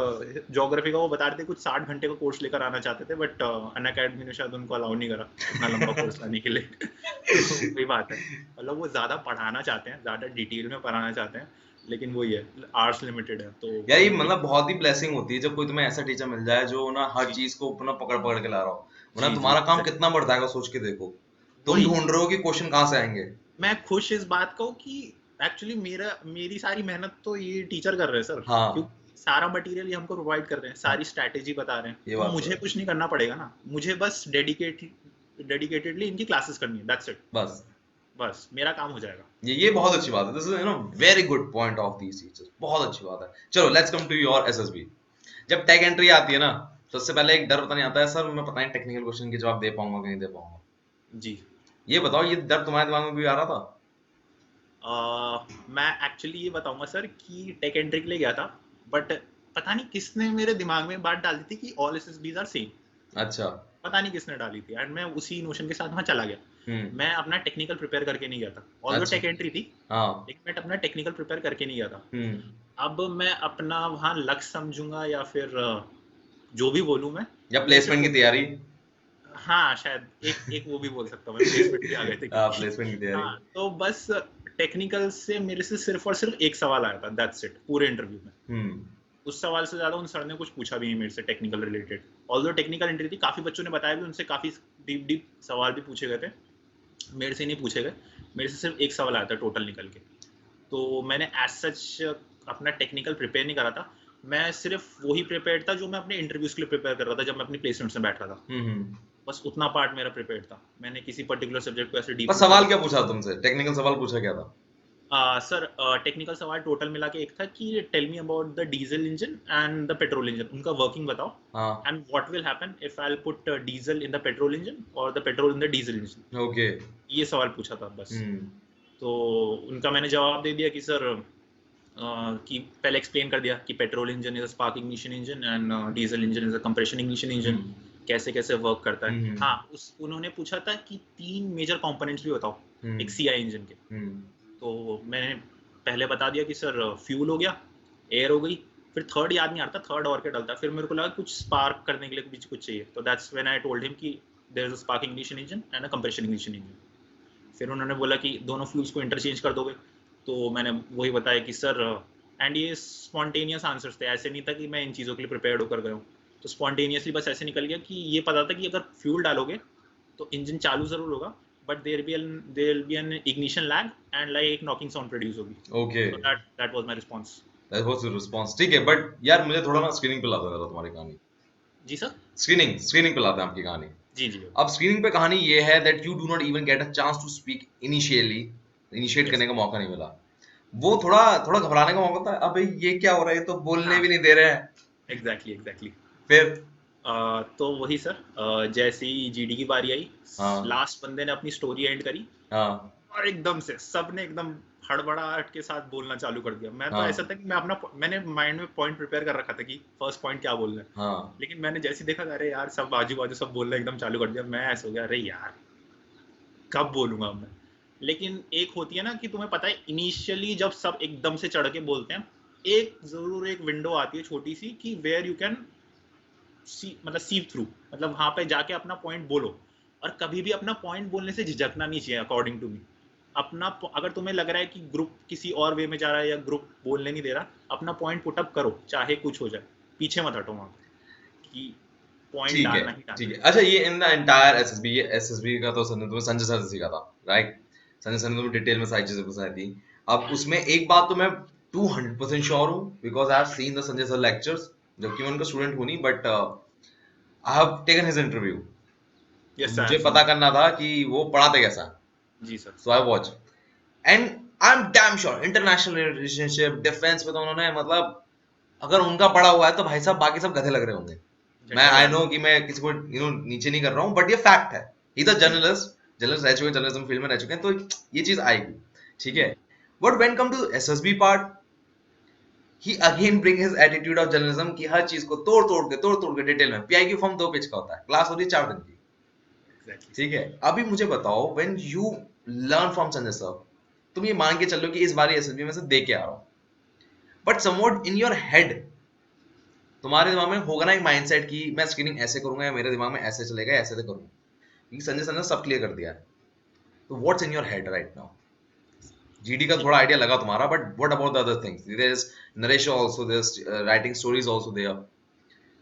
ज्योग्राफी का वो बता रहे थे कुछ 60 घंटे का कोर्स लेकर आना चाहते थे, बट अनअकैडमी ने शायद उनको अलाउ नहीं करा इतना लंबा कोर्स लाने के लिए। तो वही बात है, मतलब वो ज्यादा पढ़ाना चाहते हैं, ज्यादा डिटेल में पढ़ाना चाहते हैं, लेकिन वही है आर्ट्स लिमिटेड है तो यार ये उनके। मतलब बहुत ही ब्लेसिंग होती है जब कोई तुम्हें ऐसा टीचर मिल जाए जो ना हर जी चीज को अपना पकड़ पकड़ के ला रहा हो, वरना जी जी तुम्हारा काम exactly। कितना बढ़ जाएगा सोच के देखो। तुम वही ढूंढ रहे हो कि क्वेश्चन कहाँ से आएंगे। मैं खुश इस बात का हूँ कि एक्चुअली मेरी सारी मेहनत तो ये टीचर कर रहे हैं सर, हाँ क्योंकि सारा मटीरियल ये हमको प्रोवाइड कर रहे हैं, हाँ, सारी स्ट्रैटेजी बता रहे हैं, ये तो बात तो मुझे है। कुछ नहीं करना पड़ेगा ना, मुझे बस डेडिकेटेडली इनकी क्लासेस करनी है, दैट्स इट। बस बस मेरा काम हो जाएगा। ये बहुत अच्छी बात है, this is you know very good point of these teachers, बहुत अच्छी बात है। चलो let's come to your SSB. जब टेक एंट्री आती है ना, सबसे पहले एक डर पता नहीं आता है, सर मैं पता नहीं टेक्निकल क्वेश्चन के जवाब दे पाऊंगा कि नहीं दे पाऊंगा। जी ये बताओ, ये डर तुम्हारे दिमाग में भी आ रहा था? मैं एक्चुअली ये बताऊंगा सर कि टेक एंट्री के लिए गया था, बट पता नहीं किसने मेरे दिमाग में बात डाल दी थी कि ऑल एसएसबीज आर सेम। अच्छा। पता नहीं किसने डाली थी, एंड मैं उसी नोशन के साथ वहाँ चला गया। मैं अपना टेक्निकल प्रिपेयर करके नहीं गया था, ऑल्दो अच्छा। टेक एंट्री थी, हाँ लेकिन मैं अपना टेक्निकल प्रिपेयर करके नहीं गया था। हम्म अब मैं अपना वहाँ लक्ष्य समझूंगा या फिर जो भी बोलूँ मैं, या वो सिर्फ प्लेसमेंट की तैयारी। हाँ शायद एक एक वो भी बोल सकता हूँ मैं, प्लेसमेंट भी आ गए थे क्योंकि प्लेसमेंट की तैयारी। हाँ, तो बस टेक्निकल से मेरे से सिर्फ और सिर्फ एक सवाल आया था, दैट्स इट, पूरे इंटरव्यू में। हम्म उस सवाल से ज्यादा उन सर ने कुछ पूछा भी नहीं मेरे से technical related. Although technical entry थी, काफी बच्चों ने बताया भी, उनसे काफी डीप डीप सवाल भी पूछे गए थे, मेरे से नहीं पूछे गए। मेरे से सिर्फ एक सवाल आया था टोटल निकल के। तो मैंने एज सच अपना टेक्निकल प्रिपेयर नहीं करा था, मैं सिर्फ वही प्रिपेयर था जो मैं अपने इंटरव्यूज के लिए प्रिपेयर कर रहा था जब मैं अपनी प्लेसमेंट्स में बैठ रहा था। बस उतना पार्ट मेरा प्रिपेयर था, मैंने किसी पर्टिकुलर सब्जेक्ट को ऐसे डीप बस सवाल क्या पूछा तुमसे, टेक्निकल सवाल पूछा क्या था? सर टेक्निकल सवाल टोटल मिला के एक था कि tell me about the diesel engine and the petrol engine, उनका वर्किंग बताओ, हाँ and what will happen if I will put diesel in the petrol engine और the petrol in the diesel engine. Okay. ये सवाल पूछा था बस। तो उनका मैंने जवाब दे दिया कि सर कि पहले एक्सप्लेन कर दिया कि petrol engine is a spark ignition engine and diesel engine is a compression ignition engine, कैसे कैसे वर्क करता है। हाँ, उन्होंने पूछा था कि 3 मेजर कंपोनेंट्स भी बताओ एक सीआई इंजन के। तो मैंने पहले बता दिया कि सर फ्यूल हो गया, एयर हो गई, फिर थर्ड याद नहीं आता थर्ड और क्या डलता, फिर मेरे को लगा कुछ स्पार्क करने के लिए कुछ चाहिए, तो that's when I told him कि there is a spark ignition engine and a compression ignition engine. फिर उन्होंने बोला कि दोनों फ्यूल्स को इंटरचेंज कर दोगे, तो मैंने वही बताया कि सर एंड ये स्पॉन्टेनियस आंसर्स थे, ऐसे नहीं था कि मैं इन चीज़ों के लिए प्रिपेयर्ड होकर गया हूँ। तो स्पॉन्टेनियसली बस ऐसे निकल गया कि ये पता था कि अगर फ्यूल डालोगे तो इंजन चालू जरूर होगा, but there will be an ignition lag and like knocking sound produce होगी। Okay, so that was my response. That was your response. ठीक है, बट यार मुझे थोड़ा ना स्क्रीनिंग पे लाता जरा तुम्हारी कहानी। जी सर। स्क्रीनिंग पे लाते हैं आपकी कहानी। जी जी। अब स्क्रीनिंग पे कहानी ये है that you do not even get a chance to speak initiate करने का मौका नहीं मिला। वो थोड़ा थोड़ा घबराने का मौका था, अबे ये क्या हो रहा है, ये तो बोलने भी नहीं दे रहे हैं। एग्जैक्टली। फिर तो वही सर, जैसे ही जीडी की बारी आई, हाँ लास्ट बंदे ने अपनी स्टोरी एंड करी हाँ और एकदम से सबने एकदम हड़बड़ाहट के साथ बोलना चालू कर दिया। मैं तो हाँ ऐसा था कि मैंने माइंड में पॉइंट प्रिपेयर कर रखा था कि फर्स्ट पॉइंट क्या बोलना है, हाँ लेकिन मैंने जैसे ही देखा अरे यार सब आजू बाजू सब बोलना एकदम चालू कर दिया, मैं ऐसा हो गया अरे यार कब बोलूंगा मैं। लेकिन एक होती है ना कि तुम्हें पता है इनिशियली जब सब एकदम से चढ़ के बोलते हैं, एक जरूर एक विंडो आती है छोटी सी कि वेयर यू कैन मतलब सीव थ्रू, मतलब वहां पे जाके अपना पॉइंट बोलो। और कभी भी अपना पॉइंट बोलने से झिझकना नहीं चाहिए अकॉर्डिंग टू मी। अपना अगर तुम्हें लग रहा है कि ग्रुप किसी और वे में जा रहा है या ग्रुप बोलने नहीं दे रहा, अपना पॉइंट पुटअप करो चाहे कुछ हो जाए, पीछे मत हटो वहां कि पॉइंट ठीक है डालना ही ठीक डालना है। अच्छा, ये इन द एंटायर एसएसबी, ये एसएसबी का तो तुम्हें संजय सर से सीखा था, राइट? संजय सर ने तुम्हें डिटेल में सारी चीजें बताई थी। अब उसमें एक बात तो मैं 200% श्योर हूँ, because I have seen the Sanjay sir lectures, जबकि मैं उनका स्टूडेंट हूँ नहीं, but I have taken his interview. चाहिए। तो यस मुझे सर। पता करना था कि वो पढ़ाते कैसा है। जी sir. So I watch and I am damn sure international relationship defence में तो उन्होंने, मतलब अगर उनका पढ़ा हुआ है तो भाई साहब बाकी सब गधे लग रहे होंगे। मैं झंडे आई गाड़ नो कि मैं किसी को नीचे नहीं कर रहा हूँ, बट ये फैक्ट है। ही द जर्नलिस्ट रह चुके, जर्नलिज्म फील्ड में रह चुके हैं, तो ये चीज आएगी। ठीक है, but when come to SSB part, he again bring his attitude of journalism की हर चीज को तोड़ तोड़ के डिटेल में। पीआई की फॉर्म 2 पेज का होता है, क्लास होती है 4 दिन की। एग्जैक्टली ठीक सर। है, अभी मुझे बताओ when you learn from Sanjay sir, तुम ये मान के चलो कि इस बार एसएसबी में से दे के आ रहा हूं, but somewhat in your head तुम्हारे दिमाग में होगा ना एक माइंडसेट कि मैं स्क्रीनिंग ऐसे करूंगा या मेरे दिमाग में ऐसे चलेगा, ऐसे तो करूंगा, क्योंकि संजय सर ने सब क्लियर कर दिया है। तो what's in your head right now? GD का थोड़ा आइडिया लगा तुम्हारा, but what about the other things? There is narration also, there is writing stories also there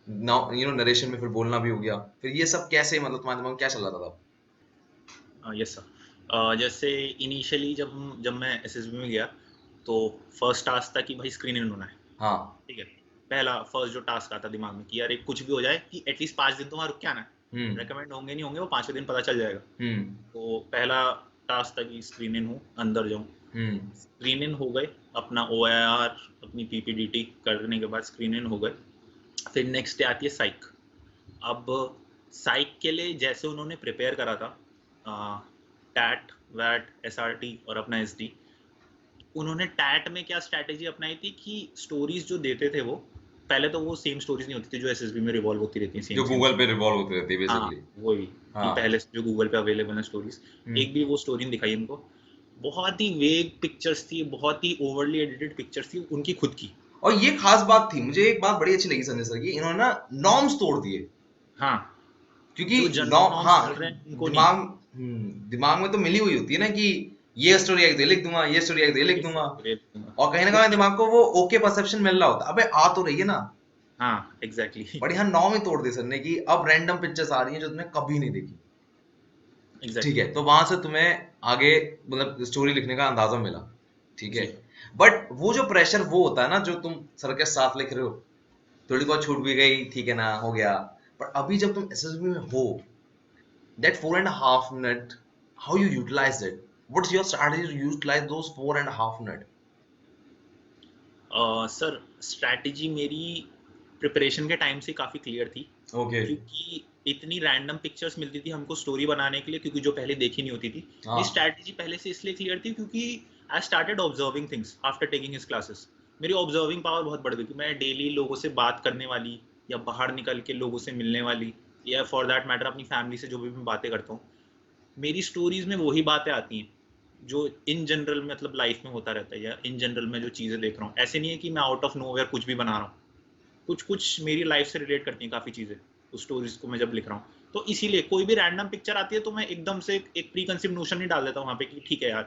now, narration में फिर बोलना भी हो गया, फिर ये सब कैसे, मतलब तुम्हारे दिमाग में क्या चल रहा था तब? Yes sir. जैसे इनिशियली जब मैं एसएसबी में गया तो फर्स्ट टास्क था कि भाई स्क्रीन इन होना है। हाँ ठीक है, पहला फर्स्ट जो टास्क आता दिमाग में कि यार एक कुछ भी हो जाए कि एटलीस्ट 5 दिन तो वहाँ रुक के आना है। रेकमेंड होंगे नहीं होंगे वो 5वें दिन पता चल जाएगा। तो पहला टास्क था कि स्क्रीन इन हो, अंदर जाऊं। स्क्रीन इन हो गए, अपना OIR अपनी PPDT करने के बाद स्क्रीन इन हो गए। फिर नेक्स्ट डे आती है साइक। अब साइक के लिए जैसे उन्होंने प्रिपेयर करा था टैट वैट SRT और अपना SD, उन्होंने टैट में क्या स्ट्रैटेजी अपनाई थी कि स्टोरीज जो देते थे वो पहले तो वो सेम स्टोरीज नहीं होती थी जो एसएसबी में रिवॉल्व होती रहती हैं जो सेम। गूगल पे रिवॉल्व होती रहती है हाँ बेसिकली। वही कि हाँ पहले जो गूगल पे अवेलेबल है स्टोरीज, एक भी वो स्टोरी नहीं दिखाई उनको। बहुत ही वेग पिक्चर्स थी, बहुत ही ओवरली एडिटेड पिक्चर्स थी उनकी खुद की। और ये खास बात थी, मुझे एक बात बड़ी अच्छी लगी संजय सर की, इन्होंने ना नॉर्म्स तोड़ दिए। हाँ, क्योंकि जो जनरल नॉर्म्स हाँ, चल रहे हैं उनको नहीं। दिमाग दिमाग में तो मिली हुई होती है ना कि ये स्टोरी आएगी तो ये लिख दूंगा, ये स्टोरी आएगी तो ये लिख दूंगा, और कहीं ना कहीं दिमाग को वो ओके परसेप्शन मिल रहा होता है, अबे आ तो रही है ना। हाँ एग्जैक्टली। बट यहाँ नॉर्म ही तोड़ दी सर ने कि अब रैंडम पिक्चर्स आ रही हैं जो तुमने कभी नहीं देखी। ठीक है, तो वहां से तुम्हें आगे मतलब स्टोरी लिखने का अंदाजा मिला। ठीक है, बट वो जो प्रेशर वो होता है ना, जो तुम सर के साथ लिख रहे हो, थोड़ी बहुत छूट भी गई, ठीक है ना, हो गया। पर अभी जब तुम एसएसबी में हो, that 4.5 minute, how you utilize it? What's your strategy to utilize those 4.5 minute? Sir strategy मेरी प्रिपरेशन के टाइम से काफ़ी क्लियर थी। Okay. क्योंकि इतनी रैंडम पिक्चर्स मिलती थी हमको स्टोरी बनाने के लिए, क्योंकि जो पहले देखी नहीं होती थी। हाँ ये स्ट्रैटेजी पहले से इसलिए क्लियर थी क्योंकि I started observing things after taking his classes. मेरी ऑब्जर्विंग पावर बहुत बढ़ गई थी। मैं डेली लोगों से बात करने वाली, या बाहर निकल के लोगों से मिलने वाली, या फॉर दैट मैटर अपनी फैमिली से जो भी मैं बातें करता हूँ, मेरी स्टोरीज में वही बातें आती हैं जो इन जनरल मतलब लाइफ में होता रहता है, या इन जनरल में जो चीज़ें देख रहा हूँ। ऐसे नहीं है कि मैं आउट ऑफ नोवेयर कुछ भी बना रहा हूँ, कुछ कुछ मेरी लाइफ से रिलेट करती हैं काफ़ी चीज़ें उस स्टोरीज को मैं जब लिख रहा हूँ। तो इसीलिए कोई भी रैंडम पिक्चर आती है तो मैं एकदम से एक प्री कंसीव नोशन नहीं डाल देता हूँ वहाँ पे कि ठीक है यार,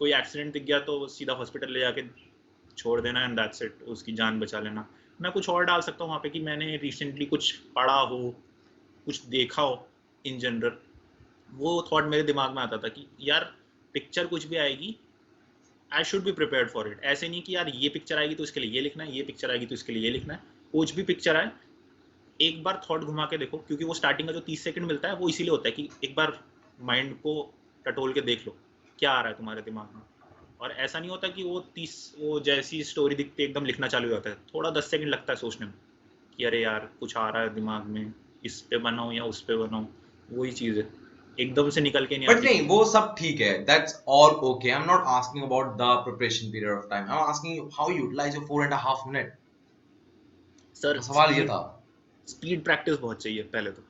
कोई एक्सीडेंट दिख गया तो सीधा हॉस्पिटल ले जाके छोड़ देना एंड दैट्स इट, उसकी जान बचा लेना। मैं कुछ और डाल सकता हूँ वहाँ पे कि मैंने रिसेंटली कुछ पढ़ा हो, कुछ देखा हो इन जनरल। वो थॉट मेरे दिमाग में आता था कि यार पिक्चर कुछ भी आएगी, I should be prepared for it. ऐसे नहीं कि यार ये पिक्चर आएगी तो इसके लिए ये लिखना है, ये पिक्चर आएगी तो इसके लिए ये लिखना है। कुछ भी पिक्चर आए एक बार थॉट घुमा के देखो, क्योंकि वो स्टार्टिंग का जो 30 सेकंड मिलता है वो इसीलिए होता है कि एक बार माइंड को टटोल के देख लो क्या आ रहा है तुम्हारे दिमाग में। और ऐसा नहीं होता कि वो जैसी स्टोरी दिखती है एकदम लिखना चालू हो जाता है। थोड़ा 10 सेकंड लगता है सोचने में कि अरे यार कुछ आ रहा है दिमाग में, इस पे बनाऊं या उस पे बनाऊं। वही चीज़ है, एकदम से निकल के नहीं बट आती। नहीं, वो सब ठीक है, that's all okay. I am not asking about the preparation period of time, I am asking how you utilize your 4.5 minute. Sir सवाल ये था। स्पीड प्रैक्टिस बहुत चाहिए। पहले तो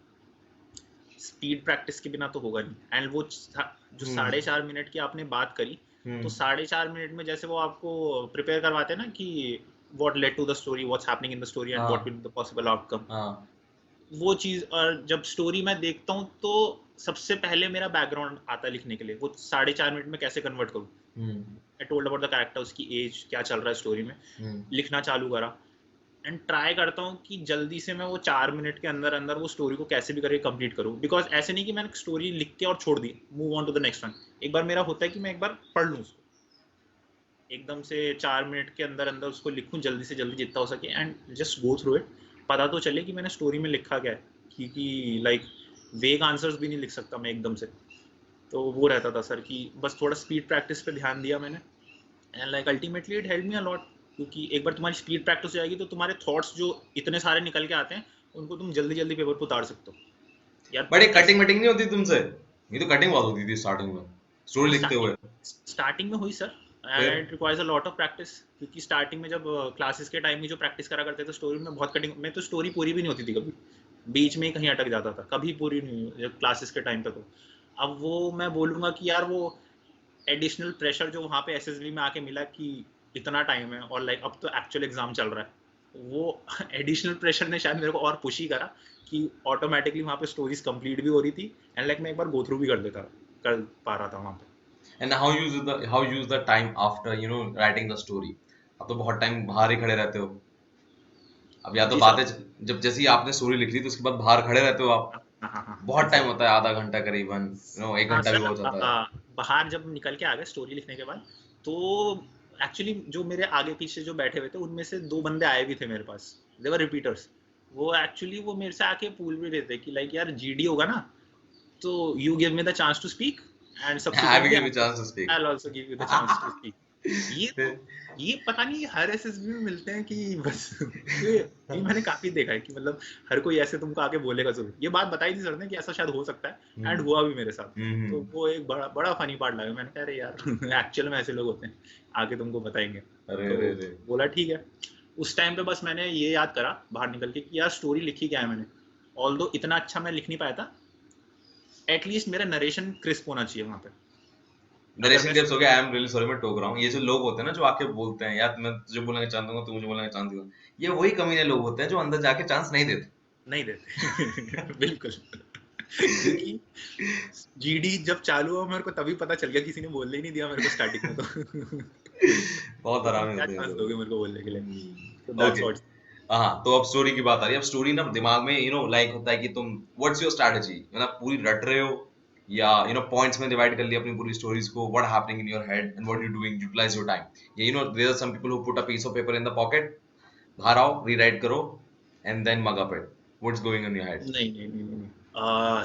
स्पीड प्रैक्टिस के बिना तो होगा नहीं। एंड वो जो 4.5 मिनट की आपने बात करी, तो 4.5 मिनट में जैसे वो आपको प्रिपेयर करवाते हैं ना कि what led to the story, what's happening in the story and what will be the possible outcome, वो चीज़। और जब स्टोरी मैं देखता हूँ तो सबसे पहले मेरा बैकग्राउंड आता है लिखने के लिए, वो 4.5 मिनट में कैसे कन्वर्ट करूँ। I told about the character, उसकी एज क्या चल रहा है स्टोरी में, लिखना चालू करा एंड ट्राई करता हूँ कि जल्दी से मैं वो 4 मिनट के अंदर अंदर वो स्टोरी को कैसे भी करके कंप्लीट करूँ। बिकॉज ऐसे नहीं कि मैंने स्टोरी लिख के और छोड़ दी, move on to the next one. एक बार मेरा होता है कि मैं एक बार पढ़ लूँ उसको, एकदम से 4 मिनट के अंदर अंदर उसको लिखूँ जल्दी से जल्दी जितना हो सके, and just go through it. पता तो चले कि मैंने स्टोरी में लिखा क्या है, क्योंकि लाइक वेग आंसर्स भी नहीं लिख सकता मैं एकदम से। तो वो रहता था सर कि बस थोड़ा स्पीड प्रैक्टिस पे ध्यान दिया मैंने, and like ultimately it help me a lot. क्योंकि एक बार तुम्हारी स्पीड प्रैक्टिस हो जाएगी तो तुम्हारे थॉट्स जो इतने सारे निकल के आते हैं उनको तुम जल्दी जल्दी पेपर पर उतार सकते हो यार। बट ये कटिंग वटिंग नहीं होती तुमसे? ये तो कटिंग बहुत होती थी स्टार्टिंग में स्टोरी लिखते हुए। स्टार्टिंग में हुई sir, and it requires a lot of practice. क्योंकि स्टार्टिंग में जब क्लासेस के टाइम में जो प्रैक्टिस करा करते थे स्टोरी में, बहुत कटिंग में तो स्टोरी पूरी भी नहीं होती थी, कभी बीच में ही कहीं अटक जाता था, कभी पूरी नहीं हुई जब क्लासेस के टाइम पे। तो अब वो मैं बोलूँगा कि यार वो एडिशनल प्रेशर जो वहाँ पे एसएसबी में आके मिला कि इतना टाइम है और लाइक अब तो एक्चुअल एग्जाम चल रहा है, वो एडिशनल प्रेशर ने शायद मेरे को और पुश ही करा कि ऑटोमेटिकली वहाँ पे स्टोरीज कंप्लीट भी हो रही थी, एंड लाइक मैं एक बार गो थ्रू भी कर पा रहा था वहाँ पे। And how use the time after writing the story? अब तो बहुत टाइम बाहर ही खड़े रहते हो। अब या तो जी बातें, सर। जब जैसे ही आपने स्टोरी लिख ली तो उसके बाद बाहर खड़े रहते हो आप, हाँ बहुत टाइम सर। होता है, आधा घंटा करीबन, 1 हाँ घंटा भी सर, हो जाता है। बाहर जब निकल के आ गए स्टोरी लिखने के बाद, तो एक्चुअली जो मेरे आगे पीछे जो बैठे हुए थे उनमें से 2 बंदे आए भी थे मेरे पास, दे वर रिपीटर्स। वो एक्चुअली वो मेरे से आके पूछ भी रहे थे कि लाइक यार जीडी होगा ना, तो you give me the chance to speak, and I will subsequently give you a chance to speak. I will also give you the chance to speak. ये पता नहीं हर एसएसबी में मिलते हैं कि बस ये मैंने काफी देखा है कि मतलब हर कोई ऐसे तुमको आके बोलेगा जरूर। ये बात बताई थी सर ने कि ऐसा शायद हो सकता है, एंड हुआ भी मेरे साथ। तो वो एक बड़ा बड़ा फनी पार्ट लगा। मैंने कहा अरे यार एक्चुअल में ऐसे लोग होते हैं, आके तुमको बताएंगे। तो बोला ठीक है। उस टाइम पे बस मैंने ये याद करा बाहर निकल के कि यार स्टोरी लिखी क्या है मैंने। ऑल्दो इतना अच्छा मैं लिख नहीं पाया था, एटलीस्ट मेरा नरेशन क्रिस्प होना चाहिए वहाँ पे। नरेशन क्लिप्स हो गया। आई एम रियली सॉरी, मैं टोक रहा हूँ। ये जो लोग होते हैं ना जो आके बोलते हैं यार मैं तुझे बोलने का चांस दूंगा, तू मुझे बोलने का चांस दूंगा, ये वही कमीने लोग होते हैं जो अंदर जाके चांस नहीं देते। बिल्कुल। क्योंकि जीडी जब चालू हुआ मेरे को तभी पता चल गया, किसी ने बोलने ही नहीं दिया मेरे को स्टार्टिंग में। तो बहुत हरामी क्या होते हैं चांस दोगे मेरे को बोलने के लिए? तो ओके। हाँ, तो अब स्टोरी की बात आ रही है। अब स्टोरी ना दिमाग में लाइक होता है कि तुम व्हाट्स योर स्ट्रैटेजी, मतलब पूरी रट रहे हो या पॉइंट्स में डिवाइड कर लिया अपनी पूरी स्टोरीज को, what happening in your head and what you doing, utilise your time. ये there are some people who put a piece of paper in the pocket, बाहर आओ, रीराइट करो and then mug up it. What's going in your head? नहीं,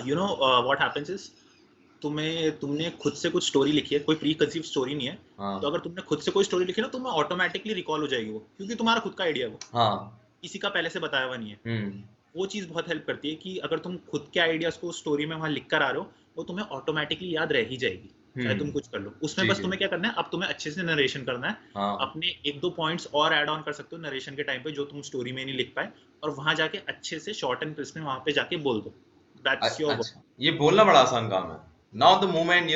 you know what happens is, तुमने खुद से कुछ story लिखी है, कोई प्री कंसीव स्टोरी नहीं है। तो अगर तुमने खुद से कोई स्टोरी लिखी ना, तो तुम्हें ऑटोमेटिकली रिकॉल हो जाएगी वो, क्योंकि तुम्हारा खुद का आइडिया है वो, किसी का पहले से बताया हुआ नहीं है। वो चीज़ बहुत हेल्प करती है कि अगर तुम खुद के आइडियाज को स्टोरी में वहाँ लिख कर आ रहे हो, वो तुम्हें ऑटोमेटिकली याद रह ही जाएगी, चाहे तुम कुछ कर लो उसमें। जी, बस जी। तुम्हें क्या करना है, अब तुम्हें अच्छे से नरेशन करना है, हाँ। अपने 1-2 पॉइंट्स और ऐड ऑन कर सकते हो नरेशन के टाइम पे जो तुम स्टोरी में नहीं लिख पाए, और वहाँ जाके अच्छे से शॉर्ट एंड क्रिस्प में वहाँ पे जाके बोल दो। That's your work. अच्छा, ये बोलना बड़ा आसान काम है। नाउ द मोमेंट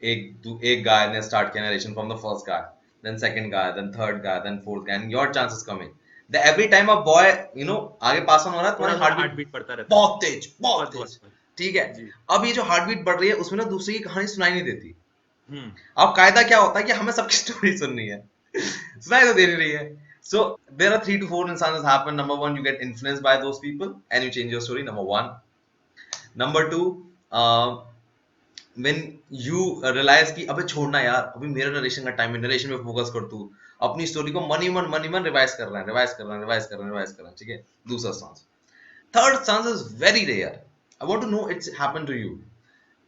एक गाय ने स्टार्ट किया narration from the first guy, then second guy, then third guy, then fourth guy, and your chance is coming. The every time a boy हागे पास ऑन हो रहा है, तुम्हारी थोड़ा-थोड़ा हार्ट हार्ट बीट बीट बढ़ता रहता है। बहुत तेज, बहुत बहुत, बहुत, तेज। बहुत। ठीक है। जी। अब ये जो हार्ट बीट बढ़ रही है उसमें ना दूसरे की कहानी सुनाई नहीं देती। हुँ। अब कायदा क्या होता है कि हमें सबकी स्टोरी सुननी है, सुनाई तो दे नहीं रही है। So there are 3 to 4 instances happen. Number one, you get influenced by those people and you change your story. Number one. Number two, when you realize कि अबे छोड़ना यार, अभी मेरा नरेशन का टाइम है, नरेशन पे फोकस कर तू, अपनी स्टोरी को मन ही मन रिवाइज कर रहा है, रिवाइज कर रहा है, ठीक है। दूसरा chance. Third chance is very rare. I want to know it's happen to you.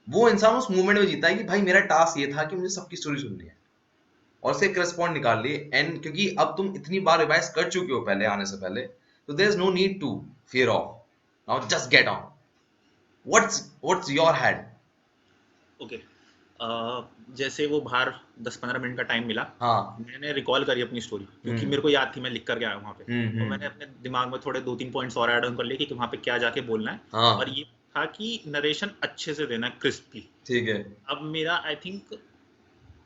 वो इंसान उस मूवमेंट में जीता है कि भाई मेरा टास्क ये था कि मुझे सबकी स्टोरी सुननी है और से करस्पॉन्ड निकाल लिए, एंड क्योंकि अब तुम इतनी बार रिवाइज कर चुके हो पहले आने से पहले, तो there is no need to fear of, now just get on. What's your head? Okay. जैसे वो बाहर 10-15 मिनट का टाइम मिला, हाँ। मैंने रिकॉल करी अपनी स्टोरी, क्योंकि मेरे को याद थी, मैं लिख कर गया वहाँ पे। तो मैंने अपने दिमाग में थोड़े 2-3 पॉइंट्स और ऐड ऑन कर लिए कि वहाँ पे क्या जाके बोलना है। हाँ। और ये था कि नरेशन अच्छे से देना है, क्रिस्पी। ठीक है। अब मेरा आई थिंक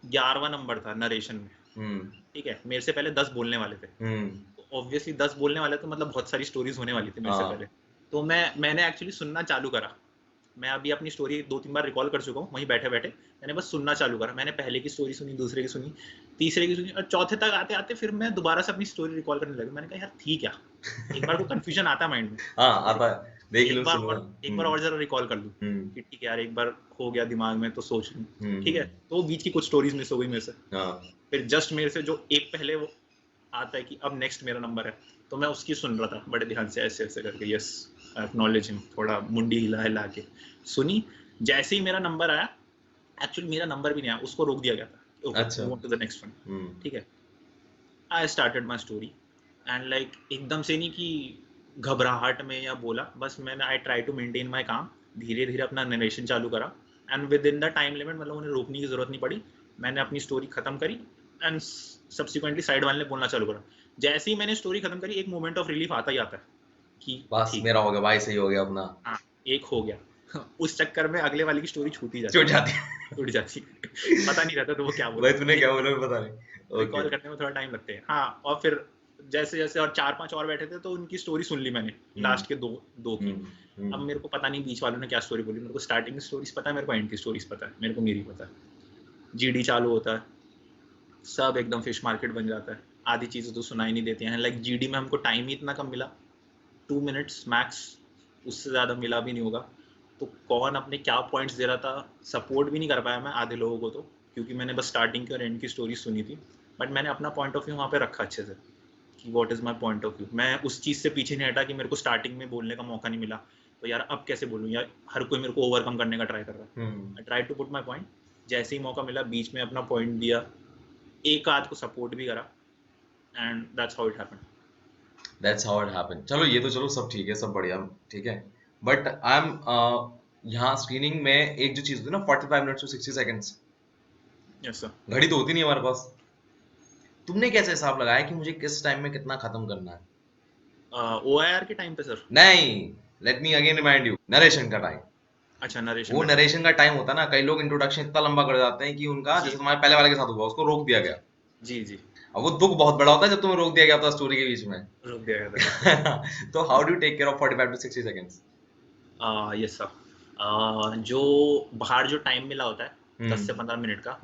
11वां नंबर था नरेशन में। ठीक है, मेरे से पहले 10 बोलने वाले थे। तो ऑब्वियसली 10 बोलने वाले तो मतलब बहुत सारी स्टोरीज होने वाली थी मेरे से हाँ। पहले। तो मैंने एक्चुअली सुनना चालू करा। मैं अभी अपनी स्टोरी 2-3 बार रिकॉल कर चुका हूँ वहीं बैठे-बैठे। मैंने बस सुनना चालू करा। मैंने पहले की स्टोरी सुनी, दूसरे की सुनी, तीसरे की सुनी, और चौथे तक आते-आते फिर मैं दोबारा से अपनी स्टोरी रिकॉल करने लगा। मैंने कहा यार थी क्या? एक बार को कंफ्यूजन आता है माइंड में। हाँ, आता है। देख लूँ, एक बार सुनूँगा। और एक बार और जरा रिकॉल कर लूँ कि ठीक है यार, एक बार हो गया दिमाग में तो सोच लूँ। ठीक है, तो बीच की कुछ स्टोरीज मिस हो गई मेरे से। हाँ। फिर जस्ट मेरे से जो एक पहले वो आता है कि अब नेक्स्ट मेरा नंबर है, तो मैं उसकी सुन रहा था बड़े ध्यान से, ऐसे ऐसे करके, यस एक्नॉलेजिंग, थोड़ा मुंडी हिला हिला के सुनी। जैसे ही मेरा नंबर आया, एक्चुअली मेरा नंबर भी नहीं आया, उसको रोक दिया गया था। ओके, अच्छा। Move on to the next one. ठीक है, I started my story and like एकदम से नहीं कि घबराहट में या बोला, बस मैंने I try to maintain my काम, धीरे धीरे अपना नरेशन चालू करा and within the time limit, मतलब उन्हें रोकने की जरूरत नहीं पड़ी। मैंने अपनी स्टोरी खत्म करी एंड सब्सिक्वेंटली साइड वाले ने बोलना चालू करा। जैसे ही मैंने स्टोरी खत्म करी, एक मोमेंट ऑफ रिलीफ आता ही आता है कि बस ठीक, मेरा हो गया भाई, सही हो गया अपना। हाँ एक हो गया। उस चक्कर में अगले वाले की स्टोरी छूटी जाती छूट है, जाती है। छूट जाती है। पता नहीं रहता तो वो क्या बोल भाई रहा तूने है, क्या बोला पता नहीं। ओके। रिकॉल करने में थोड़ा टाइम लगते हैं। हाँ, और फिर जैसे जैसे और 4-5 और बैठे थे तो उनकी स्टोरी सुन ली मैंने, लास्ट के दो की। अब मेरे को पता नहीं बीच वालों ने क्या स्टोरी बोली, मेरे को स्टार्टिंग की स्टोरीज पता है, मेरे को एंड की स्टोरीज पता है, मेरे को मेरी पता है। जीडी चालू होता है, सब एकदम फिश मार्केट बन जाता है, आधी चीज़ें तो सुनाई नहीं देती हैं। लाइक जीडी में हमको टाइम ही इतना कम मिला, 2 मिनट्स मैक्स, उससे ज़्यादा मिला भी नहीं होगा। तो कौन अपने क्या पॉइंट्स दे रहा था, सपोर्ट भी नहीं कर पाया मैं आधे लोगों को, तो क्योंकि मैंने बस स्टार्टिंग की और एंड की स्टोरी सुनी थी। बट मैंने अपना पॉइंट ऑफ व्यू वहाँ पे रखा अच्छे से कि what is my point of view. मैं उस चीज़ से पीछे नहीं हटा कि मेरे को स्टार्टिंग में बोलने का मौका नहीं मिला, तो यार अब कैसे बोलूँ, यार हर कोई मेरे को ओवरकम करने का ट्राई कर रहा है। I try to put my point, जैसे ही मौका मिला बीच में अपना पॉइंट दिया, एक आध को सपोर्ट भी करा, and that's how it happened. That's how it happened. चलो ये तो चलो सब ठीक है, सब बढ़िया, ठीक है। बट आई एम यहाँ स्क्रीनिंग में एक जो चीज होती है ना, 45 minutes to 60 seconds, yes sir. घड़ी तो होती नहीं हमारे पास। तुमने कैसे हिसाब लगाया कि मुझे किस टाइम में कितना खत्म करना है? OIR के टाइम पे सर? नहीं, let me again remind you, narration का टाइम। अच्छा, नरेशन वो का नरेशन का टाइम होता है ना, कई लोग इंट्रोडक्शन इतना लंबा कर जाते हैं कि उनका, जी जैसे तुम्हारे पहले वाले के साथ हुआ, उसको रोक दिया गया। जी जी, अब वो दुख बहुत बड़ा होता है जब तुम्हें रोक दिया गया था स्टोरी के बीच में। रोक दिया गया था। तो how do take care of 45 to 60 seconds? Yes sir, जो बाहर जो टाइम मिला होता है 10 से 15 मिनट का,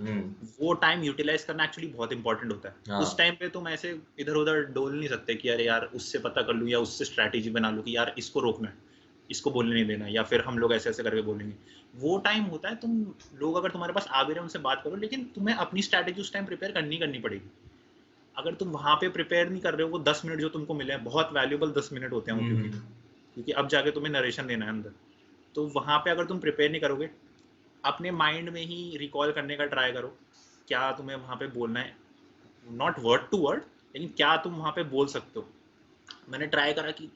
वो टाइम यूटिलाइज करना एक्चुअली बहुत इंपॉर्टेंट होता है। हाँ। उस टाइम पे तुम ऐसे इधर उधर डोल नहीं सकते कि अरे यार उससे पता कर लूँ या उससे स्ट्रैटेजी बना लूँ कि यार इसको रोकना है, इसको बोलने नहीं देना, या फिर हम लोग ऐसे ऐसे करके बोलेंगे। वो टाइम होता है, तुम लोग अगर तुम्हारे पास आ भी रहे उनसे बात करो, लेकिन तुम्हें अपनी स्ट्रैटेजी उस टाइम प्रिपेयर करनी पड़ेगी। अगर तुम वहाँ पे प्रिपेयर नहीं कर रहे हो, वो 10 मिनट जो तुमको मिले हैं, बहुत वैल्यूबल 10 मिनट होते हैं वो, क्योंकि अब जाके तुम्हें नरेशन देना है अंदर। तो वहाँ पे अगर तुम प्रिपेयर नहीं करोगे, अपने माइंड में ही रिकॉल करने का ट्राई करो क्या तुम्हें वहाँ पे बोलना है, नॉट वर्ड टू वर्ड, लेकिन क्या तुम वहाँ पे बोल सकते हो। मैंने ट्राई करा कि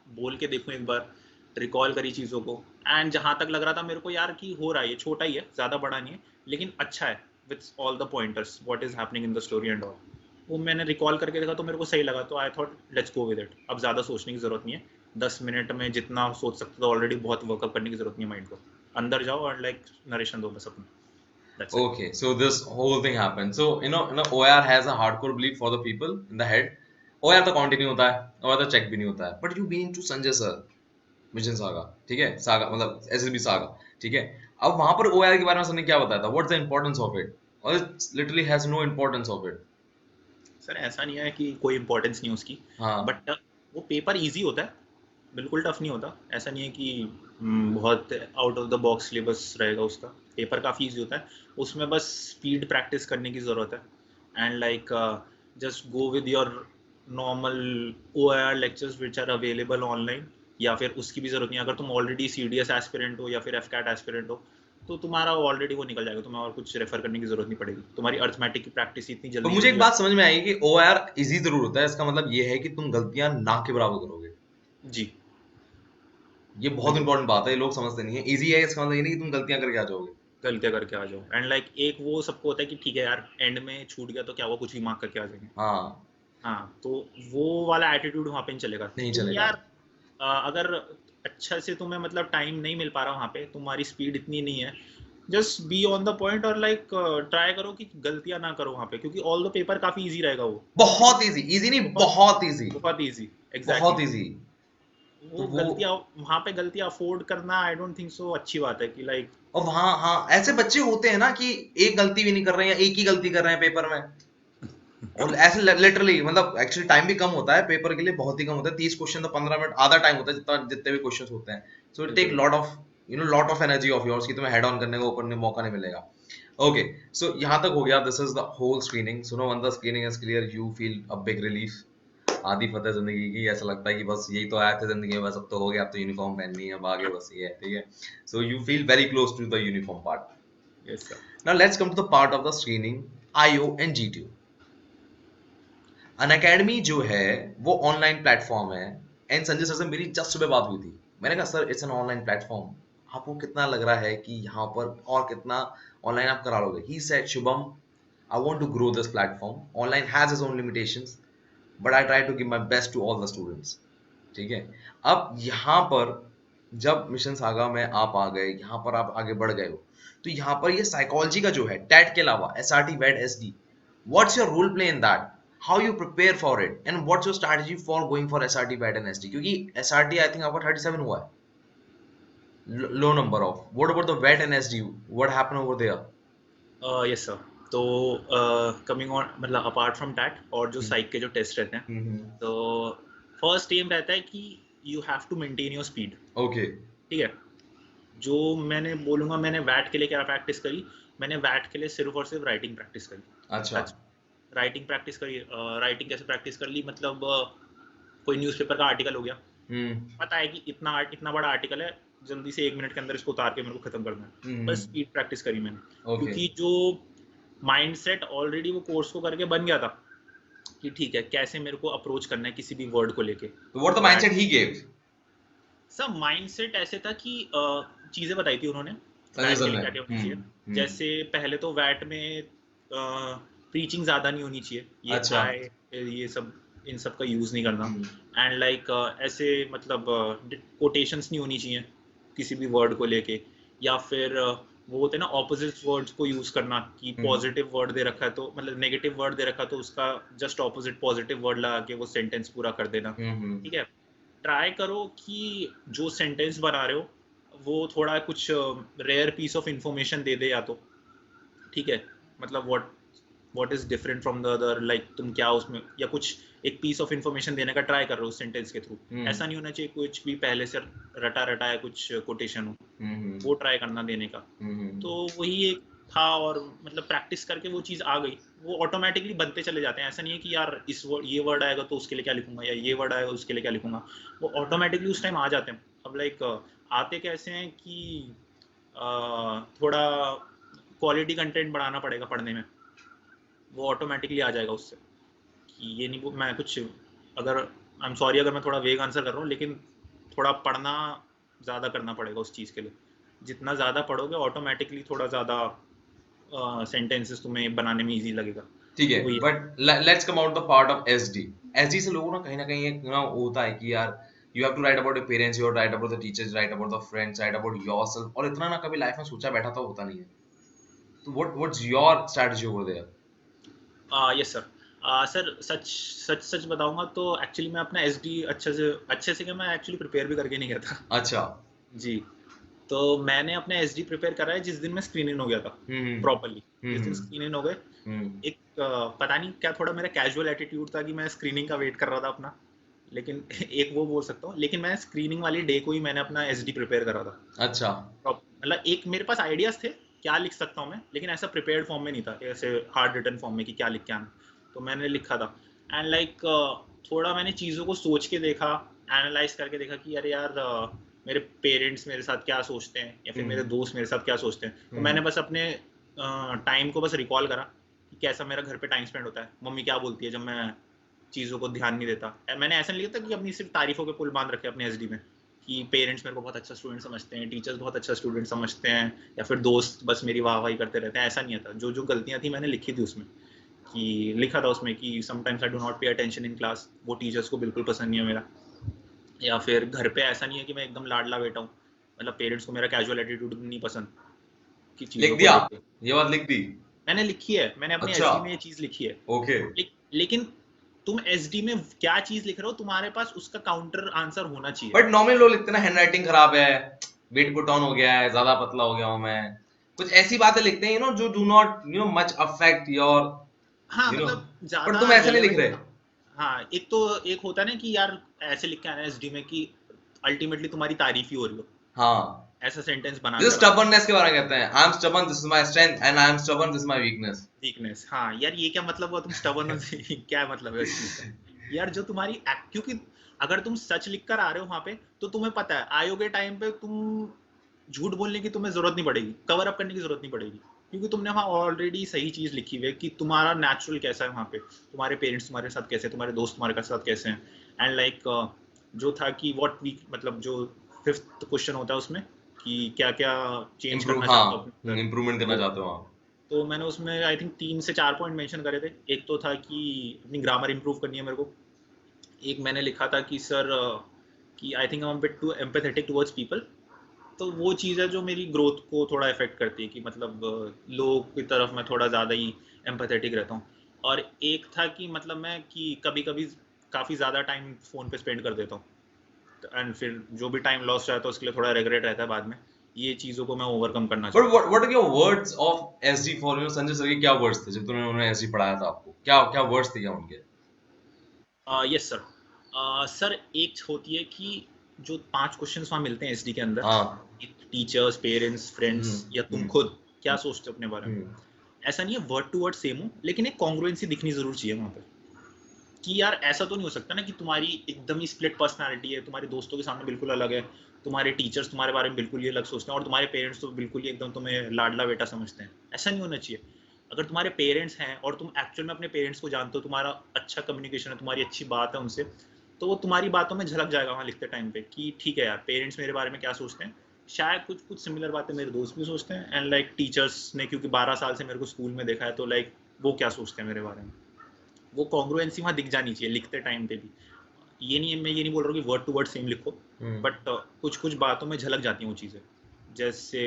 बोल के देखूं एक बार, रिकॉल करी चीज़ों को, एंड जहाँ तक लग रहा था मेरे को यार कि हो रहा है, ये छोटा ही है, ज़्यादा बड़ा नहीं है, लेकिन अच्छा है with all the pointers what is happening in the story and all. वो मैंने रिकॉल करके देखा तो मेरे को सही लगा, तो I thought let's go with it. अब ज़्यादा सोचने की ज़रूरत नहीं है, 10 मिनट में जितना सोच सकते तो ऑलरेडी बहुत वर्कअप करने की ज़रूरत नहीं है माइंड को, अंदर जाओ और लाइक नरेशन दो बस अपना, that's it. Okay, so this whole thing happened. So OIR has a hardcore belief for the people in the head. OIR तो काउंट ही नहीं होता है, OIR तो चेक भी नहीं होता है. But you been to Sanjay sir, mission saga, ठीक है, सागा मतलब SSB सागा, ठीक है. अब वहां पर OIR के बारे में सबने क्या बताया था? What's the importance of it? Or it literally has no importance of it. Sir ऐसा नहीं है कि कोई इंपॉर्टेंस नहीं है उसकी, हाँ. बट वो पेपर इजी होता है, बिल्कुल टफ नहीं होता। ऐसा नहीं है कि बहुत out of the box syllabus रहेगा उसका, पेपर काफ़ी इजी होता है, उसमें बस स्पीड प्रैक्टिस करने की ज़रूरत है। And like just go with your normal OIR lectures which are available online, या फिर उसकी भी ज़रूरत नहीं है। अगर तुम ऑलरेडी CDS एस्पिरेंट हो या फिर FCAT एस्पिरेंट हो तो तुम्हारा ऑलरेडी वो निकल जाएगा, तुम्हें और कुछ रेफर करने की जरूरत नहीं पड़ेगी, तुम्हारी अर्थमेटिक की प्रैक्टिस इतनी तो जल्दी मुझे एक होगी। बात समझ में आई कि OIR इजी जरूर होता है, इसका मतलब ये है कि तुम गलतियां ना के बराबर करोगे। जी ये बहुत इंपॉर्टेंट बात है, ये लोग समझते नहीं है। इजी है इसका मतलब ये नहीं कि तुम गलतियां करके आ जाओगे। गलतियां करके आ जाओ, एंड लाइक एक वो सबको होता है कि ठीक है यार एंड में छूट गया तो क्या हुआ, कुछ भी मार्क करके आ जाएंगे। हाँ, हाँ, तो वो वाला एटीट्यूड वहाँ पे नहीं चलेगा। नहीं तुम चलेगा। यार अगर अच्छा से तुम्हें मतलब टाइम नहीं मिल पा रहा वहाँ पे, तुम्हारी स्पीड इतनी नहीं है, just be on the point और लाइक ट्राई करो कि गलतियां ना करो वहाँ पे, क्योंकि ऑल द पेपर काफी इजी रहेगा वो, बहुत इजी, इजी नहीं बहुत इजी, बहुत इजी, बहुत एग्जैक्टली। इजी। तो वो वो गलतियां वहाँ पे गलतियां अफोर्ड करना आई डोंट थिंक सो अच्छी बात है कि लाइक। और वहाँ हाँ ऐसे बच्चे होते हैं ना कि एक गलती भी नहीं कर रहे हैं या एक ही गलती कर रहे हैं पेपर में, और ऐसे लिटरली मतलब एक्चुअली टाइम भी कम होता है पेपर के लिए, बहुत ही कम होता है, 30 क्वेश्चन तो 15 मिनट आधा टाइम होता है जितना जितने भी क्वेश्चंस होते हैं। So it take lot of energy of yours कि तुम्हें हेड ऑन करने का ऊपर मौका नहीं मिलेगा। ओके, सो यहाँ तक हो गया, this is the whole screening. सुनो, when the screening is clear, you feel a big relief. आधी फतेह जिंदगी की, ऐसा लगता है कि बस यही तो आया था जिंदगी में, बस अब तो हो गया, अब तो यूनिफॉर्म पहननी है, अब आगे बस ये है, ठीक है। So you feel very close to the uniform part. Yes sir. Now let's come to the part of the screening, IO and GTO। Unacademy जो है वो ऑनलाइन प्लेटफॉर्म है, एंड संजय सर से मेरी जस्ट सुबह बात हुई थी। मैंने कहा sir it's an online platform, आपको कितना लग रहा है कि यहाँ पर और कितना ऑनलाइन आप करा लोगे? He said Shubham, I want to grow this platform, online has its own limitations but I try to give my best to all the students. ठीक है, अब यहाँ पर जब मिशन सागा में आप आ गए, यहाँ पर आप आगे बढ़ गए हो, तो यहाँ पर ये साइकोलॉजी का जो है टेट के अलावा SRT वेट SD, what's your role play in that, how you prepare for it and what's your strategy for going for SRT VAT and SD? क्योंकि SRT I think आपका 37 हुआ है, low number of, what about the VAT and SD, what happened over there? Yes sir. तो coming on मतलब apart from that और जो साइक के जो टेस्ट रहते हैं, तो फर्स्ट एम रहता है कि you have to maintain your speed. Okay, ठीक है, जो मैंने बोलूँगा मैंने वैट के लिए क्या प्रैक्टिस करी, मैंने वैट के लिए सिर्फ और सिर्फ राइटिंग प्रैक्टिस करी। अच्छा, राइटिंग प्रैक्टिस करी। राइटिंग कैसे प्रैक्टिस कर ली, मतलब कोई न्यूज़पेपर का आर्टिकल हो गया, पता है कि इतना बड़ा आर्टिकल है, जल्दी से 1 मिनट के अंदर इसको उतार के मेरे को खत्म करना है, बस स्पीड प्रैक्टिस करी मैंने। क्योंकि जो माइंडसेट ऑलरेडी वो कोर्स को करके बन गया था कि ठीक है कैसे मेरे को अप्रोच करना है किसी भी वर्ड को लेके। तो what the mindset he give? सब माइंडसेट ऐसे था कि चीजें बताई थी उन्होंने संजय वैट सर के लिए ने। क्या क्या होनी चाहिए। जैसे पहले तो वैट में प्रीचिंग ज्यादा नहीं होनी चाहिए, ये अच्छा। ये सब इन सब का यूज नहीं करना, एंड लाइक ऐसे मतलब कोटेशंस नहीं होनी चाहिए किसी भी वर्ड को लेके, या फिर वो होते हैं ना ऑपोजिट वर्ड्स को यूज करना, कि पॉजिटिव वर्ड दे रखा है तो मतलब नेगेटिव वर्ड दे रखा है तो उसका जस्ट ऑपोजिट पॉजिटिव वर्ड लगा के वो सेंटेंस पूरा कर देना। ठीक है, ट्राई करो कि जो सेंटेंस बना रहे हो वो थोड़ा कुछ रेयर पीस ऑफ इंफॉर्मेशन दे दे, या तो ठीक है मतलब what is different from the other, like तुम क्या उसमें या कुछ एक पीस ऑफ इंफॉर्मेशन देने का ट्राई कर रहे हो सेंटेंस के थ्रू। ऐसा नहीं होना चाहिए कुछ भी पहले से रटा या कुछ कोटेशन हो, वो ट्राई करना देने का। तो वही एक था, और मतलब प्रैक्टिस करके वो चीज़ आ गई, वो ऑटोमेटिकली बनते चले जाते हैं। ऐसा नहीं है कि यार ये वर्ड आएगा तो उसके लिए क्या लिखूंगा, या ये वर्ड आएगा उसके लिए क्या लिखूंगा, वो ऑटोमेटिकली उस टाइम आ जाते हैं। अब लाइक आते कैसे हैं कि थोड़ा क्वालिटी कंटेंट बढ़ाना पड़ेगा पढ़ने में, वो ऑटोमेटिकली आ जाएगा उससे। कि ये नहीं मैं कुछ, अगर आई एम सॉरी अगर मैं थोड़ा वेग आंसर कर रहा हूँ, लेकिन थोड़ा पढ़ना ज़्यादा करना पड़ेगा उस चीज़ के लिए। जितना ज़्यादा पढ़ोगे ऑटोमेटिकली थोड़ा ज़्यादा सेंटेंसेस तुम्हें बनाने में इजी लगेगा। ठीक है, तो ये but let's come out the part of SD. SD से लोगों ना कहीं एक ना होता है कि यार you have to write about your parents, you write about the teachers, write about the friends, write about yourself, और इतना ना कभी लाइफ में सोचा बैठा तो होता नहीं है। तो what's your strategy over there? Yes sir. Sir सच बताऊंगा तो एक्चुअली मैं अपना एसडी अच्छे से क्या, मैं एक्चुअली प्रिपेयर भी करके नहीं गया था। अच्छा। जी। तो मैंने अपने एसडी प्रिपेयर करा है जिस दिन मैं स्क्रीन इन हो गया था प्रॉपर्ली। जिस दिन स्क्रीन इन हो गए, एक पता नहीं क्या थोड़ा मेरा कैजुअल एटीट्यूड था कि मैं स्क्रीनिंग का वेट कर रहा था अपना, लेकिन एक वो बोल सकता हूँ, लेकिन मैं स्क्रीनिंग वाली डे को ही मैंने अपना एसडी प्रिपेयर करा था। अच्छा। मतलब एक मेरे पास आइडियाज थे क्या लिख सकता हूँ मैं, लेकिन ऐसा प्रिपेयर्ड फॉर्म में नहीं था, ऐसे हार्ड रिटन फॉर्म में कि क्या लिख के आना। तो मैंने लिखा था एंड लाइक थोड़ा मैंने चीज़ों को सोच के देखा, एनालाइज करके देखा कि अरे यार मेरे पेरेंट्स मेरे साथ क्या सोचते हैं या फिर मेरे दोस्त मेरे साथ क्या सोचते हैं। तो मैंने बस अपने टाइम को बस रिकॉल करा कि कैसा मेरा घर पे टाइम स्पेंड होता है, मम्मी क्या बोलती है जब मैं चीज़ों को ध्यान नहीं देता। मैंने ऐसा नहीं लिखा था कि अपनी सिर्फ तारीफों के पुल बांध रखे अपने एसडी में कि पेरेंट्स मेरे को बहुत अच्छा स्टूडेंट समझते हैं, टीचर्स बहुत अच्छा स्टूडेंट समझते हैं, या फिर दोस्त बस मेरी वाहवाही करते रहते हैं। ऐसा नहीं था। जो जो गलतियाँ थी मैंने लिखी थी उसमें, कि लिखा था उसमें कि sometimes I do not pay attention in class, वो टीचर्स को बिल्कुल पसंद नहीं है मेरा। या फिर घर पे ऐसा नहीं है कि मैं एकदम लाडला बेटा हूँ, मतलब पेरेंट्स को मेरा कैजुअल एटीट्यूड नहीं पसंद कि चीज़ों लिख को दिया लेके। ये बात? लिख दी? मैंने लिखी है, मैंने अपने अच्छा। एसडी में ये चीज़ लिखी है। ओके। लेकिन तुम एसडी में क्या चीज लिख रहे हो, तुम्हारे पास उसका काउंटर आंसर होना चाहिए। बट नॉर्मली लोग लिखते हैं ना हैंडराइटिंग खराब है, वेट पुट ऑन हो गया है, ज्यादा पतला हो गया हूं मैं, कुछ ऐसी बातें लिखते हैं जो do not much affect your हाँ यू नो मतलब बट ज्यादा तुम ऐसा नहीं लिख रिलेवेंट। रहे। हाँ एक होता है ना कि यार ऐसे लिख के आना एसडी में कि अल्टीमेटली तुम्हारी तारीफ ही हो रही हो, हाँ, ऐसा सेंटेंस जैसे बनाकर स्टबर्ननेस के बारे में कहते हैं, I am stubborn this is my strength and I M stubborn this is my weakness. Weakness. हाँ यार ये क्या मतलब हुआ, तुम स्टबर्न क्या मतलब है इस चीज का यार, जो तुम्हारी क्योंकि अगर तुम सच लिख कर आ रहे हो वहां पे तो तुम्हें पता है आयोगे टाइम पे तुम झूठ बोलने की तुम्हें जरूरत नहीं पड़ेगी, कवर अप करने की जरूरत नहीं पड़ेगी, क्योंकि तुमने वहाँ ऑलरेडी सही चीज लिखी हुई है कि तुम्हारा नेचुरल कैसा है वहाँ पे, तुम्हारे पेरेंट्स तुम्हारे साथ कैसे, तुम्हारे दोस्त तुम्हारे साथ कैसे हैं। एंड लाइक जो था कि व्हाट वी मतलब जो 5th क्वेश्चन होता है उसमें कि क्या क्या चेंज करना चाहते हो हाँ, इम्प्रूवमेंट करना चाहते हो आप। तो मैंने उसमें आई थिंक 3 से 4 पॉइंट मेंशन करे थे। एक तो था कि अपनी ग्रामर इंप्रूव करनी है मेरे को। एक मैंने लिखा था कि सर कि I think I am bit too empathetic towards people. तो वो चीज़ है जो मेरी ग्रोथ को थोड़ा इफेक्ट करती है कि मतलब लोगों की तरफ मैं थोड़ा ज़्यादा ही एम्पैथेटिक रहता हूँ। और एक था कि मतलब मैं कि कभी कभी काफ़ी ज़्यादा टाइम फ़ोन पे स्पेंड कर देता हूँ, एंड फिर जो भी टाइम लॉस रहता है उसके लिए थोड़ा रिग्रेट रहता है बाद में। ये चीज़ों को मैं ओवरकम करना but what are your words of SD for Sanjay sir के? क्या वर्ड्स थे जब उन्होंने एसडी पढ़ाया था आपको? क्या क्या वर्ड्स थे क्या उनके? Yes sir. सर एक होती है कि जो 5 क्वेश्चंस वहाँ मिलते हैं एसडी के अंदर, हाँ। टीचर्स, पेरेंट्स, फ्रेंड्स या तुम खुद क्या सोचते हो अपने बारे में। ऐसा नहीं है वर्ड टू वर्ड सेम हो, लेकिन एक कॉन्ग्रुएंसी दिखनी जरूर चाहिए वहाँ पे कि यार ऐसा तो नहीं हो सकता ना कि तुम्हारी एकदम ही स्प्लिट पर्सनालिटी है, तुम्हारे दोस्तों के सामने बिल्कुल अलग है, तुम्हारे टीचर्स तुम्हारे बारे में बिल्कुल ही अलग सोचते हैं और तुम्हारे पेरेंट्स तो बिल्कुल ही एकदम तुम्हें लाडला बेटा समझते हैं। ऐसा नहीं होना चाहिए। अगर तुम्हारे पेरेंट्स हैं और तुम एक्चुअल में अपने पेरेंट्स को जानते हो, तुम्हारा अच्छा कम्युनिकेशन है, तुम्हारी अच्छी बात है उनसे, तो वो तुम्हारी बातों में झलक जाएगा वहाँ लिखते टाइम पे कि ठीक है यार पेरेंट्स मेरे बारे में क्या सोचते हैं। शायद कुछ कुछ सिमिलर बातें मेरे दोस्त भी सोचते हैं, एंड लाइक टीचर्स ने क्योंकि 12 साल से मेरे को स्कूल में देखा है तो लाइक वो क्या सोचते हैं मेरे बारे में, वो कॉन्ग्रुएंसी वहाँ दिख जानी चाहिए लिखते टाइम पे भी। ये नहीं, मैं ये नहीं बोल रहा हूँ कि वर्ड टू वर्ड सेम लिखो, बट कुछ कुछ बातों में झलक जाती हैं वो चीज़ें। जैसे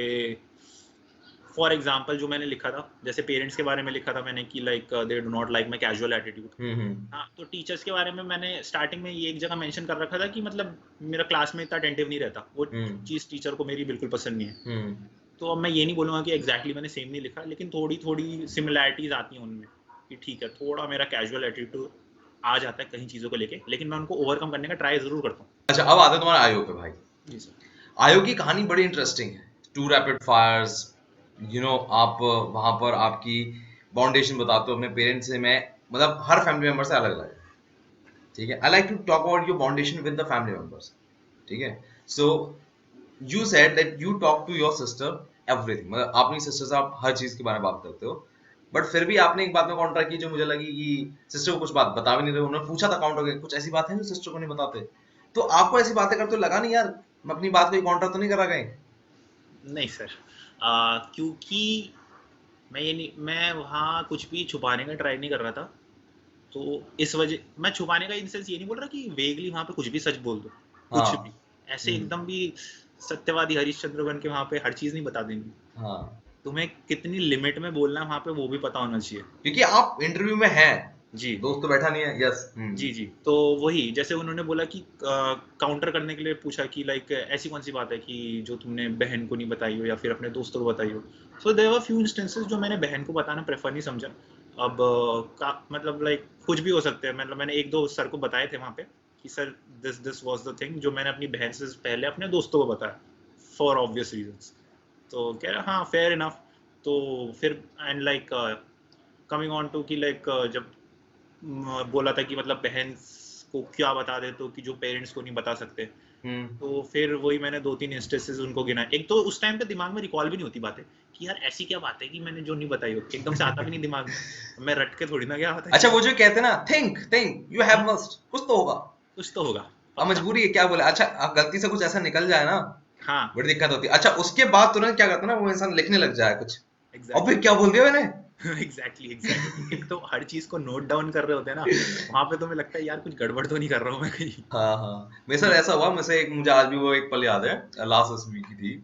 फॉर एग्जाम्पल जो मैंने लिखा था, जैसे पेरेंट्स के बारे में लिखा था मैंने कि like they do not like my casual attitude. हाँ तो टीचर्स के बारे में मैंने स्टार्टिंग में ये एक जगह मेंशन कर रखा था कि मतलब मेरा क्लास में इतना अटेंटिव नहीं रहता, वो चीज़ टीचर को मेरी बिल्कुल पसंद नहीं है। तो अब मैं ये नहीं बोलूँगा कि एग्जैक्टली मैंने सेम नहीं लिखा, लेकिन थोड़ी थोड़ी सिमिलैरिटीज आती हैं उनमें कि ठीक है थोड़ा मेरा कैजुअल एटीट्यूड आ जाता है कहीं चीज़ों को लेके, लेकिन मैं उनको ओवरकम करने का ट्राई जरूर करता हूँ। अच्छा, अब आते हैं तुम्हारे आयो पे भाई। जी सर। आयो की कहानी बड़ी इंटरेस्टिंग है। 2 रैपिड फायर्स, आप वहां पर आपकी बाउंडेशन बताते हो अपने पेरेंट्स से। मैं मतलब हर फैमिली मेंबर से अलग अलग है, ठीक है। I like to talk about your bonding with the family members, ठीक है। So you said that you talk to your sister everything, मतलब अपनी सिस्टर से आप हर चीज के बारे में बात करते हो, बट फिर भी आपने एक बात में काउंटर की जो मुझे लगी कि सिस्टर को कुछ बात बता भी नहीं रहे। उन्होंने पूछा था काउंटर के, कुछ ऐसी बात है जो सिस्टर को नहीं बताते। तो आपको ऐसी बातें करते लगा नहीं यार मैं अपनी बात कोई काउंटर तो नहीं करा कहीं? नहीं सर, क्योंकि मैं वहाँ कुछ भी छुपाने का ट्राई नहीं कर रहा था। तो इस वजह मैं छुपाने का इन सेंस ये नहीं बोल रहा कि वेगली वहाँ पे कुछ भी सच बोल दो, कुछ भी हाँ ऐसे एकदम भी सत्यवादी हरिश्चंद्र बन के वहाँ पे हर चीज नहीं बता देंगे। हाँ, तुम्हें कितनी लिमिट में बोलना है वहाँ पे वो भी पता होना चाहिए। क्योंकि आप इंटरव्यू में हैं, जी दोस्त तो बैठा नहीं है। यस। जी जी। तो वही जैसे उन्होंने बोला कि काउंटर करने के लिए पूछा कि लाइक ऐसी कौन सी बात है कि जो तुमने बहन को नहीं बताई हो या फिर अपने दोस्तों को बताई हो। So there were few instances जो मैंने बहन को बताना प्रेफर नहीं समझा। अब मतलब लाइक कुछ भी हो सकते हैं। मतलब मैंने एक दो सर को बताए थे वहाँ पे कि sir this was the thing, जो मैंने अपनी बहन से पहले अपने दोस्तों को बताया फॉर ऑब्वियस रीजंस। तो कह रहा हाँ फेयर इनफ। तो फिर and like coming on to कि लाइक जब बोला था कि मतलब बहन को क्या बता दे तो कि जो पेरेंट्स को नहीं बता सकते। तो फिर वही मैंने 2-3 इंस्टेंसेस उनको गिनाए। एक तो उस टाइम पे दिमाग में रिकॉल भी नहीं होती बातें कि यार ऐसी क्या बात है कि मैंने जो नहीं बताई हो, एकदम से आता भी नहीं दिमाग में। मैं रट के थोड़ी ना गया होता। अच्छा वो जो कहते हैं ना थिंक यू हैव मस्ट, कुछ तो होगा, कुछ तो होगा अब पक्का। मजबूरी है क्या बोले। अच्छा अब गलती से कुछ ऐसा निकल जाए ना, हाँ बड़ी दिक्कत होती है। अच्छा उसके बाद तुरंत क्या करता है ना वो इंसान लिखने लग जाए कुछ, अब एग्जैक्टली फिर क्या बोल दिया मैंने। Exactly exactly. एक तो हर चीज को नोट डाउन कर रहे होते हैं ना, वहां पे तो मैं लगता है यार कुछ गड़बड़ तो नहीं कर रहा हूँ मैं कहीं। हाँ हाँ, मेरे साथ ऐसा हुआ। मुझे आज भी वो एक पल याद है, लास्ट वीक की थी।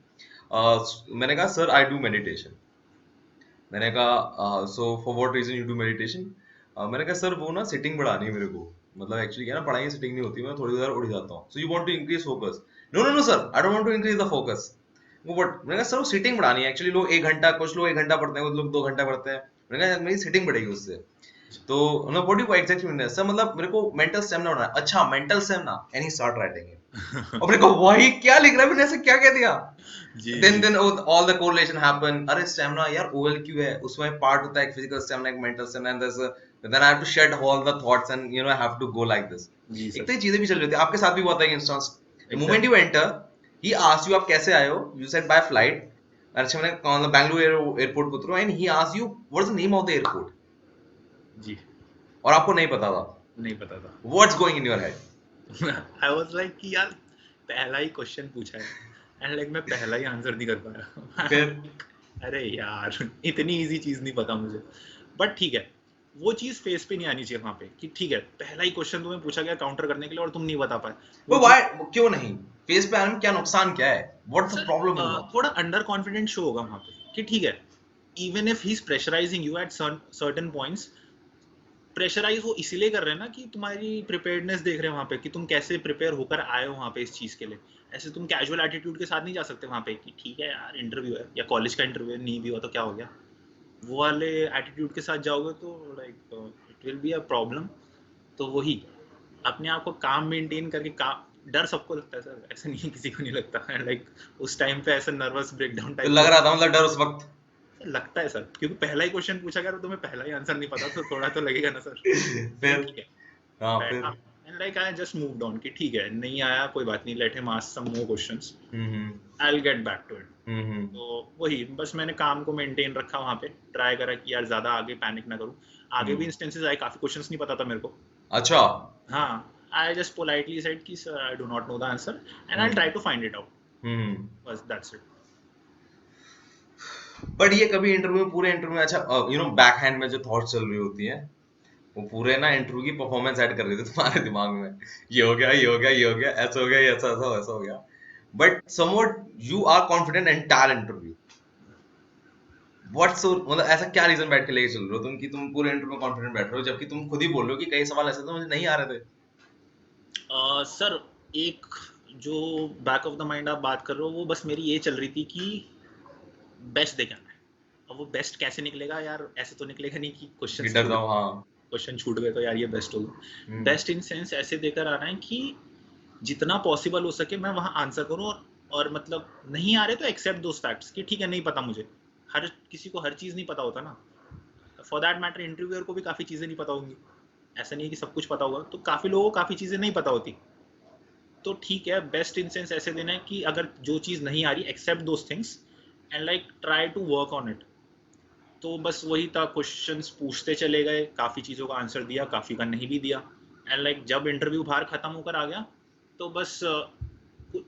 मैंने कहा सर आई डू मेडिटेशन। मैंने कहा so for what reason you do meditation. मैंने कहा सर वो ना सिटिंग बढ़ानी है मेरे को, मतलब एक्चुअली क्या है ना पढ़ाई में सिटिंग नहीं होती, मैं थोड़ी देर उड़ जाता हूँ। So you want to increase focus. No no no sir I don't want to increase the focus. वो बट मैंने कहा सर वो सिटिंग बढ़ानी है एक्चुअली। लोग 1 घंटा, कुछ लोग 1 घंटा पढ़ते हैं, कुछ लोग 2 घंटा पढ़ते हैं। मैंने कहा मेरी सिटिंग बढ़ेगी उससे। तो ना what do exactly mean sir, मतलब मेरे को मेंटल स्टेमिना बढ़ाना है। अच्छा mental stamina, and he start writing it. और मेरे को वही क्या लिख रहा है, मैंने ऐसे क्या कह दिया। जी then जी then all the correlation happen। अरे स्टैमिना यार OLQ है, उसमें पार्ट होता है एक फिजिकल स्टैमिना एक mental stamina, and there's a then I have to shed all the thoughts and I have to go like this। जी एक सर तो ये चीजें भी चल रही होती है, आपके साथ भी हुआ था instance. the moment exactly. you enter he asks you आप कैसे आए हो, you said by flight। अच्छा मैंने कहा बैंगलोर एयरपोर्ट उतरो and he asks you what's the name of the airport, जी और आपको नहीं पता था। नहीं पता था। what's going in your head? I was like कि यार पहला ही क्वेश्चन पूछा है एंड लाइक मैं पहला ही आंसर नहीं कर पाया। फिर अरे यार इतनी इजी चीज नहीं पता मुझे। बट ठीक है, वो चीज फेस पे नहीं आनी चाहिए वहां पे कि ठीक है पहला ही क्वेश्चन तुम्हें पूछा गया काउंटर करने के लिए और तुम नहीं बता पाए। वो why क्यों नहीं, फेस पे आने में क्या नुकसान क्या है, what's the sir problem in that? थोड़ा अंडर कॉन्फिडेंट शो होगा वहां पे कि ठीक है even if he is pressurising you at certain points. Pressurise वो इसीलिए कर रहे हैं ना कि तुम्हारी प्रिपेयर्डनेस देख रहे हैं वहां पे कि तुम कैसे प्रिपेयर होकर आए हो वहां पे इस चीज के लिए। ऐसे तुम कैजुअल एटीट्यूड के साथ नहीं जा सकते वहां पे कि ठीक है यार इंटरव्यू है या कॉलेज का इंटरव्यू है, नहीं भी हुआ तो क्या हो गया। वो वाले एटीट्यूड के साथ जाओगे तो like it will be a problem. तो वही अपने आप को काम मेंटेन करके काम। डर सबको लगता है सर, ऐसा नहीं है किसी को नहीं लगता। लाइक उस टाइम पे ऐसा नर्वस ब्रेकडाउन तो टाइप लग का रहा था मतलब डर उस वक्त। लगता है सर, क्योंकि पहला ही क्वेश्चन पूछा गया तो तुम्हें पहला ही आंसर नहीं पता तो थोड़ा तो लगेगा ना सर। फिर ठीक है हाँ फिर बैठा and like I just moved on कि ठीक है नहीं आया कोई बात नहीं, let him ask some more questions, I will get back to it. Hmm. तो वही बस मैंने काम को मेंटेन रखा वहां पे, ट्राई करा कि यार ज्यादा आगे पैनिक ना करूं। आगे भी इंस्टेंसेस आए, काफी क्वेश्चंस नहीं पता था मेरे को। अच्छा। हाँ आई जस्ट पोलाइटली सेड कि sir I do not know the answer and I will try to find it out, hmm. बस दैट्स इट। बट ये कभी इंटरव्यू, पूरे इंटरव्यू में, अच्छा बैक हैंड में जो थॉट्स चल रही होती हैं वो पूरे ना इंटरव्यू की परफॉर्मेंस ऐड कर रही थी तुम्हारे दिमाग में। ये हो गया, ये हो गया, ये हो गया, ऐसा हो गया, ये ऐसा ऐसा ऐसा हो गया। But somewhat you are confident entire interview. What's मतलब ऐसा क्या रीजन बैठ के लेके चल रहे हो तुम कि तुम पूरे इंटरव्यू में कॉन्फिडेंट बैठ रहे हो, जबकि तुम खुद ही बोल रहे हो कि कई सवाल ऐसे थे मुझे नहीं आ रहे थे। सर एक जो बैक ऑफ द माइंड आप बात कर रहे हो वो बस मेरी ये चल रही थी कि बेस्ट दे के आना है। अब वो बेस्ट कैसे निकलेगा यार, ऐसे तो निकलेगा नहीं कि कि डर जाओ। हाँ। क्वेश्चन छूट गए तो यार ये बेस्ट होगा। बेस्ट इन सेंस ऐसे देकर आना है कि जितना पॉसिबल हो सके मैं वहां आंसर करूं और मतलब नहीं आ रहे तो एक्सेप्ट दोस फैक्ट्स कि ठीक है नहीं पता मुझे। हर किसी को हर चीज नहीं पता होता ना, फॉर दैट मैटर इंटरव्यूअर को भी काफी चीजें नहीं पता होंगी। ऐसा नहीं है कि सब कुछ पता होगा, तो काफी लोगों को काफी चीजें नहीं पता होती। तो ठीक है बेस्ट इन सेंस ऐसे देना है कि अगर जो चीज नहीं आ रही except those things and like try to work on it. तो बस वही था, क्वेश्चंस पूछते चले गए, काफी चीजों का आंसर दिया, काफी का नहीं भी दिया। एंड लाइक जब इंटरव्यू बाहर खत्म होकर आ गया तो बस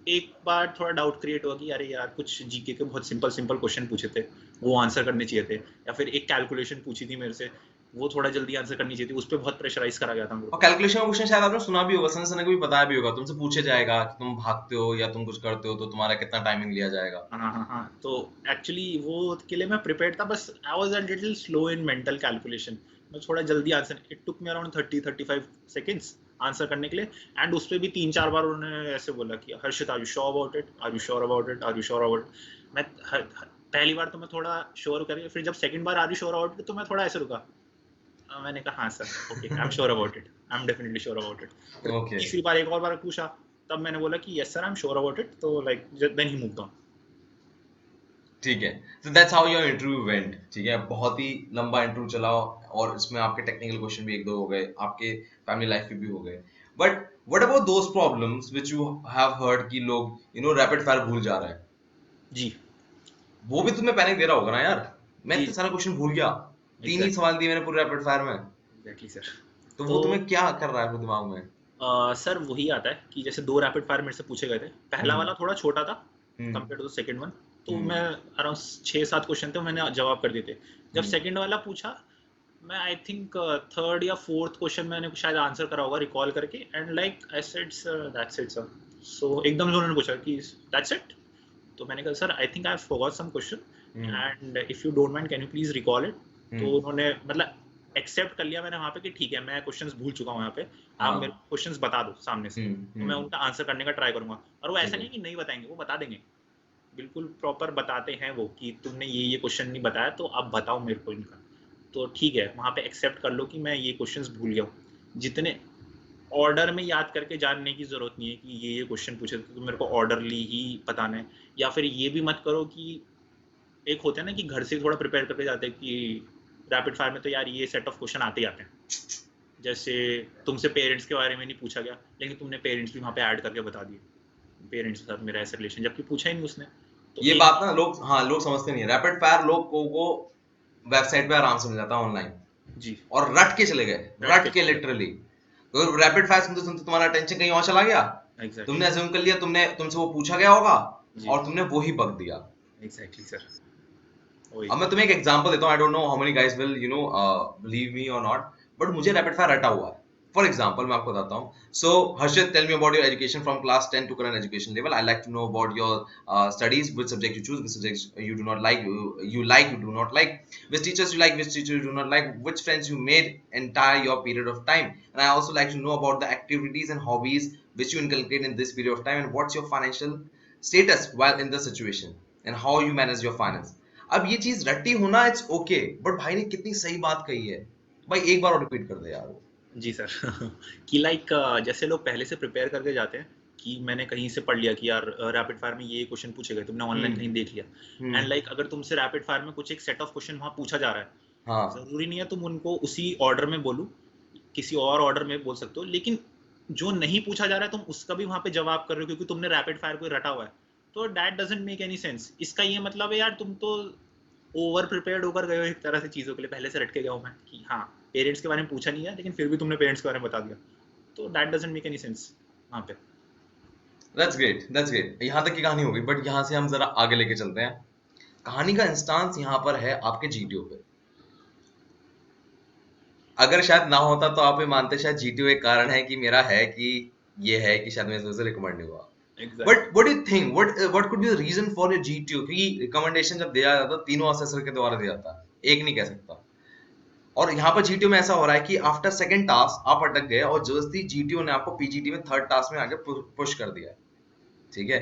एक बार थोड़ा डाउट क्रिएट हुआ कि अरे यार कुछ जीके के बहुत सिंपल क्वेश्चन पूछे थे, वो आंसर करने चाहिए थे, या फिर एक कैलकुलेशन पूछी थी मेरे से, वो थोड़ा जल्दी आंसर करनी चाहिए थी, उस पर बहुत प्रेशराइज करा गया था मेरे और को। कैलकुलेशन का क्वेश्चन शायद आपने सुना भी होगा, संजय सर ने कभी बताया भी होगा, तुमसे पूछे जाएगा कि तुम भागते हो या तुम कुछ करते हो तो तुम्हारा कितना टाइमिंग लिया जाएगा। हाँ, तो एक्चुअली वो के लिए मैं प्रिपेयर्ड था, बस I was a little slow in mental calculation. मैं थोड़ा जल्दी answer, it took me around 30-35 seconds answer करने के लिए, एंड उस पे भी 3-4 बार उन्होंने ऐसे बोला कि Harshit are you sure about it, are you sure about it, are you sure about. मैं पहली बार तो मैं थोड़ा श्योर करके, फिर जब सेकंड बार are you sure about it तो मैं थोड़ा ऐसे रुका। मैंने कहा हाँ sir, okay, I am sure about it, I am definitely sure about it. फिर ओके, तीसरी बार एक और बार पूछा, तब मैंने बोला कि yes sir I am sure about it, तो like then he moved on. ठीक है। तो that's how your interview went. ठीक है, बहुत ही लंबा इंटरव्यू चला और इसमें आपके टेक्निकल क्वेश्चन भी एक दो हो गए, आपके फैमिली लाइफ के भी हो गए, but what about those problems which you have heard कि लोग रैपिड फायर भूल जा रहे हैं? जी वो भी तुम्हें पैनिक दे रहा होगा ना यार, मैं जी इतना सारा क्वेश्चन भूल गया, 3 ही एग्जैक्ट सवाल दिए मैंने पूरे रैपिड फायर में, एग्जैक्टली सर। तो वो तो तुम्हें क्या कर रहा है अपने दिमाग में? सर वही आता है कि जैसे 2 रैपिड फायर मेरे से पूछे गए थे, पहला वाला थोड़ा छोटा था compare to the second one, तो मैं अराउंड 6-7 क्वेश्चन थे मैंने जवाब कर दिए थे। जब सेकंड वाला पूछा, मैं आई थिंक थर्ड या फोर्थ क्वेश्चन मैंने शायद आंसर करा होगा रिकॉल करके, and like I said sir that's it sir. So एकदम से उन्होंने पूछा कि दैट्स इट, तो मैंने कहा sir I think I forgot some question and if you don't mind can you please recall it. तो उन्होंने मतलब एक्सेप्ट कर लिया मैंने वहाँ पे कि ठीक है मैं क्वेश्चंस भूल चुका हूँ यहाँ पे, आप मेरे क्वेश्चंस बता दो सामने से, तो मैं उनका आंसर करने का ट्राई करूंगा। और वो ऐसा नहीं कि नहीं बताएंगे, वो बता देंगे, बिल्कुल प्रॉपर बताते हैं वो कि तुमने ये क्वेश्चन नहीं बताया तो आप बताओ मेरे को इनका। तो ठीक है, वहाँ पे एक्सेप्ट कर लो कि मैं ये क्वेश्चंस भूल गया हूँ। जितने ऑर्डर में याद करके जानने की ज़रूरत नहीं है कि ये क्वेश्चन पूछे तो मेरे को ऑर्डरली ही बताना है, या फिर ये भी मत करो कि एक होता है ना कि घर से थोड़ा प्रिपेयर करके जाते हैं कि रैपिड फायर में तो यार ये सेट ऑफ क्वेश्चन आते ही आते हैं, जैसे तुमसे पेरेंट्स के बारे में नहीं पूछा गया लेकिन तुमने पेरेंट्स भी वहाँ पे ऐड करके बता दिए, पेरेंट्स के साथ मेरा ऐसा रिलेशन, जबकि पूछा ही नहीं उसने। तो ये बात ना लोग समझते नहीं है, रैपिड फायर लोग को वेबसाइट पे आराम से मिल जाता है ऑनलाइन जी, और रट के चले गए, रट के लिटरली। तो रैपिड फायर सुनते सुनते तुम्हारा अटेंशन कहीं और चला गया, एग्जैक्टली तुमने अज्यूम कर लिया तुमसे वो पूछा गया होगा जी, और तुमने वो ही बक दिया। एग्जैक्टली सर, वही। अब मैं तुम्हें एक एग्जांपल देता हूँ, I don't know how many guys will believe me और नॉट, बट मुझे रैपिड फायर रटा हुआ है। फॉर एग्जांपल मैं आपको बताता हूँ, so Harshit, tell me about your education from class 10 to current education level. I like to know about your studies, which subject you choose, which subjects you do not like, you do not like, which teachers you like, which teachers you do not like, which friends you made entire your period of time, and I also like to know about the activities and hobbies which you inculcate in this period of time, and what's your financial status while in the situation, and how you manage your finance. अब ये चीज रट्टी होना it's okay, but भाई ने कितनी सही बात कही है भाई, एक बार और रिपीट कर दे यार वो। जी सर कि लाइक जैसे लोग पहले से प्रिपेयर करके जाते हैं कि मैंने कहीं से पढ़ लिया कि यार रैपिड फायर में ये क्वेश्चन पूछे गए, तुमने ऑनलाइन कहीं देख लिया, एंड लाइक अगर तुमसे रैपिड फायर में कुछ एक सेट ऑफ क्वेश्चन वहाँ पूछा जा रहा है, हाँ, जरूरी नहीं है तुम उनको उसी ऑर्डर में बोलो, किसी और ऑर्डर में बोल सकते हो, लेकिन जो नहीं पूछा जा रहा है तुम उसका भी वहाँ पे जवाब कर रहे हो क्योंकि तुमने रैपिड फायर को रटा हुआ है, तो that doesn't make any sense. इसका ये मतलब है यार तुम तो ओवर प्रिपेयर्ड होकर गए हो एक तरह से चीज़ों के लिए, पहले से रट के गया हूँ मैं कि हाँ पेरेंट्स के बारे में पूछा नहीं है लेकिन फिर भी तुमने पेरेंट्स के बारे में बता दिया, तो that doesn't make any sense वहाँ पे। That's great, that's great. यहाँ तक की कहानी हो गई, बट यहाँ से हम जरा आगे लेके चलते हैं। कहानी का इंस्टांस यहाँ पर है आपके जीटीओ पे। अगर शायद ना होता तो आप ये मानते शायद जीटीओ एक कारण है कि मेरा है कि ये है कि शायद मेरे से रिकमेंड नहीं हुआ। But what do you think, what could be the reason for your GTO? क्योंकि रिकमेंडेशन जब दिया जाता है तीनों असेसर के द्वारा दिया जाता है, एक नहीं कह सकता। और यहाँ पर जीटीओ में ऐसा हो रहा है कि आफ्टर सेकंड टास्क आप अटक गए और जबरदस्ती जीटीओ ने आपको पीजीटी में थर्ड टास्क में आगे पुश कर दिया है। ठीक है,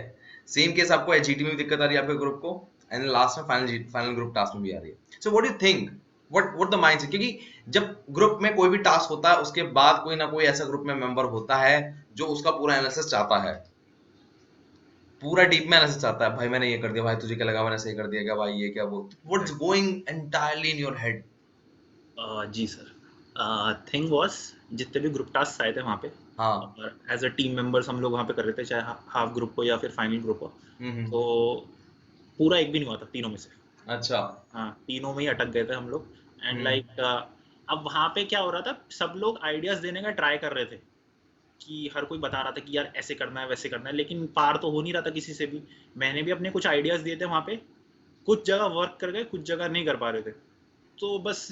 सेम केस आपको एचजीटी में भी दिक्कत आ रही है आपके ग्रुप को, एंड लास्ट में फाइनल ग्रुप टास्क में भी आ रही है। So what do you think, what the mindset? क्योंकि जब ग्रुप में कोई भी टास्क होता है उसके बाद कोई ना कोई ऐसा ग्रुप में मेंबर होता है जो उसका पूरा एनालिसिस चाहता है, पूरा डीप में एनालिसिस चाहता है, भाई मैंने ये कर दिया, भाई तुझे क्या लगा मैंने सही कर दिया क्या, भाई ये क्या, वो what's going entirely in your head? जी सर, थिंग वाज जितने भी ग्रुप टास्क आए थे वहाँ पे, हाँ, और एज अ टीम मेंबर्स हम लोग वहाँ पे कर रहे थे, चाहे हाफ ग्रुप हो या फिर फाइनल ग्रुप हो, तो पूरा एक भी नहीं हुआ था तीनों में से। अच्छा, हाँ, तीनों में ही अटक गए थे हम लोग, एंड लाइक अब वहाँ पे क्या हो रहा था, सब लोग आइडियाज देने का ट्राई कर रहे थे, कि हर कोई बता रहा था कि यार ऐसे करना है वैसे करना है, लेकिन पार तो हो नहीं रहा था किसी से भी। मैंने भी अपने कुछ आइडियाज दिए थे वहाँ पे, कुछ जगह वर्क कर गए, कुछ जगह नहीं कर पा रहे थे। तो बस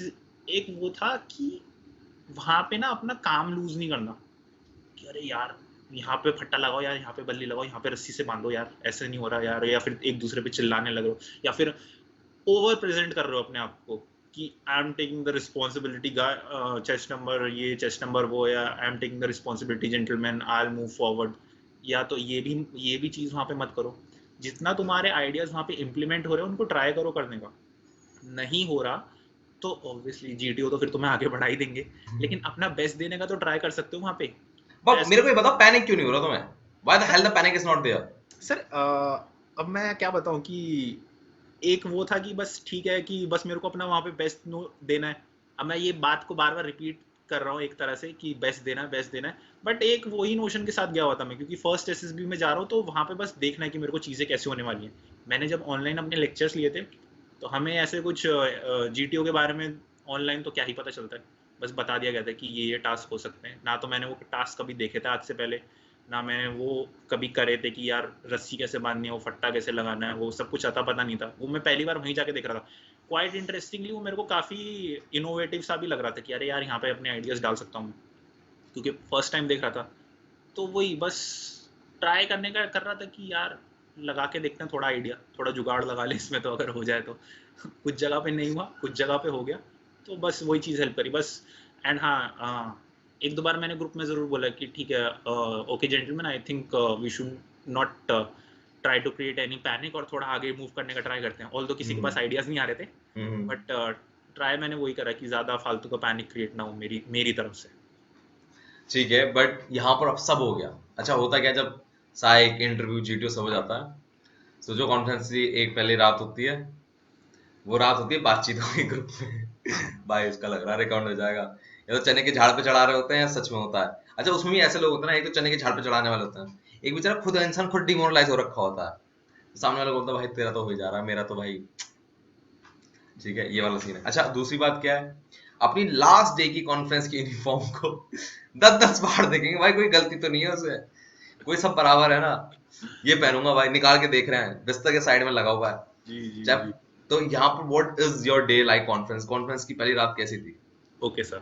एक वो था कि वहाँ पे ना अपना काम लूज नहीं करना, कि अरे यार यहाँ पे फट्टा लगाओ यार, यहाँ पे बल्ली लगाओ, यहाँ पे रस्सी से बांधो यार, ऐसे नहीं हो रहा यार, या फिर एक दूसरे पे चिल्लाने लग रहे हो, या फिर ओवर प्रेजेंट कर रहे हो अपने आप को कि I am taking the responsibility, chest number ये, चेस्ट नंबर वो, या I am taking the responsibility gentleman, I will move forward. या तो ये भी चीज़ वहाँ पे मत करो। जितना तुम्हारे आइडियाज वहाँ पे इम्प्लीमेंट हो रहे हैं उनको ट्राई करो करने का। नहीं हो रहा तो ऑब्वियसली जीटीओ तो फिर तुम्हें आगे बढ़ा ही देंगे, लेकिन अपना बेस्ट देने का तो ट्राई कर सकते हो वहाँ पे। बट मेरे को ये बताओ, पैनिक क्यों नहीं हो रहा तुम्हें? Why the hell the panic is not there? Sir अब मैं क्या बताऊं कि एक वो था कि बस ठीक है कि बस मेरे को अपना वहाँ पे बेस्ट देना है। अब मैं ये बात को बार बार रिपीट कर रहा हूँ एक तरह से कि बेस्ट देना है, बेस्ट देना है, बट एक वही नोशन के साथ गया हुआ था मैं, क्योंकि फर्स्ट एसएसबी में जा रहा हूँ तो वहाँ पे बस देखना है कि मेरे को चीज़ें कैसे होने वाली हैं। मैंने जब ऑनलाइन अपने लेक्चर्स लिए थे तो हमें ऐसे कुछ जीटीओ के बारे में ऑनलाइन तो क्या ही पता चलता है, बस बता दिया गया था कि ये टास्क हो सकते हैं। ना तो मैंने वो टास्क कभी देखे थे आज से पहले, ना मैंने वो कभी करे थे कि यार रस्सी कैसे बांधनी है, वो फट्टा कैसे लगाना है, वो सब कुछ आता पता नहीं था। वो मैं पहली बार वहीं जाके देख रहा था। क्वाइट इंटरेस्टिंगली वो मेरे को काफ़ी इनोवेटिव सा भी लग रहा था कि अरे यार यहाँ पे अपने आइडियाज़ डाल सकता हूँ, क्योंकि फर्स्ट टाइम देख रहा था। तो वही बस ट्राई करने का कर रहा था कि यार लगा के देखते हैं, थोड़ा आइडिया, थोड़ा जुगाड़ लगा ले इसमें, तो अगर हो जाए तो। कुछ जगह पे नहीं हुआ, कुछ जगह पे हो गया, तो बस वही चीज़ हेल्प करी बस। एंड हाँ, एक दो बार मैंने ग्रुप में ज़रूर बोला कि ठीक है, okay gentleman, I think we should not try to create any panic, और थोड़ा आगे मूव करने का ट्राई करते हैं। ऑल्दो किसी के पास आइडियाज़ नहीं आ रहे थे, बट ट्राई मैंने वही करा कि ज़्यादा फालतू का पैनिक क्रिएट ना हो मेरी तरफ से। ठीक है, बट यहाँ पर अब सब हो गया। अच्छा, होता क्या जब साइक इंटरव्यू जीटीओ सब हो जाता है, तो जो कॉन्फ्रेंस की एक पहली रात होती है, वो रात होती है बातचीत होगी ग्रुप में। भाई उसका लग रहा है रिकॉर्ड हो जाएगा, या तो चने के झाड़ पे चढ़ा रहे होते हैं, सच में होता है। अच्छा, उसमें भी ऐसे लोग होते हैं ना, एक तो चने के झाड़ पे चढ़ाने वाले होते हैं, एक बेचारा खुद इंसान खुद डिमोरलाइज हो रखा होता है। सामने वाला बोलता है भाई तेरा तो हो ही जा रहा है, मेरा तो भाई ठीक है, ये वाला सीन है। अच्छा, दूसरी बात क्या है, अपनी लास्ट डे की कॉन्फ्रेंस की यूनिफॉर्म को 10-10 बार देखेंगे भाई, कोई गलती तो नहीं है उसमें, कोई सब बराबर है ना। ये पहनूंगा भाई, निकाल के देख रहे हैं, बिस्तर के साइड में लगा हुआ है। जी जब तो यहाँ पर what is your day like conference की पहली रात कैसी थी? ओके सर,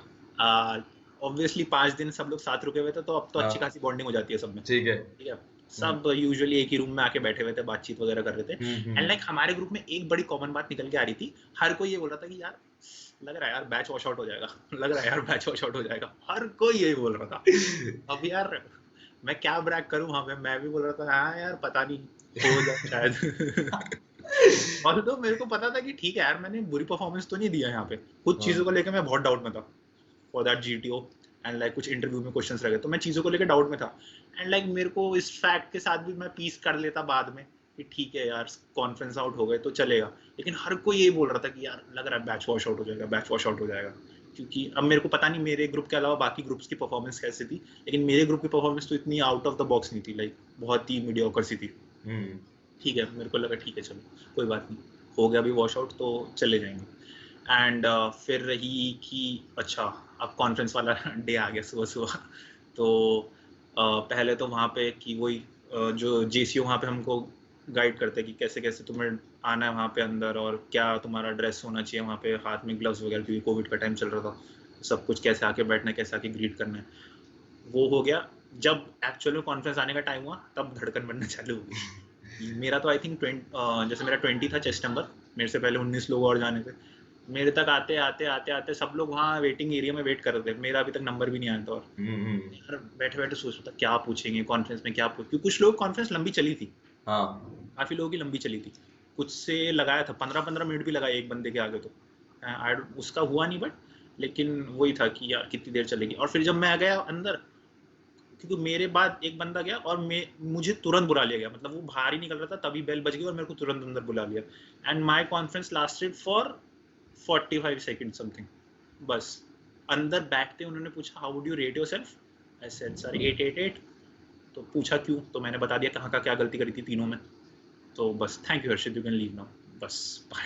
ऑब्वियसली 5 दिन सब लोग साथ रुके हुए थे, तो अब तो अच्छी हाँ। खासी बॉन्डिंग हो जाती है सब में। ठीक है। ठीक है, सब यूजुअली एक ही रूम में आके बैठे हुए थे, बातचीत वगैरह कर रहे थे। एंड लाइक हमारे ग्रुप में एक बड़ी कॉमन बात निकल के आ रही थी। हर कोई ये बोल रहा था कि यार लग रहा है यार बैच वॉश आउट हो जाएगा, लग रहा है यार बैच वॉश आउट हो जाएगा, हर कोई यही बोल रहा था। अब यार मैं क्या ब्रैग करूं वहां पे, मैं भी बोल रहा था हाँ यार पता नहीं हो जाए शायद। और तो मेरे को पता था कि ठीक है यार, मैंने बुरी परफॉर्मेंस तो नहीं दिया यहाँ पे, कुछ चीजों को लेकर मैं बहुत डाउट में था for that GTO. And like कुछ इंटरव्यू में क्वेश्चंस रह गए, तो मैं चीज़ों को लेकर डाउट में था। एंड लाइक मेरे को इस फैक्ट के साथ भी मैं पीस कर लेता बाद में कि ठीक है यार कॉन्फ्रेंस आउट हो गए तो चलेगा, लेकिन हर कोई यही बोल रहा था कि यार लग रहा है बैच वॉश आउट हो जाएगा, बैच वॉश आउट हो जाएगा। क्योंकि अब मेरे को पता नहीं मेरे ग्रुप के अलावा बाकी ग्रुप्स की परफॉर्मेंस कैसी थी, लेकिन मेरे ग्रुप की परफॉर्मेंस तो इतनी आउट ऑफ द बॉक्स नहीं थी, लाइक बहुत ही मीडियोकर सी थी। ठीक है, मेरे को लगा ठीक है चलो कोई बात नहीं, हो गया अभी वॉश आउट तो चले जाएंगे। एंड फिर रही कि अच्छा अब कॉन्फ्रेंस वाला डे आ गया सुबह सुबह। तो पहले तो वहाँ पे कि वही जो जेसीओ वहाँ पे हमको गाइड करते हैं कि कैसे कैसे तुम्हें आना है वहाँ पे अंदर, और क्या तुम्हारा ड्रेस होना चाहिए वहाँ पे, हाथ में ग्लव्स वगैरह, क्योंकि कोविड का टाइम चल रहा था, सब कुछ कैसे आके बैठना है, कैसे आके ग्रीट करना है, वो हो गया। जब एक्चुअल में कॉन्फ्रेंस आने का टाइम हुआ तब धड़कन बनना चालू हो गई। मेरा तो आई थिंक जैसे मेरा 20 था चेस्ट नंबर, मेरे से पहले 19 लोग और जाने थे। मेरे तक आते आते आते आते सब लोग वहाँ वेटिंग एरिया में वेट कर रहे थे, मेरा अभी तक नंबर भी नहीं आया था। और यार बैठे बैठे सोच रहा था क्या पूछेंगे कॉन्फ्रेंस में, क्या क्योंकि कुछ लोग कॉन्फ्रेंस लंबी चली थी, हाँ काफी लोगों की लंबी चली थी, कुछ से लगाया था 15-15 मिनट भी लगाया एक बंदे के आगे, तो उसका हुआ नहीं, बट लेकिन वही था कि यार कितनी देर चलेगी। और फिर जब मैं गया अंदर, क्योंकि मेरे बाद एक बंदा गया और मुझे तुरंत बुला लिया गया, मतलब वो बाहर ही निकल रहा था तभी बेल बज गई और मेरे को तुरंत अंदर बुला लिया। And my conference lasted for 45 second something. बस अंदर बैठते उन्होंने पूछा how would you rate yourself, I said sir 888। तो पूछा क्यों, तो मैंने बता दिया कहाँ का क्या गलती करी थी तीनों में। तो बस thank you Harshit, you can leave now, बस।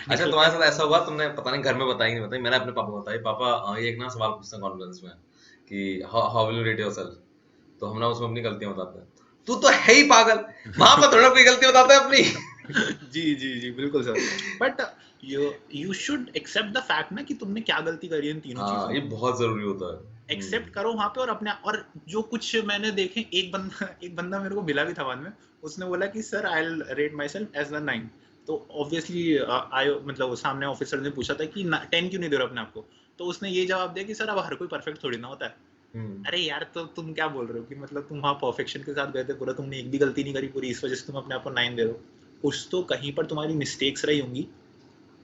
अच्छा, तुम्हारे साथ ऐसा हुआ, तुमने पता नहीं घर में बताई नहीं बताई, मैंने अपने पापा को बताई, पापा ये एक ना सवाल पूछते हैं कॉन्फ्रेंस में कि how will you rate yourself, तो हम ना उसमें अपनी गलतियां बताते हैं। तू तो है ही पागल, वहां पर थोड़ा कोई गलती बताता है अपनी। जी बिल्कुल sir. But you should accept the fact ना कि तुमने क्या गलती करी है इन तीनों चीजों हाँ, ये में। बहुत जरूरी होता है। एक्सेप्ट करो वहां पे, और अपने, और जो कुछ मैंने देखे, एक बंदा मेरे को मिला भी था बाद में, उसने बोला कि sir I will rate myself as a 9। तो ऑब्वियसली आई, मतलब वो सामने ऑफिसर ने पूछा था कि 10 क्यों नहीं दे रहे अपने आप को, तो उसने ये जवाब दिया कि सर अब हर कोई परफेक्ट थोड़ी ना होता है। अरे यार, तो तुम क्या बोल रहे हो कि मतलब तुम वहाँ परफेक्शन के साथ गए थे पूरा, तुमने एक भी गलती नहीं करी पूरी, इस वजह से तुम अपने आप को 9 दे रहे हो। कुछ तो कहीं पर तुम्हारी मिस्टेक्स रही होंगी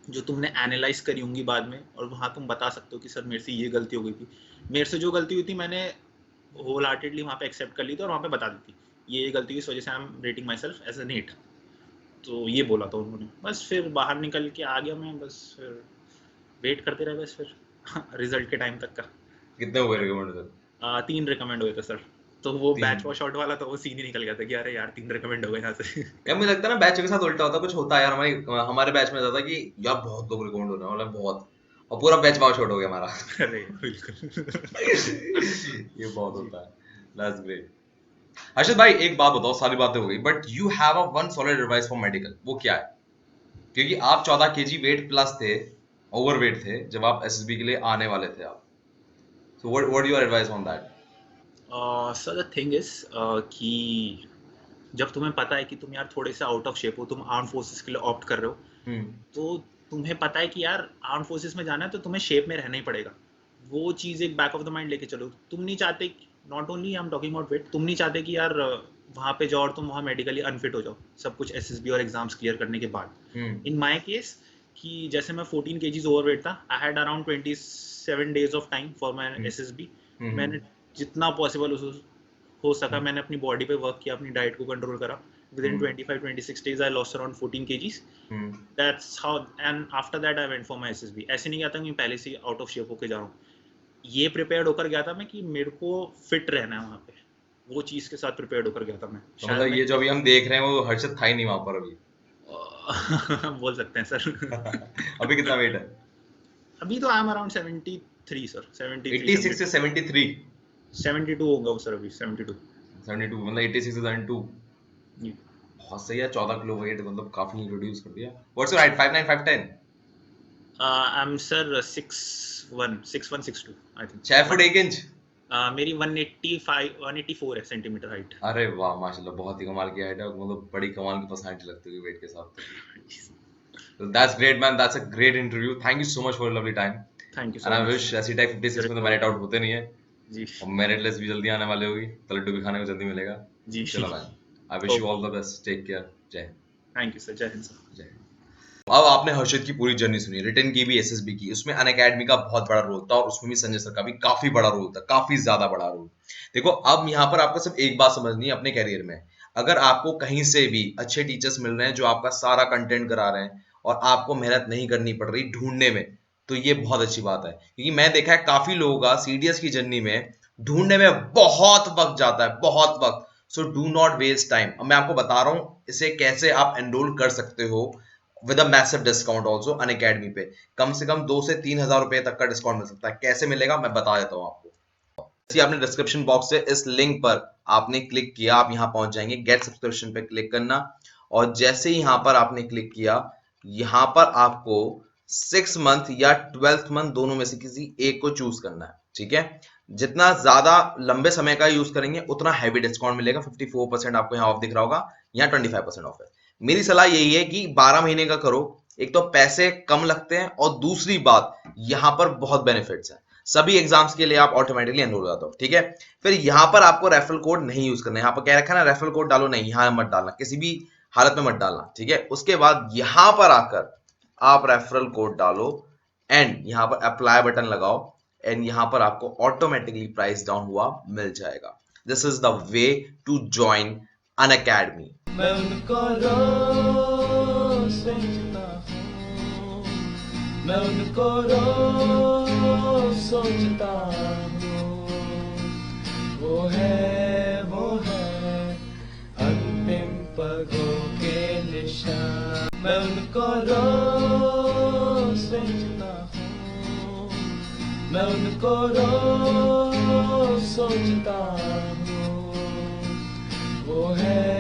जो तुमने एनालाइज करी होंगी बाद में, और वहाँ तुम बता सकते हो कि सर मेरे से ये गलती हो गई थी, मेरे से जो गलती हुई थी मैंने होल हार्टेडली वहाँ पे एक्सेप्ट कर ली थी और वहाँ पे बता दी थी ये गलती की इस वजह से I am rating myself as an 8। तो ये बोला था उन्होंने। बस फिर बाहर निकल के आ गया मैं, बस फिर वेट करते रहे बस फिर रिजल्ट के टाइम तक का। कितने हुए रिकमेंड सर? 3 रिकमेंड हुए थे सर। तो वो 3? बैच वॉश आउट वाला तो वो सीन ही निकल गया था कि अरे यार 3 रिकमेंड हो गए यहाँ से। यार मुझे लगता है ना बैच के साथ उल्टा होता है, कुछ होता है यार। हमारे बैच में जाता कि यार बहुत लोग रिकमेंड हो रहे हैं, मतलब बहुत, और पूरा बैच वॉश आउट हो गया हमारा। अरे बिल्कुल। ये बहुत होता है। That's great. हर्षद भाई एक बात बताओ, सारी बातें हो गई, but you have a one solid advice for medical, वो क्या है? क्योंकि आप 14 केजी वेट प्लस थे, ओवरवेट थे जब आप एसएसबी के लिए आने वाले थे आप। So what your advice on that? Sir the thing is कि जब तुम्हें पता है कि तुम यार थोड़े से आउट ऑफ शेप हो, तुम आर्म फोर्सेस के लिए ऑप्ट कर रहे हो, तो तुम्हें पता है कि यार आर्म फोर्सेस में जाना है तो तुम्हें शेप में रहना ही पड़ेगा। वो चीज़ एक बैक ऑफ द माइंड लेके चलो। तुम नहीं चाहते, not only I am talking about wait, तुम नहीं चाहते कि यार वहाँ पे जाओ और तुम वहाँ मेडिकली अनफिट हो जाओ सब कुछ एसएसबी और एग्जाम्स क्लियर करने के बाद। इन माई केस कि जैसे मैं 14 केजीज ओवरवेट था, I had around 27 days of time for my SSB. मैंने जितना पॉसिबल हो सका मैंने अपनी बॉडी पे वर्क किया, अपनी डाइट को कंट्रोल करा। Within 25-26 days I lost around 14 kgs. That's how, and after that I went for my SSB. ऐसे नहीं गया था मैं पहले से आउट ऑफ शेप होके जा रहा हूँ। ये प्रिपेयर्ड होकर गया था मैं कि मेरे को फिट रहना है वहाँ पे, वो चीज़ के साथ प्रिपेयर्ड होकर गया था मैं। तो मतलब ये जो अभी हम देख रहे हैं वो हर्षद था ही नहीं वहां पर अभी। बोल सकते हैं सर। अभी कितना वेट है? अभी तो आई एम अराउंड 73 सर, 73 86 से 73? 72 होगा सर अभी, 72 मतलब 86 से 72। जी। बहुत सही है, 14 किलो वेट मतलब काफी रिड्यूस कर दिया। What's your height? 5'9", 5'10"? I am sir 6'1", 6'2" I think. 6 foot 1 inch? मेरी 184 है सेंटीमीटर हाइट। अरे वाह माशाल्लाह, बहुत ही कमाल की हाइट है, मतलब बड़ी कमाल की पर्सनालिटी लगती है वेट के साथ। So that's great man, that's a great interview. Thank you so much for a lovely time. Thank you And so I much. wish ऐसी टाइप 56 में तो मेरिट आउट होते नहीं है, जी और मेरिट लिस्ट भी जल्दी आने वाली होगी, तो लड्डू भी खाने को जल्दी मिलेगा। जी। चलो man, I wish you all the best, take care, Jai Hind. Thank you sir, जय हिंद सर। जय हिंद। अब आपने हर्षद की पूरी जर्नी सुनी, रिटर्न की भी, एसएसबी की, उसमें अनअकैडमी का बहुत बड़ा रोल था, और उसमें भी संजय सर का भी काफी बड़ा रोल था, काफी ज्यादा बड़ा रोल। देखो अब यहाँ पर आपको सिर्फ एक बात समझनी है अपने कैरियर में, अगर आपको कहीं से भी अच्छे टीचर्स मिल रहे हैं जो आपका सारा कंटेंट करा रहे हैं और आपको मेहनत नहीं करनी पड़ रही ढूंढने में, तो ये बहुत अच्छी बात है। क्योंकि मैं देखा है काफी लोगों का सीडीएस की जर्नी में ढूंढने में बहुत वक्त जाता है, बहुत वक्त। So do not waste time. अब मैं आपको बता रहा हूँ इसे कैसे आप एनरोल कर सकते हो with a massive discount also Unacademy पे। कम से कम 2 से 3 हजार रुपए तक का डिस्काउंट मिल सकता है। कैसे मिलेगा मैं बता देता हूँ आपको। आपने डिस्क्रिप्शन बॉक्स से इस लिंक पर आपने क्लिक किया, आप यहाँ पहुंच जाएंगे, गेट सब्सक्रिप्शन पे क्लिक करना, और जैसे ही यहाँ पर आपने क्लिक किया, यहाँ पर आपको 6 मंथ या 12th मंथ दोनों में से किसी एक को चूज करना है, ठीक है। जितना ज्यादा लंबे समय का यूज करेंगे उतना हैवी डिस्काउंट मिलेगा। 54% आपको यहाँ ऑफ दिख रहा होगा, यहाँ 25% ऑफ है। मेरी सलाह यही है कि 12 महीने का करो, एक तो पैसे कम लगते हैं, और दूसरी बात यहाँ पर बहुत बेनिफिट्स हैं। सभी एग्जाम्स के लिए आप ऑटोमेटिकली एनरोल हो जाते हो, ठीक है। फिर यहाँ पर आपको रेफरल कोड नहीं यूज करना है, यहाँ पर क्या रखा है ना, रेफरल कोड डालो नहीं, यहाँ मत डालना, किसी भी हालत में मत डालना, ठीक है। उसके बाद यहाँ पर आकर आप रेफरल कोड डालो, एंड यहाँ पर अप्लाई बटन लगाओ, एंड यहाँ पर आपको ऑटोमेटिकली प्राइस डाउन हुआ मिल जाएगा। This is the way to join Unacademy. मैं उनको रोज सोचता हूँ, मैं उनको रोज सोचता हूँ, वो है अंतिम पगों के निशान। मैं उनको रोज सोचता हूँ, मैं उनको रोज सोचता हूँ, है